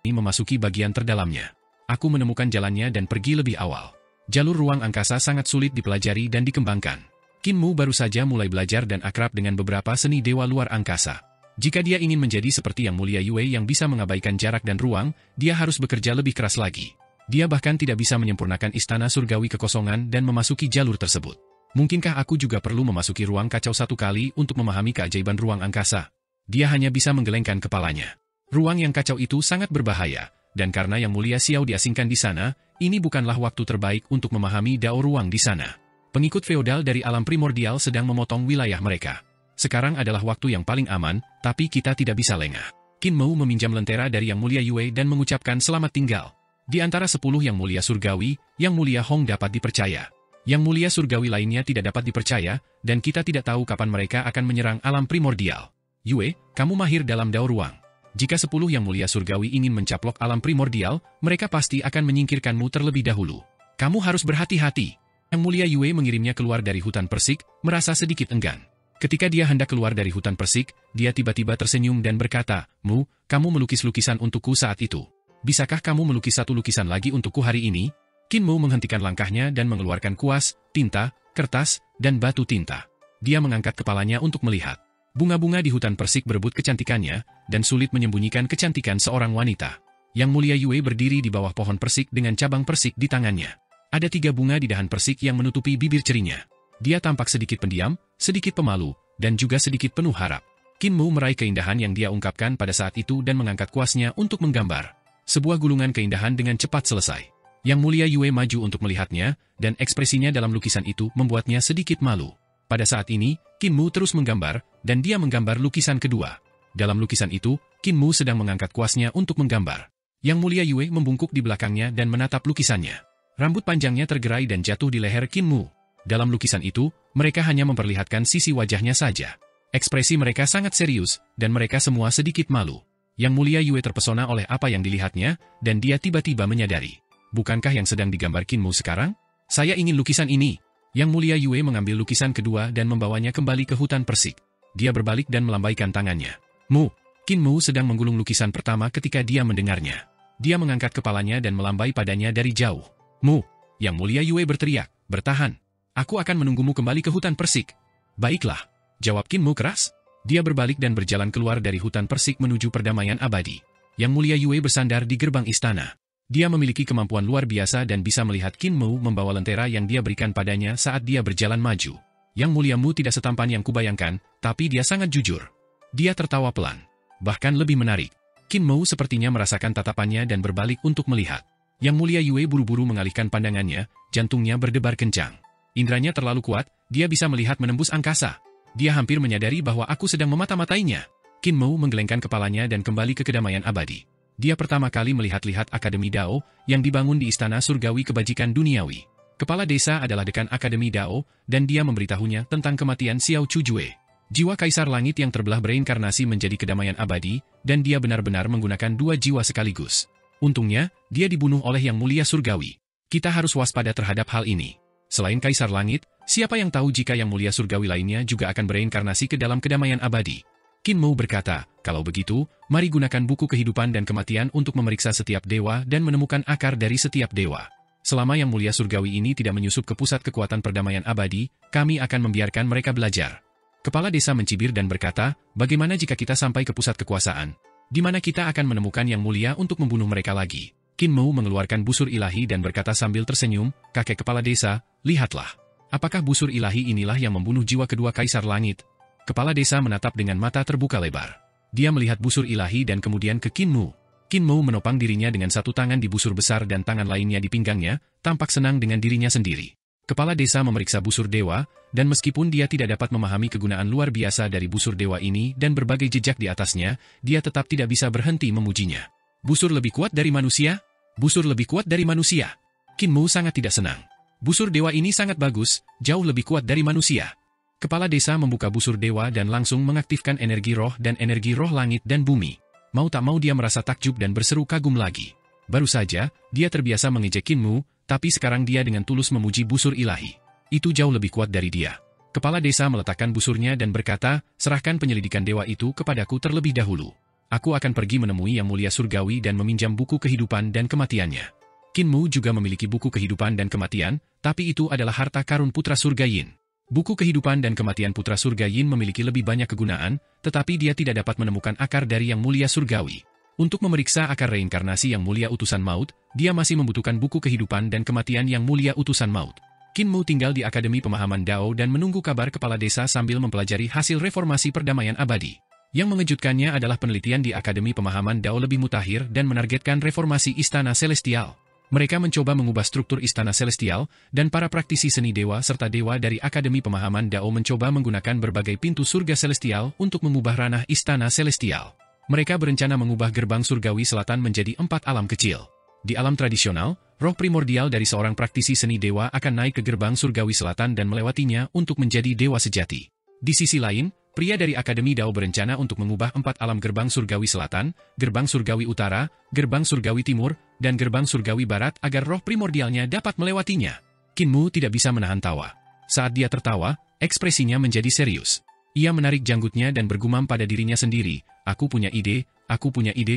ini memasuki bagian terdalamnya. Aku menemukan jalannya dan pergi lebih awal. Jalur ruang angkasa sangat sulit dipelajari dan dikembangkan. Qin Mu baru saja mulai belajar dan akrab dengan beberapa seni dewa luar angkasa. Jika dia ingin menjadi seperti Yang Mulia Yue yang bisa mengabaikan jarak dan ruang, dia harus bekerja lebih keras lagi. Dia bahkan tidak bisa menyempurnakan istana surgawi kekosongan dan memasuki jalur tersebut. Mungkinkah aku juga perlu memasuki ruang kacau satu kali untuk memahami keajaiban ruang angkasa? Dia hanya bisa menggelengkan kepalanya. Ruang yang kacau itu sangat berbahaya, dan karena Yang Mulia Xiao diasingkan di sana, ini bukanlah waktu terbaik untuk memahami Dao Ruang di sana. Pengikut feodal dari alam primordial sedang memotong wilayah mereka. Sekarang adalah waktu yang paling aman, tapi kita tidak bisa lengah. Qin Mu meminjam lentera dari Yang Mulia Yue dan mengucapkan selamat tinggal. Di antara 10 Yang Mulia Surgawi, Yang Mulia Hong dapat dipercaya. Yang Mulia Surgawi lainnya tidak dapat dipercaya, dan kita tidak tahu kapan mereka akan menyerang alam primordial. Yue, kamu mahir dalam Dao Ruang. Jika 10 Yang Mulia Surgawi ingin mencaplok alam primordial, mereka pasti akan menyingkirkanmu terlebih dahulu. Kamu harus berhati-hati. Yang Mulia Yue mengirimnya keluar dari hutan persik, merasa sedikit enggan. Ketika dia hendak keluar dari hutan persik, dia tiba-tiba tersenyum dan berkata, Mu, kamu melukis lukisan untukku saat itu. Bisakah kamu melukis satu lukisan lagi untukku hari ini? Qin Mu menghentikan langkahnya dan mengeluarkan kuas, tinta, kertas, dan batu tinta. Dia mengangkat kepalanya untuk melihat. Bunga-bunga di hutan persik berebut kecantikannya, dan sulit menyembunyikan kecantikan seorang wanita. Yang Mulia Yue berdiri di bawah pohon persik dengan cabang persik di tangannya. Ada 3 bunga di dahan persik yang menutupi bibir cerinya. Dia tampak sedikit pendiam, sedikit pemalu, dan juga sedikit penuh harap. Qin Mu meraih keindahan yang dia ungkapkan pada saat itu dan mengangkat kuasnya untuk menggambar. Sebuah gulungan keindahan dengan cepat selesai. Yang Mulia Yue maju untuk melihatnya, dan ekspresinya dalam lukisan itu membuatnya sedikit malu. Pada saat ini, Qin Mu terus menggambar, dan dia menggambar lukisan kedua. Dalam lukisan itu, Qin Mu sedang mengangkat kuasnya untuk menggambar. Yang Mulia Yue membungkuk di belakangnya dan menatap lukisannya. Rambut panjangnya tergerai dan jatuh di leher Qin Mu. Dalam lukisan itu, mereka hanya memperlihatkan sisi wajahnya saja. Ekspresi mereka sangat serius, dan mereka semua sedikit malu. Yang Mulia Yue terpesona oleh apa yang dilihatnya, dan dia tiba-tiba menyadari. Bukankah yang sedang digambar Qin Mu sekarang? Saya ingin lukisan ini. Yang Mulia Yue mengambil lukisan kedua dan membawanya kembali ke hutan persik. Dia berbalik dan melambaikan tangannya. Mu. Qin Mu sedang menggulung lukisan pertama ketika dia mendengarnya. Dia mengangkat kepalanya dan melambai padanya dari jauh. Mu. Yang Mulia Yue berteriak, bertahan. Aku akan menunggumu kembali ke hutan persik. Baiklah, jawab Qin Mu keras. Dia berbalik dan berjalan keluar dari hutan persik menuju perdamaian abadi. Yang Mulia Yue bersandar di gerbang istana. Dia memiliki kemampuan luar biasa dan bisa melihat Qin Mu membawa lentera yang dia berikan padanya saat dia berjalan maju. Yang Mulia Mu tidak setampan yang kubayangkan, tapi dia sangat jujur. Dia tertawa pelan. Bahkan lebih menarik. Qin Mu sepertinya merasakan tatapannya dan berbalik untuk melihat. Yang Mulia Yue buru-buru mengalihkan pandangannya, jantungnya berdebar kencang. Indranya terlalu kuat, dia bisa melihat menembus angkasa. Dia hampir menyadari bahwa aku sedang memata-matainya. Qin Mu menggelengkan kepalanya dan kembali ke kedamaian abadi. Dia pertama kali melihat-lihat Akademi Dao yang dibangun di Istana Surgawi Kebajikan Duniawi. Kepala desa adalah dekan Akademi Dao, dan dia memberitahunya tentang kematian Xiao Chujue. Jiwa Kaisar Langit yang terbelah bereinkarnasi menjadi kedamaian abadi, dan dia benar-benar menggunakan dua jiwa sekaligus. Untungnya, dia dibunuh oleh Yang Mulia Surgawi. Kita harus waspada terhadap hal ini. Selain Kaisar Langit, siapa yang tahu jika Yang Mulia Surgawi lainnya juga akan bereinkarnasi ke dalam kedamaian abadi? Qin Mu berkata, kalau begitu, mari gunakan buku kehidupan dan kematian untuk memeriksa setiap dewa dan menemukan akar dari setiap dewa. Selama Yang Mulia Surgawi ini tidak menyusup ke pusat kekuatan perdamaian abadi, kami akan membiarkan mereka belajar. Kepala desa mencibir dan berkata, bagaimana jika kita sampai ke pusat kekuasaan? Di mana kita akan menemukan Yang Mulia untuk membunuh mereka lagi? Qin Mu mengeluarkan busur ilahi dan berkata sambil tersenyum, kakek kepala desa, lihatlah. Apakah busur ilahi inilah yang membunuh jiwa kedua Kaisar Langit? Kepala desa menatap dengan mata terbuka lebar. Dia melihat busur ilahi dan kemudian ke Qin Mu. Qin Mu menopang dirinya dengan satu tangan di busur besar dan tangan lainnya di pinggangnya, tampak senang dengan dirinya sendiri. Kepala desa memeriksa busur dewa, dan meskipun dia tidak dapat memahami kegunaan luar biasa dari busur dewa ini dan berbagai jejak di atasnya, dia tetap tidak bisa berhenti memujinya. Busur lebih kuat dari manusia? Busur lebih kuat dari manusia. Qin Mu sangat tidak senang. Busur dewa ini sangat bagus, jauh lebih kuat dari manusia. Kepala desa membuka busur dewa dan langsung mengaktifkan energi roh dan energi roh langit dan bumi. Mau tak mau dia merasa takjub dan berseru kagum lagi. Baru saja, dia terbiasa mengejek Qin Mu, tapi sekarang dia dengan tulus memuji busur ilahi. Itu jauh lebih kuat dari dia. Kepala desa meletakkan busurnya dan berkata, serahkan penyelidikan dewa itu kepadaku terlebih dahulu. Aku akan pergi menemui Yang Mulia Surgawi dan meminjam buku kehidupan dan kematiannya. Qin Mu juga memiliki buku kehidupan dan kematian, tapi itu adalah harta karun Putra Surga Yin. Buku kehidupan dan kematian Putra Surga Yin memiliki lebih banyak kegunaan, tetapi dia tidak dapat menemukan akar dari Yang Mulia Surgawi. Untuk memeriksa akar reinkarnasi Yang Mulia Utusan Maut, dia masih membutuhkan buku kehidupan dan kematian Yang Mulia Utusan Maut. Qin Mu tinggal di Akademi Pemahaman Dao dan menunggu kabar kepala desa sambil mempelajari hasil reformasi perdamaian abadi. Yang mengejutkannya adalah penelitian di Akademi Pemahaman Dao lebih mutakhir dan menargetkan reformasi Istana Celestial. Mereka mencoba mengubah struktur Istana Celestial, dan para praktisi seni dewa serta dewa dari Akademi Pemahaman Dao mencoba menggunakan berbagai pintu surga Celestial untuk mengubah ranah Istana Celestial. Mereka berencana mengubah gerbang surgawi selatan menjadi 4 alam kecil. Di alam tradisional, roh primordial dari seorang praktisi seni dewa akan naik ke gerbang surgawi selatan dan melewatinya untuk menjadi dewa sejati. Di sisi lain, pria dari Akademi Dao berencana untuk mengubah 4 alam gerbang surgawi selatan, gerbang surgawi utara, gerbang surgawi timur, dan gerbang surgawi barat agar roh primordialnya dapat melewatinya. Qin Mu tidak bisa menahan tawa. Saat dia tertawa, ekspresinya menjadi serius. Ia menarik janggutnya dan bergumam pada dirinya sendiri, aku punya ide,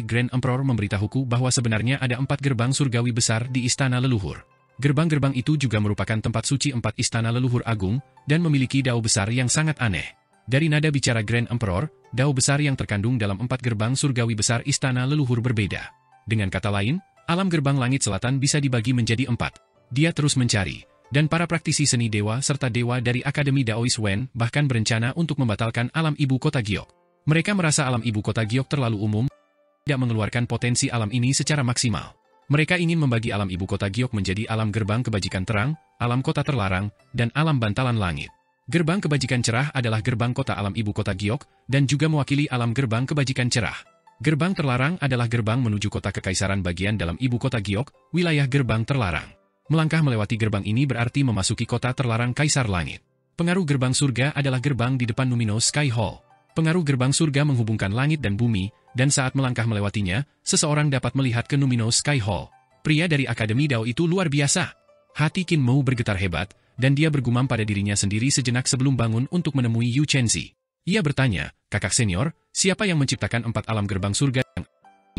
Grand Emperor memberitahuku bahwa sebenarnya ada 4 gerbang surgawi besar di Istana Leluhur. Gerbang-gerbang itu juga merupakan tempat suci 4 Istana Leluhur Agung, dan memiliki dao besar yang sangat aneh. Dari nada bicara Grand Emperor, dao besar yang terkandung dalam 4 gerbang surgawi besar Istana Leluhur berbeda. Dengan kata lain, alam gerbang langit selatan bisa dibagi menjadi 4. Dia terus mencari, dan para praktisi seni dewa serta dewa dari Akademi Daois Wen bahkan berencana untuk membatalkan alam ibu kota Giok. Mereka merasa alam ibu kota Giok terlalu umum, tidak mengeluarkan potensi alam ini secara maksimal. Mereka ingin membagi alam ibu kota Giok menjadi alam gerbang kebajikan terang, alam kota terlarang, dan alam bantalan langit. Gerbang kebajikan cerah adalah gerbang kota alam ibu kota Giok, dan juga mewakili alam gerbang kebajikan cerah. Gerbang terlarang adalah gerbang menuju kota kekaisaran bagian dalam ibu kota Giok, wilayah gerbang terlarang. Melangkah melewati gerbang ini berarti memasuki kota terlarang Kaisar Langit. Pengaruh gerbang surga adalah gerbang di depan Luminous Sky Hall. Pengaruh gerbang surga menghubungkan langit dan bumi, dan saat melangkah melewatinya, seseorang dapat melihat ke Luminous Sky Hall. Pria dari Akademi Dao itu luar biasa. Hati Qin Mu bergetar hebat, dan dia bergumam pada dirinya sendiri sejenak sebelum bangun untuk menemui Yu Chenzi. Ia bertanya, "Kakak senior, siapa yang menciptakan 4 alam gerbang surga yang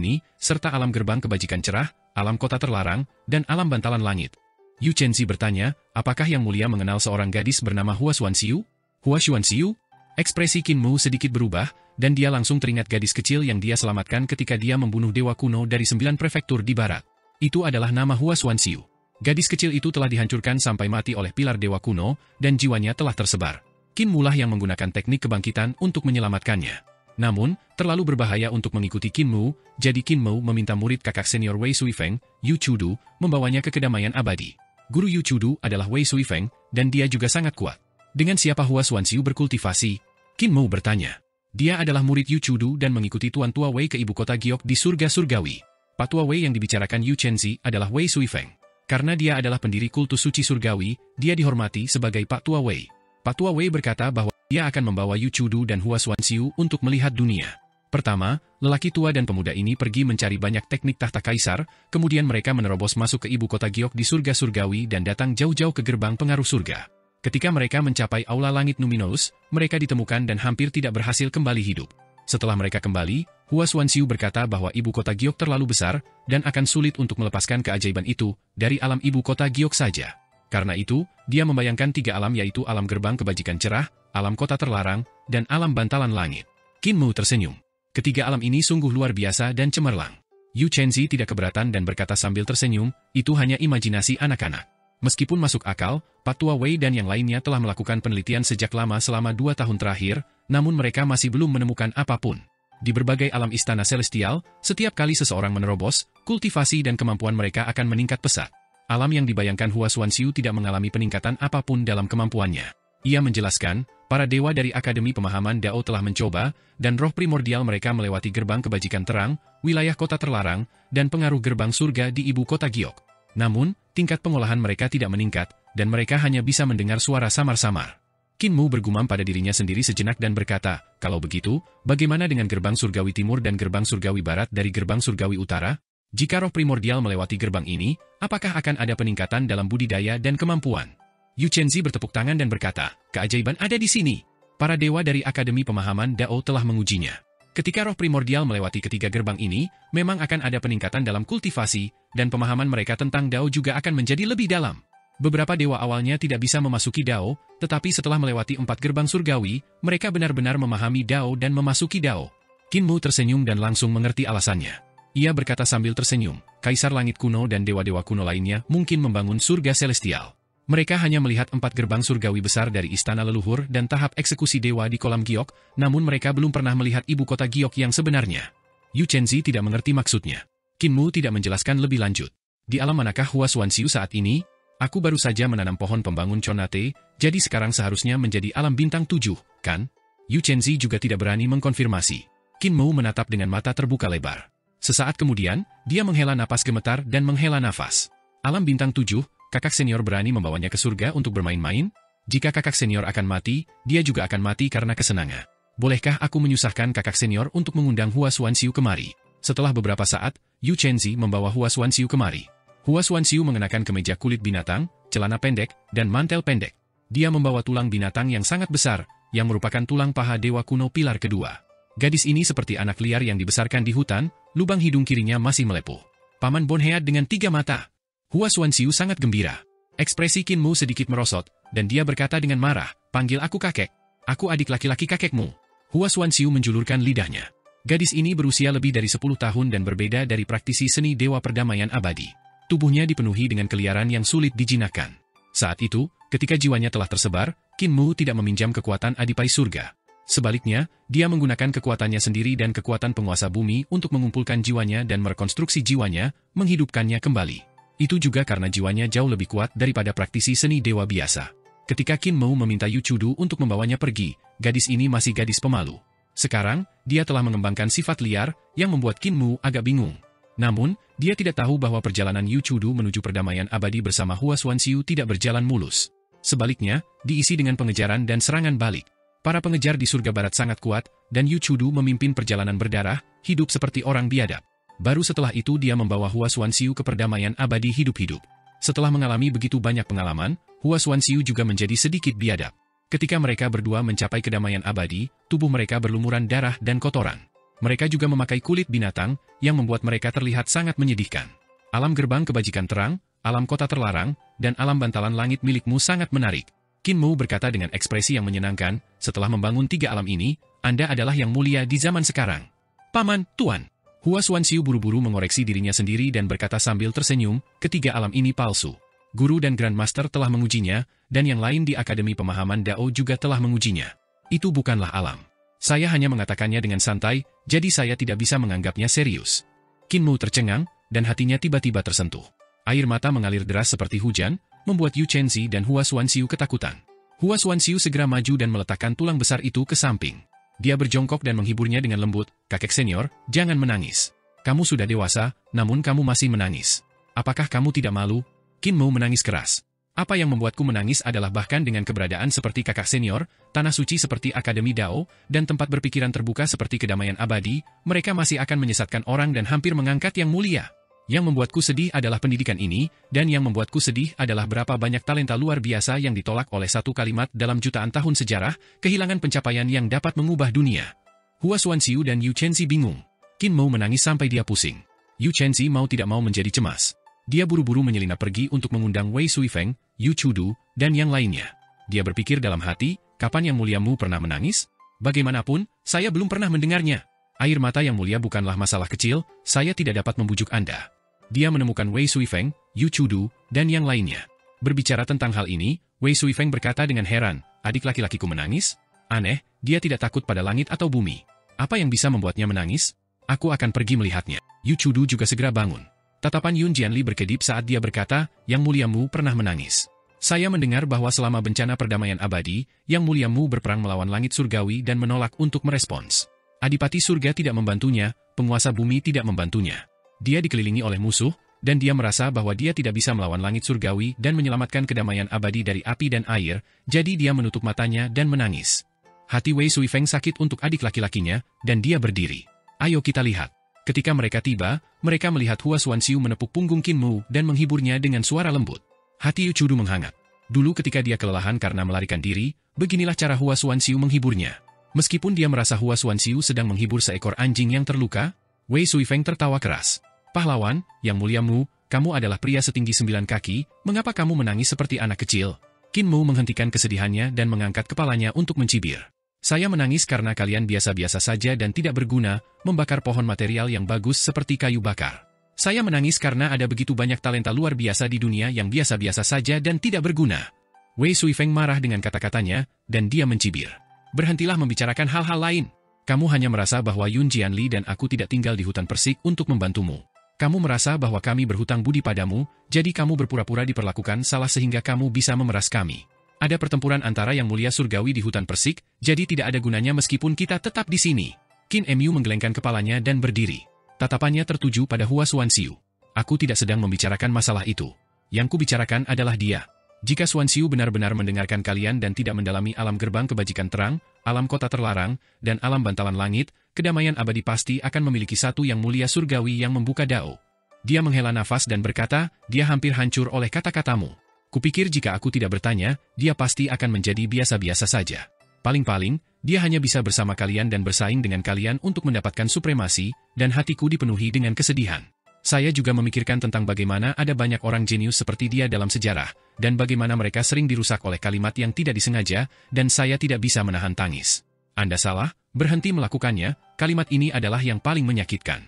ini, serta alam gerbang kebajikan cerah, alam kota terlarang, dan alam bantalan langit?" Yu Chenzi bertanya, "Apakah Yang Mulia mengenal seorang gadis bernama Hua Xuanxiu?" Hua Xuanxiu? Ekspresi Qin Mu sedikit berubah, dan dia langsung teringat gadis kecil yang dia selamatkan ketika dia membunuh dewa kuno dari 9 prefektur di barat. Itu adalah nama Hua Xuanxiu. Gadis kecil itu telah dihancurkan sampai mati oleh pilar dewa kuno, dan jiwanya telah tersebar. Qin Mu lah yang menggunakan teknik kebangkitan untuk menyelamatkannya. Namun, terlalu berbahaya untuk mengikuti Qin Mu, jadi Qin Mu meminta murid kakak senior Wei Suifeng, Yu Chudu, membawanya ke kedamaian abadi. Guru Yu Chudu adalah Wei Suifeng, dan dia juga sangat kuat. Dengan siapa Hua Xuanxiu berkultivasi? Qin Mu bertanya. Dia adalah murid Yu Chudu dan mengikuti Tuan Tua Wei ke ibu kota Giok di surga surgawi. Pak Tua Wei yang dibicarakan Yu Chenzi adalah Wei Suifeng. Karena dia adalah pendiri kultus suci surgawi, dia dihormati sebagai Pak Tua Wei. Pak Tua Wei berkata bahwa dia akan membawa Yu Chudu dan Hua Xuanxiu untuk melihat dunia. Pertama, lelaki tua dan pemuda ini pergi mencari banyak teknik tahta kaisar, kemudian mereka menerobos masuk ke ibu kota Giok di surga surgawi dan datang jauh-jauh ke gerbang pengaruh surga. Ketika mereka mencapai aula langit Numinous, mereka ditemukan dan hampir tidak berhasil kembali hidup. Setelah mereka kembali, Hua Xuanxiu berkata bahwa ibu kota Giok terlalu besar, dan akan sulit untuk melepaskan keajaiban itu dari alam ibu kota Giok saja. Karena itu, dia membayangkan 3 alam yaitu alam gerbang kebajikan cerah, alam kota terlarang, dan alam bantalan langit. Qin Mu tersenyum. Ketiga alam ini sungguh luar biasa dan cemerlang. Yu Chenzi tidak keberatan dan berkata sambil tersenyum, "Itu hanya imajinasi anak-anak." Meskipun masuk akal, Pak Tua Wei dan yang lainnya telah melakukan penelitian sejak lama selama 2 tahun terakhir, namun mereka masih belum menemukan apapun. Di berbagai alam istana celestial, setiap kali seseorang menerobos, kultivasi dan kemampuan mereka akan meningkat pesat. Alam yang dibayangkan Hua Xuanxiu tidak mengalami peningkatan apapun dalam kemampuannya. Ia menjelaskan, para dewa dari Akademi Pemahaman Dao telah mencoba, dan roh primordial mereka melewati gerbang kebajikan terang, wilayah kota terlarang, dan pengaruh gerbang surga di ibu kota Giok. Namun, tingkat pengolahan mereka tidak meningkat, dan mereka hanya bisa mendengar suara samar-samar. Qin Mu bergumam pada dirinya sendiri sejenak dan berkata, "Kalau begitu, bagaimana dengan gerbang surgawi timur dan gerbang surgawi barat dari gerbang surgawi utara? Jika roh primordial melewati gerbang ini, apakah akan ada peningkatan dalam budidaya dan kemampuan?" Yu Chenzi bertepuk tangan dan berkata, "Keajaiban ada di sini. Para dewa dari Akademi Pemahaman Dao telah mengujinya. Ketika roh primordial melewati ketiga gerbang ini, memang akan ada peningkatan dalam kultivasi, dan pemahaman mereka tentang Dao juga akan menjadi lebih dalam. Beberapa dewa awalnya tidak bisa memasuki Dao, tetapi setelah melewati 4 gerbang surgawi, mereka benar-benar memahami Dao dan memasuki Dao." Qin Mu tersenyum dan langsung mengerti alasannya. Ia berkata sambil tersenyum, "Kaisar langit kuno dan dewa-dewa kuno lainnya mungkin membangun surga celestial. Mereka hanya melihat 4 gerbang surgawi besar dari istana leluhur dan tahap eksekusi dewa di kolam Giok, namun mereka belum pernah melihat ibu kota Giok yang sebenarnya." Yu Chenzi tidak mengerti maksudnya. Qin Mu tidak menjelaskan lebih lanjut. "Di alam manakah Hua Xuanxiu saat ini? Aku baru saja menanam pohon pembangun Chonate, jadi sekarang seharusnya menjadi alam bintang 7, kan?" Yu Chenzi juga tidak berani mengkonfirmasi. Qin Mu menatap dengan mata terbuka lebar. Sesaat kemudian, dia menghela napas gemetar dan menghela nafas. "Alam bintang 7, kakak senior berani membawanya ke surga untuk bermain-main? Jika kakak senior akan mati, dia juga akan mati karena kesenangan. Bolehkah aku menyusahkan kakak senior untuk mengundang Hua Xuanxiu kemari?" Setelah beberapa saat, Yu Chenzi membawa Hua Xuanxiu kemari. Hua Xuanxiu mengenakan kemeja kulit binatang, celana pendek, dan mantel pendek. Dia membawa tulang binatang yang sangat besar, yang merupakan tulang paha dewa kuno pilar kedua. Gadis ini seperti anak liar yang dibesarkan di hutan, lubang hidung kirinya masih melepuh. Paman Bonhead dengan 3 mata. Hua Xuanxiu sangat gembira. Ekspresi Qin Mu sedikit merosot, dan dia berkata dengan marah, "Panggil aku kakek. Aku adik laki-laki kakekmu." Hua Xuanxiu menjulurkan lidahnya. Gadis ini berusia lebih dari 10 tahun dan berbeda dari praktisi seni dewa perdamaian abadi. Tubuhnya dipenuhi dengan keliaran yang sulit dijinakkan. Saat itu, ketika jiwanya telah tersebar, Qin Mu tidak meminjam kekuatan Adipai Surga. Sebaliknya, dia menggunakan kekuatannya sendiri dan kekuatan penguasa bumi untuk mengumpulkan jiwanya dan merekonstruksi jiwanya, menghidupkannya kembali. Itu juga karena jiwanya jauh lebih kuat daripada praktisi seni dewa biasa. Ketika Qin Mu meminta Yu Chudu untuk membawanya pergi, gadis ini masih gadis pemalu. Sekarang, dia telah mengembangkan sifat liar, yang membuat Qin Mu agak bingung. Namun, dia tidak tahu bahwa perjalanan Yu Chudu menuju perdamaian abadi bersama Hua Xuanxiu tidak berjalan mulus. Sebaliknya, diisi dengan pengejaran dan serangan balik. Para pengejar di surga barat sangat kuat, dan Yu Chudu memimpin perjalanan berdarah, hidup seperti orang biadab. Baru setelah itu dia membawa Hua Xuanxiu ke perdamaian abadi hidup-hidup. Setelah mengalami begitu banyak pengalaman, Hua Xuanxiu juga menjadi sedikit biadab. Ketika mereka berdua mencapai kedamaian abadi, tubuh mereka berlumuran darah dan kotoran. Mereka juga memakai kulit binatang, yang membuat mereka terlihat sangat menyedihkan. Alam gerbang kebajikan terang, alam kota terlarang, dan alam bantalan langit milikmu sangat menarik. Qin Mu berkata dengan ekspresi yang menyenangkan, setelah membangun 3 alam ini, Anda adalah yang mulia di zaman sekarang. Paman, Tuan. Hua Xuanxiu buru-buru mengoreksi dirinya sendiri dan berkata sambil tersenyum, ketiga alam ini palsu. Guru dan Grandmaster telah mengujinya, dan yang lain di Akademi Pemahaman Dao juga telah mengujinya. Itu bukanlah alam. Saya hanya mengatakannya dengan santai, jadi saya tidak bisa menganggapnya serius. Qin Mu tercengang, dan hatinya tiba-tiba tersentuh. Air mata mengalir deras seperti hujan, membuat Yu Chenzi dan Hua Xuanxiu ketakutan. Hua Xuanxiu segera maju dan meletakkan tulang besar itu ke samping. Dia berjongkok dan menghiburnya dengan lembut, kakek senior, jangan menangis. Kamu sudah dewasa, namun kamu masih menangis. Apakah kamu tidak malu? Qin Mu menangis keras. Apa yang membuatku menangis adalah bahkan dengan keberadaan seperti kakak senior, tanah suci seperti Akademi Dao, dan tempat berpikiran terbuka seperti kedamaian abadi, mereka masih akan menyesatkan orang dan hampir mengangkat yang mulia. Yang membuatku sedih adalah pendidikan ini, dan yang membuatku sedih adalah berapa banyak talenta luar biasa yang ditolak oleh satu kalimat dalam jutaan tahun sejarah, kehilangan pencapaian yang dapat mengubah dunia. Hua Xuanxiu dan Yu Chenzi bingung. Qin Mu menangis sampai dia pusing. Yu Chenzi mau tidak mau menjadi cemas. Dia buru-buru menyelinap pergi untuk mengundang Wei Suifeng, Yu Chudu, dan yang lainnya. Dia berpikir dalam hati, kapan yang muliamu pernah menangis? Bagaimanapun, saya belum pernah mendengarnya. Air mata yang mulia bukanlah masalah kecil, saya tidak dapat membujuk Anda. Dia menemukan Wei Suifeng, Yu Chudu, dan yang lainnya. Berbicara tentang hal ini, Wei Suifeng berkata dengan heran, adik laki-lakiku menangis? Aneh, dia tidak takut pada langit atau bumi. Apa yang bisa membuatnya menangis? Aku akan pergi melihatnya. Yu Chudu juga segera bangun. Tatapan Yun Jianli berkedip saat dia berkata, yang muliamu pernah menangis. Saya mendengar bahwa selama bencana perdamaian abadi, yang muliamu berperang melawan langit surgawi dan menolak untuk merespons. Adipati surga tidak membantunya, penguasa bumi tidak membantunya. Dia dikelilingi oleh musuh, dan dia merasa bahwa dia tidak bisa melawan langit surgawi dan menyelamatkan kedamaian abadi dari api dan air, jadi dia menutup matanya dan menangis. Hati Wei Suifeng sakit untuk adik laki-lakinya, dan dia berdiri. Ayo kita lihat. Ketika mereka tiba, mereka melihat Hua Xuanxiu menepuk punggung Qin Mu dan menghiburnya dengan suara lembut. Hati Yu Chudu menghangat. Dulu ketika dia kelelahan karena melarikan diri, beginilah cara Hua Xuanxiu menghiburnya. Meskipun dia merasa Hua Xuanxiu sedang menghibur seekor anjing yang terluka, Wei Suifeng tertawa keras. Pahlawan, yang muliamu, kamu adalah pria setinggi 9 kaki, mengapa kamu menangis seperti anak kecil? Qin Mu menghentikan kesedihannya dan mengangkat kepalanya untuk mencibir. Saya menangis karena kalian biasa-biasa saja dan tidak berguna, membakar pohon material yang bagus seperti kayu bakar. Saya menangis karena ada begitu banyak talenta luar biasa di dunia yang biasa-biasa saja dan tidak berguna. Wei Suifeng marah dengan kata-katanya, dan dia mencibir. Berhentilah membicarakan hal-hal lain. Kamu hanya merasa bahwa Yun Jianli dan aku tidak tinggal di hutan persik untuk membantumu. Kamu merasa bahwa kami berhutang budi padamu, jadi kamu berpura-pura diperlakukan salah sehingga kamu bisa memeras kami. Ada pertempuran antara yang mulia surgawi di hutan persik, jadi tidak ada gunanya meskipun kita tetap di sini. Qin Mu menggelengkan kepalanya dan berdiri. Tatapannya tertuju pada Hua Xuanxiu. Aku tidak sedang membicarakan masalah itu. Yang kubicarakan adalah dia. Jika Xuanxiu benar-benar mendengarkan kalian dan tidak mendalami alam gerbang kebajikan terang, alam kota terlarang, dan alam bantalan langit, kedamaian abadi pasti akan memiliki satu yang mulia surgawi yang membuka Dao. Dia menghela nafas dan berkata, dia hampir hancur oleh kata-katamu. Kupikir jika aku tidak bertanya, dia pasti akan menjadi biasa-biasa saja. Paling-paling, dia hanya bisa bersama kalian dan bersaing dengan kalian untuk mendapatkan supremasi, dan hatiku dipenuhi dengan kesedihan. Saya juga memikirkan tentang bagaimana ada banyak orang jenius seperti dia dalam sejarah, dan bagaimana mereka sering dirusak oleh kalimat yang tidak disengaja, dan saya tidak bisa menahan tangis. Anda salah, berhenti melakukannya, kalimat ini adalah yang paling menyakitkan.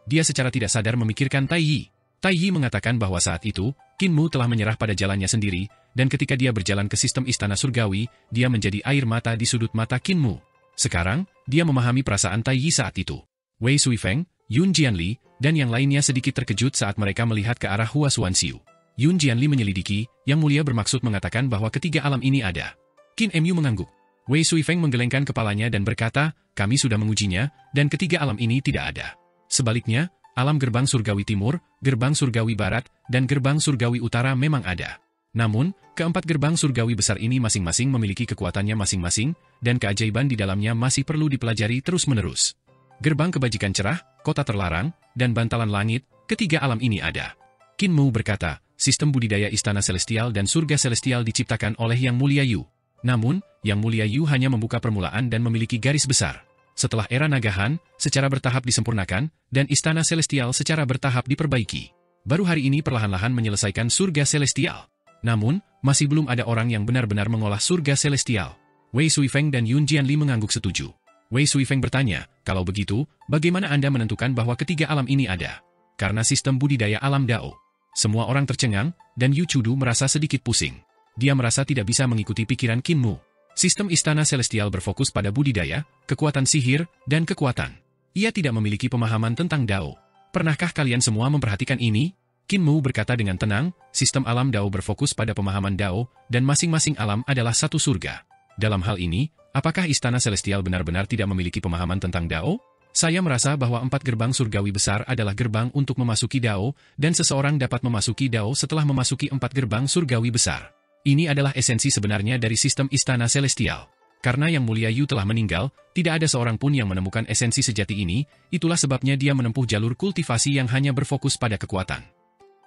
Dia secara tidak sadar memikirkan Tai Yi. Tai Yi mengatakan bahwa saat itu, Qin Mu telah menyerah pada jalannya sendiri, dan ketika dia berjalan ke sistem istana surgawi, dia menjadi air mata di sudut mata Qin Mu. Sekarang, dia memahami perasaan Tai Yi saat itu. Wei Suifeng, Yun Jianli, dan yang lainnya sedikit terkejut saat mereka melihat ke arah Hua Xuanxiu. Yun Jianli menyelidiki, yang mulia bermaksud mengatakan bahwa ketiga alam ini ada. Qin Mu mengangguk. Wei Suifeng menggelengkan kepalanya dan berkata, kami sudah mengujinya, dan ketiga alam ini tidak ada. Sebaliknya, alam gerbang surgawi timur, gerbang surgawi barat, dan gerbang surgawi utara memang ada. Namun, keempat gerbang surgawi besar ini masing-masing memiliki kekuatannya masing-masing, dan keajaiban di dalamnya masih perlu dipelajari terus-menerus. Gerbang kebajikan cerah, kota terlarang, dan bantalan langit, ketiga alam ini ada. Qin Mu berkata, sistem budidaya istana celestial dan surga celestial diciptakan oleh Yang Mulia Yu. Namun, Yang Mulia Yu hanya membuka permulaan dan memiliki garis besar. Setelah era Nagahan, secara bertahap disempurnakan, dan istana celestial secara bertahap diperbaiki. Baru hari ini perlahan-lahan menyelesaikan surga celestial. Namun, masih belum ada orang yang benar-benar mengolah surga celestial. Wei Suifeng dan Yun Jianli mengangguk setuju. Wei Suifeng bertanya, kalau begitu, bagaimana Anda menentukan bahwa ketiga alam ini ada? Karena sistem budidaya alam Dao. Semua orang tercengang, dan Yu Chudu merasa sedikit pusing. Dia merasa tidak bisa mengikuti pikiran Qin Mu. Sistem istana celestial berfokus pada budidaya, kekuatan sihir, dan kekuatan. Ia tidak memiliki pemahaman tentang Dao. Pernahkah kalian semua memperhatikan ini? Qin Mu berkata dengan tenang, sistem alam Dao berfokus pada pemahaman Dao, dan masing-masing alam adalah satu surga. Dalam hal ini, apakah istana celestial benar-benar tidak memiliki pemahaman tentang Dao? Saya merasa bahwa 4 gerbang surgawi besar adalah gerbang untuk memasuki Dao, dan seseorang dapat memasuki Dao setelah memasuki 4 gerbang surgawi besar. Ini adalah esensi sebenarnya dari sistem istana celestial. Karena Yang Mulia Yu telah meninggal, tidak ada seorang pun yang menemukan esensi sejati ini, itulah sebabnya dia menempuh jalur kultivasi yang hanya berfokus pada kekuatan.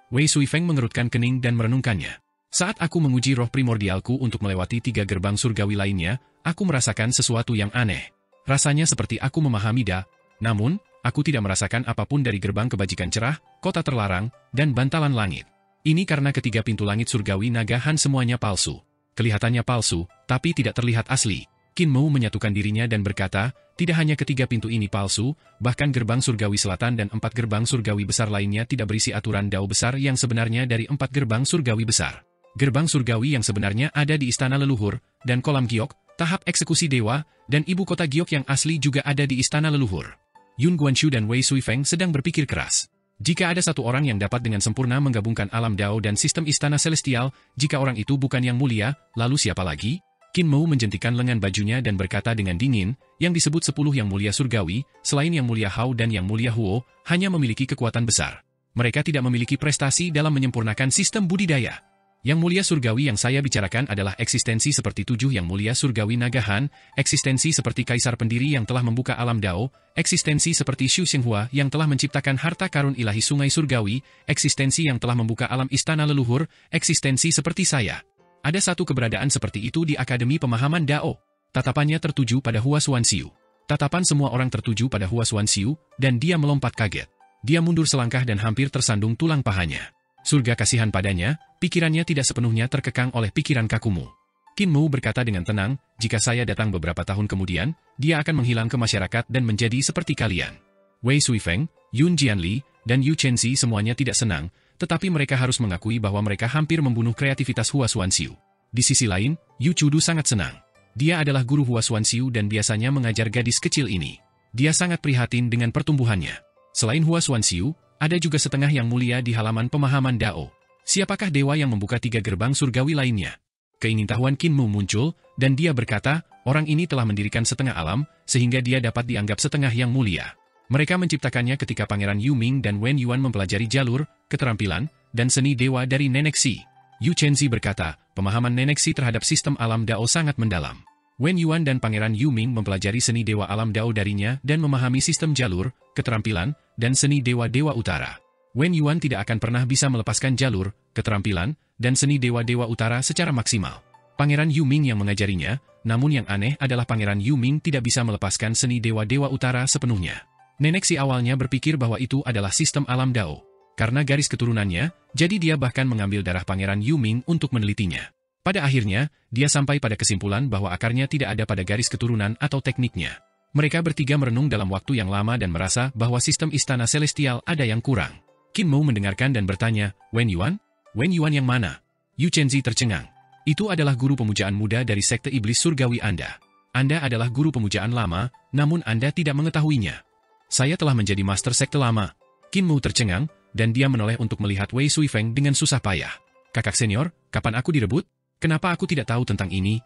Wei Suifeng mengerutkan kening dan merenungkannya. Saat aku menguji roh primordialku untuk melewati 3 gerbang surgawi lainnya, aku merasakan sesuatu yang aneh. Rasanya seperti aku memahami Da, namun, aku tidak merasakan apapun dari gerbang kebajikan cerah, kota terlarang, dan bantalan langit. Ini karena ketiga pintu langit surgawi Nagahan semuanya palsu. Kelihatannya palsu, tapi tidak terlihat asli. Qin Mu menyatukan dirinya dan berkata, tidak hanya ketiga pintu ini palsu, bahkan gerbang surgawi selatan dan 4 gerbang surgawi besar lainnya tidak berisi aturan Dao besar yang sebenarnya dari 4 gerbang surgawi besar. Gerbang surgawi yang sebenarnya ada di istana leluhur, dan kolam giok, tahap eksekusi dewa, dan ibu kota giok yang asli juga ada di istana leluhur. Yun Guanshu dan Wei Suifeng sedang berpikir keras. Jika ada satu orang yang dapat dengan sempurna menggabungkan alam Dao dan sistem istana celestial, jika orang itu bukan Yang Mulia, lalu siapa lagi? Qin Mu menjentikan lengan bajunya dan berkata dengan dingin, yang disebut 10 Yang Mulia Surgawi, selain Yang Mulia Hao dan Yang Mulia Huo, hanya memiliki kekuatan besar. Mereka tidak memiliki prestasi dalam menyempurnakan sistem budidaya. Yang Mulia Surgawi yang saya bicarakan adalah eksistensi seperti 7 Yang Mulia Surgawi Nagahan, eksistensi seperti Kaisar Pendiri yang telah membuka alam Dao, eksistensi seperti Xu Xinghua yang telah menciptakan harta karun ilahi sungai surgawi, eksistensi yang telah membuka alam istana leluhur, eksistensi seperti saya. Ada satu keberadaan seperti itu di Akademi Pemahaman Dao. Tatapannya tertuju pada Hua Xuanxiu. Tatapan semua orang tertuju pada Hua Xuanxiu, dan dia melompat kaget. Dia mundur selangkah dan hampir tersandung tulang pahanya. Surga kasihan padanya, pikirannya tidak sepenuhnya terkekang oleh pikiran kakumu. Qin Mu berkata dengan tenang, jika saya datang beberapa tahun kemudian, dia akan menghilang ke masyarakat dan menjadi seperti kalian. Wei Suifeng, Yun Jianli, dan Yu Chenzi semuanya tidak senang, tetapi mereka harus mengakui bahwa mereka hampir membunuh kreativitas Hua Xuanxiu. Di sisi lain, Yu Chudu sangat senang. Dia adalah guru Hua Xuanxiu dan biasanya mengajar gadis kecil ini. Dia sangat prihatin dengan pertumbuhannya. Selain Hua Xuanxiu, ada juga setengah Yang Mulia di halaman pemahaman Dao. Siapakah dewa yang membuka 3 gerbang surgawi lainnya? Keingintahuan Qin Mu muncul, dan dia berkata, orang ini telah mendirikan setengah alam, sehingga dia dapat dianggap setengah Yang Mulia. Mereka menciptakannya ketika Pangeran Yu Ming dan Wen Yuan mempelajari jalur, keterampilan, dan seni dewa dari Nenek Si. Yu Chenzi berkata, pemahaman Nenek Si terhadap sistem alam Dao sangat mendalam. Wen Yuan dan Pangeran Yu Ming mempelajari seni dewa alam Dao darinya dan memahami sistem jalur, keterampilan, dan seni dewa-dewa utara. Wen Yuan tidak akan pernah bisa melepaskan jalur, keterampilan, dan seni dewa-dewa utara secara maksimal. Pangeran Yu Ming yang mengajarinya, namun yang aneh adalah Pangeran Yu Ming tidak bisa melepaskan seni dewa-dewa utara sepenuhnya. Nenek Si awalnya berpikir bahwa itu adalah sistem alam Dao. Karena garis keturunannya, jadi dia bahkan mengambil darah Pangeran Yu Ming untuk menelitinya. Pada akhirnya, dia sampai pada kesimpulan bahwa akarnya tidak ada pada garis keturunan atau tekniknya. Mereka bertiga merenung dalam waktu yang lama dan merasa bahwa sistem istana celestial ada yang kurang. Qin Mu mendengarkan dan bertanya, Wen Yuan? Wen Yuan yang mana? Yu Chenzi tercengang. Itu adalah guru pemujaan muda dari sekte iblis surgawi Anda. Anda adalah guru pemujaan lama, namun Anda tidak mengetahuinya. Saya telah menjadi master sekte lama. Qin Mu tercengang, dan dia menoleh untuk melihat Wei Suifeng dengan susah payah. Kakak senior, kapan aku direbut? Kenapa aku tidak tahu tentang ini?